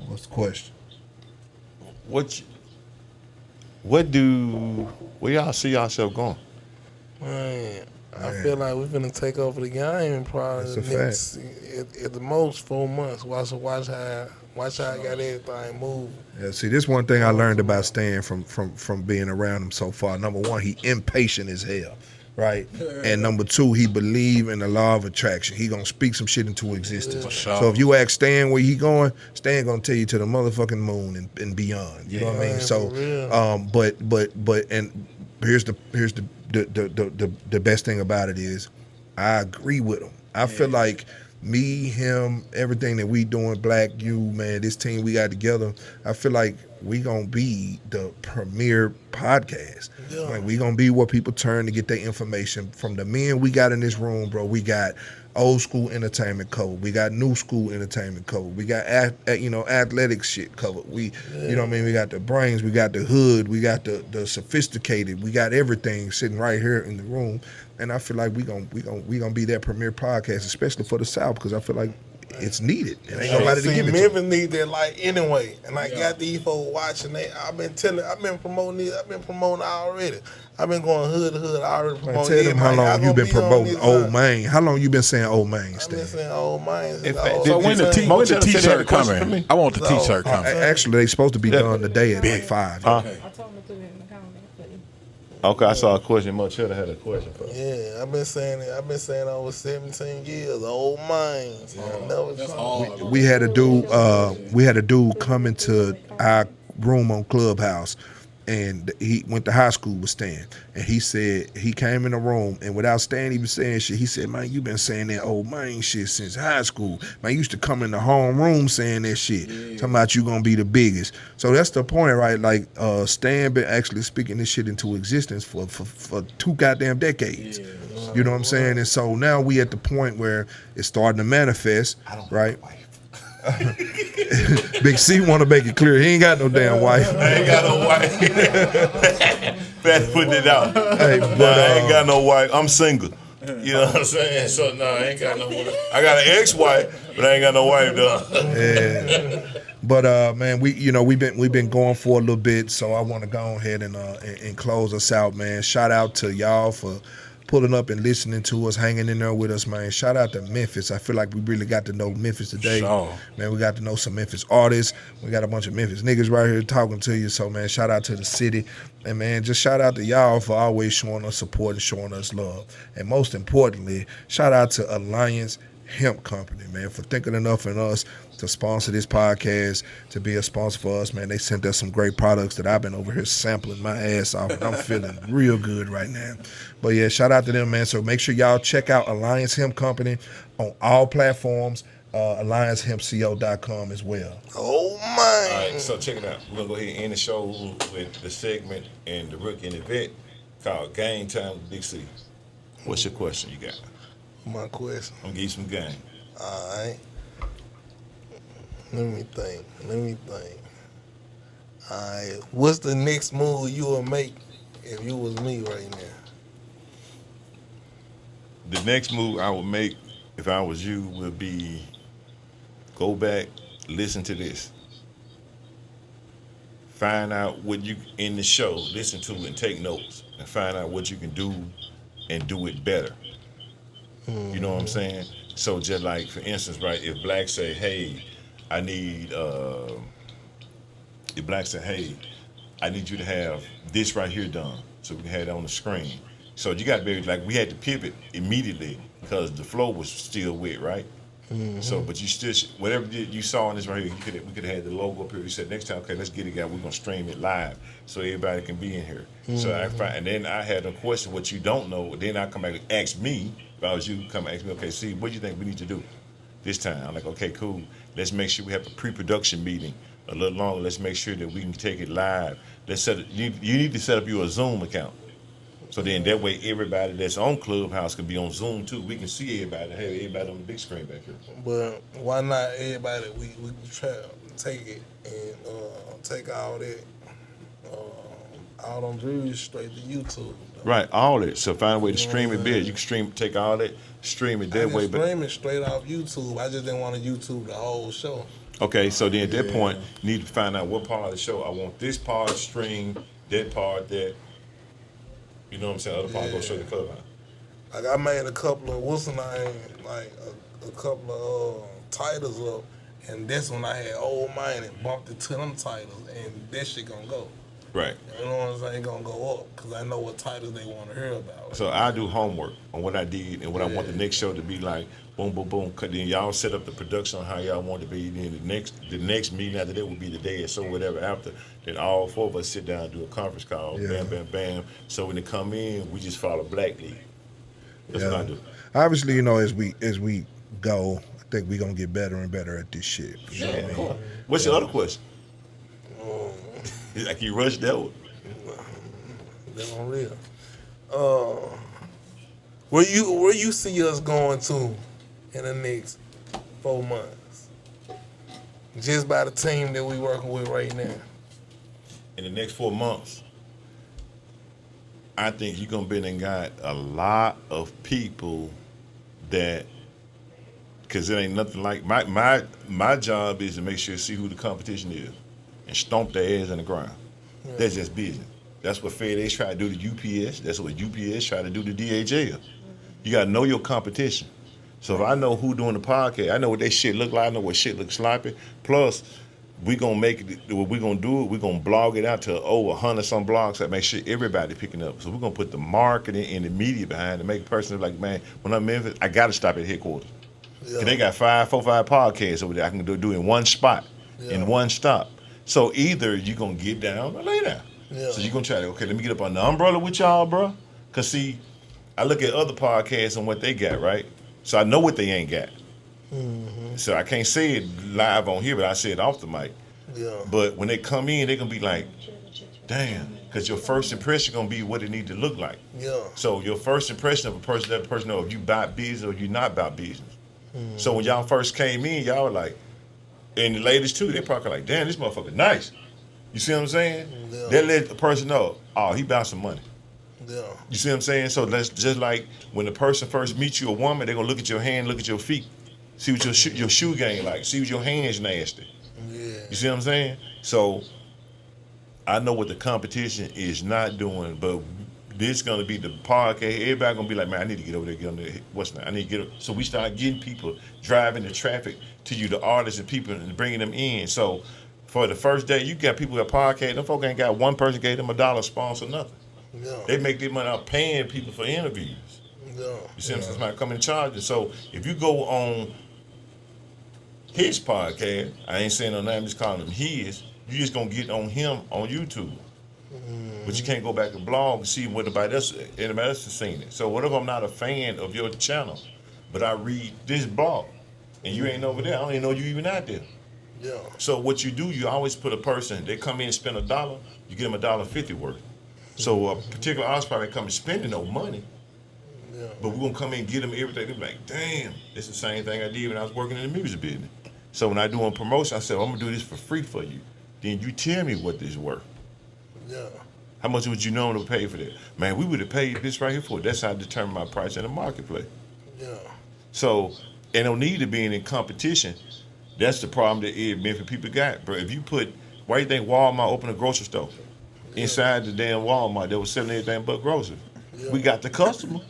What's the question? Where y'all see yourself going? Man, I feel like we're gonna take over the game in probably That's the a next, at the most 4 months. Watch how I got everything moving. Yeah, see, this one thing I learned about Stan from being around him so far. Number one, he impatient as hell. right? And number two, he believe in the law of attraction. He gonna speak some shit into existence. sure. So if you ask Stan where he going, Stan gonna tell you to the motherfucking moon and beyond. You know what I mean? Man, So, for real. but and here's the best thing about it is, I agree with him. I feel like me, him, everything that we doing, Black, you, man, this team we got together, I feel like we gonna be the premier podcast. Yeah. Like we gonna be where people turn to get their information from the men we got in this room, bro. We got old school entertainment covered. We got new school entertainment covered. We got athletic shit covered. You know what I mean? We got the brains, we got the hood, we got the sophisticated, we got everything sitting right here in the room. And I feel like we gonna be that premier podcast, especially for the South, because I feel like it's needed. It ain't nobody to See, give it to. Memphis need that like anyway, and I got these folks watching. I've been promoting this. I've been promoting already. I've been going hood to hood already Man, promoting. tell them how everybody. long you been promoting Old Main. How long you been saying Old Main, I've been Stan? saying Old Main. In fact, So when the Mo t-shirt just said he had a question for coming? me. I want the t-shirt coming. Actually, they supposed to be done today at like 5. Huh? I told him to put it in the comment for you. Okay, I saw a question. Mo Cheddar had a question for me. Yeah, I've been saying it. I've been saying it over 17 years. Old Mines. That's all. We had a dude come into our room on Clubhouse, and he went to high school with Stan, and he said he came in the room, and without Stan even saying shit, he said, "Man, you been saying that Old Main shit since high school. Man, you used to come in the homeroom saying that shit, talking about you gonna be the biggest." So that's the point, right? Like Stan been actually speaking this shit into existence for 2 goddamn decades. You know what I'm saying? And so now we at the point where it's starting to manifest, right? Big C want to make it clear he ain't got no damn wife. I ain't got no wife. Better putting it out. Hey, Nah, I ain't got no wife. I'm single. You know what I'm saying? So no, I ain't got no wife. I got an ex-wife, but I ain't got no wife though. Yeah. But man, we've been going for a little bit, so I want to go ahead and close us out, man. Shout out to y'all for pulling up and listening to us, hanging in there with us, man. Shout out to Memphis. I feel like we really got to know Memphis today. Sure. Man, we got to know some Memphis artists. We got a bunch of Memphis niggas right here talking to you. So, man, shout out to the city. And, man, just shout out to y'all for always showing us support and showing us love. And most importantly, shout out to Alliance Hemp Company, man, for thinking enough in us to sponsor this podcast, to be a sponsor for us, man. They sent us some great products that I've been over here sampling my ass off, and I'm feeling real good right now. But yeah, shout out to them, man. So make sure y'all check out Alliance Hemp Company on all platforms, AllianceHempCO.com as well. Old All Mine. right, so check it out. We're gonna go ahead and end the show with the segment and the rookie and the vet called Game Time with Big C. What's your question you got? My question. I'm gonna give you some game. All right. Let me think. All right. What's the next move you would make if you was me right now? The next move I would make if I was you would be go back, listen to this. Find out what you in the show, listen to it and take notes and find out what you can do and do it better. You know what I'm saying? So just like for instance, right, if Black say, hey, I need if Black say, hey, I need you to have this right here done so we can have it on the screen. So you got to be like, we had to pivot immediately because the flow was still wet, right? So, but you still, whatever you saw in this right here, we could have had the logo up here. You said next time, okay, let's get it, guys. We're gonna stream it live so everybody can be in here. So I find, and then I had a question what you don't know. Then I come back and ask me if I was you. Come and ask me, okay, see, what do you think we need to do this time? I'm like, okay, cool. Let's make sure we have a pre-production meeting a little longer. Let's make sure that we can take it live. Let's set it. You need to set up you a Zoom account. So then that way everybody that's on Clubhouse can be on Zoom too. We can see everybody, have everybody on the big screen back here. But why not everybody? We try to take it and take all that, all them views straight to YouTube. Though. Right, all that. So find a way to stream it better. You can take all that, stream it that way. But stream it straight off YouTube. I just didn't want to YouTube the whole show. okay, so then at that point, you need to find out what part of the show. I want this part stream, that part, that. You know what I'm saying? Other part go show the Clubhouse. Like I made a couple of what's the name, like a couple of titles up, and that's when I had Old Mine and bumped it to them titles, and that shit gonna go. Right. You know what I'm saying? Gonna go up because I know what titles they want to hear about. So I do homework on what I did and what I want the next show to be like. Boom, boom, boom. Cause then y'all set up the production on how y'all want it to be. Then the next meeting after that will be the day or so whatever after. Then all four of us sit down and do a conference call. Bam, bam, bam. So when they come in, we just follow Black League. That's what I do. Obviously, you know, as we go, I think we're gonna get better and better at this shit. You know what I mean? Cool. What's your other question? Like you rushed that one. That's on real. Where you see us going to in the next 4 months? Just by the team that we working with right now. In the next 4 months, I think you're gonna be and got a lot of people that, because it ain't nothing like my job is to make sure see who the competition is and stomp their ass in the ground. Yeah. That's just business. That's what FedEx try to do to UPS. That's what UPS try to do to DHL. You gotta know your competition. So if I know who doing the podcast, I know what they shit look like. I know what shit looks sloppy. Plus, we gonna make it. What we gonna do? We gonna blog it out to over 100 some blogs that make sure everybody picking up. So we're gonna put the marketing and the media behind to make a person like, man, when I'm in Memphis, I gotta stop at headquarters. Yeah. They got 4 or 5 podcasts over there. I can do in one spot, in one stop. So either you gonna get down or lay down. Yeah. So you're going to try to, okay, let me get up on the umbrella with y'all, bro. Because, see, I look at other podcasts and what they got, right? So I know what they ain't got. Mm-hmm. So I can't say it live on here, but I say it off the mic. Yeah. But when they come in, they're going to be like, damn, because your first impression going to be what it need to look like. Yeah. So your first impression of a person, that person know if you about business or you not about business. Mm-hmm. So when y'all first came in, y'all were like, and the ladies too, they probably like, damn, this motherfucker nice. You see what I'm saying? Yeah. They let the person know, oh, he about some money. Yeah. You see what I'm saying? So that's just like when the person first meets you, a woman, they're going to look at your hand, look at your feet, see what your shoe game like, see what your hand's nasty. Yeah. You see what I'm saying? So I know what the competition is not doing, but this is going to be the podcast. Everybody going to be like, man, I need to get over there, get on there. What's that? I need to get over. So we start getting people driving the traffic to you, the artists and people, and bringing them in. So for the first day, you got people that podcast. Them folk ain't got one person gave them $1 sponsor, nothing. Yeah. They make their money out paying people for interviews. Yeah. You see what I'm saying? Somebody come and charge you. So if you go on his podcast, I ain't saying no name, I'm just calling him his, you just gonna get on him on YouTube. But you can't go back and blog and see what anybody else has seen it. So what if I'm not a fan of your channel, but I read this blog and you ain't over there? I don't even know you even out there. Yeah. So what you do, you always put a person, they come in and spend $1, you give them $1.50 worth. So a particular artist probably come and spending no money. Yeah. But we're gonna come in and get them everything. They're like, damn, it's the same thing I did when I was working in the music business. So when I do a promotion, I said, I'm gonna do this for free for you. Then you tell me what this is worth. Yeah. How much would you normally pay for that? Man, we would have paid this right here for it. That's how I determine my price in the marketplace. Yeah. So, and no need to be in competition. That's the problem that Memphis people got, bro. If you put, why do you think Walmart opened a grocery store? Yeah. Inside the damn Walmart, they was selling everything but groceries. Yeah. We got the customer.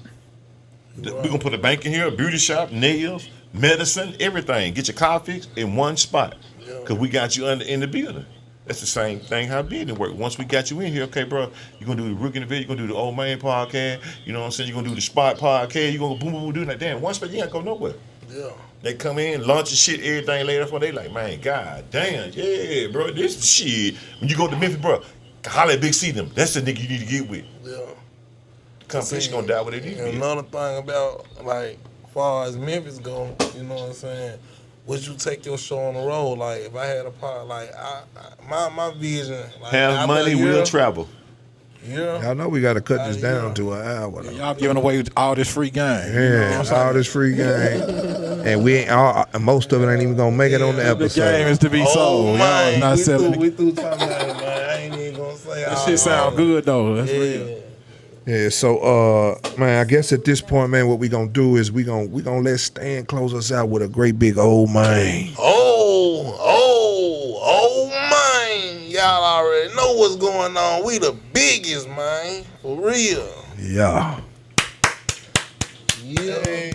We're going to put a bank in here, a beauty shop, nails, medicine, everything. Get your car fixed in one spot. Because we got you in the building. That's the same thing how business work. Once we got you in here, okay, bro, you're going to do the Rookie in the Video, you're going to do the Old Man podcast, you know what I'm saying? You're going to do the Spot podcast, you're going to boom, boom, boom, do that. Damn, one spot, you ain't going to go nowhere. Yeah. They come in, launch the shit, everything later for they like, man, god damn, yeah, bro, this shit. When you go to Memphis, bro, holla at Big C them. That's the nigga you need to get with. Yeah. The competition gonna die with it. Another thing about, like, as far as Memphis go, you know what I'm saying? Would you take your show on the road? Like, if I had a part, like, my vision. Like, have money, we'll travel. Yeah. Y'all know we got to cut this down to an hour. Yeah, y'all giving away all this free game. Yeah, you know all this free game. And we ain't most of it ain't even going to make it on the episode. The game is to be sold. Man, not selling. We through talking about it, man. I ain't even going to say that shit sound good, though. That's real. Yeah, so man, I guess at this point, man, what we gonna do is we gonna let Stan close us out with a great big old man. Oh man. Y'all already know what's going on. We the biggest, man. For real. Yeah. Yeah.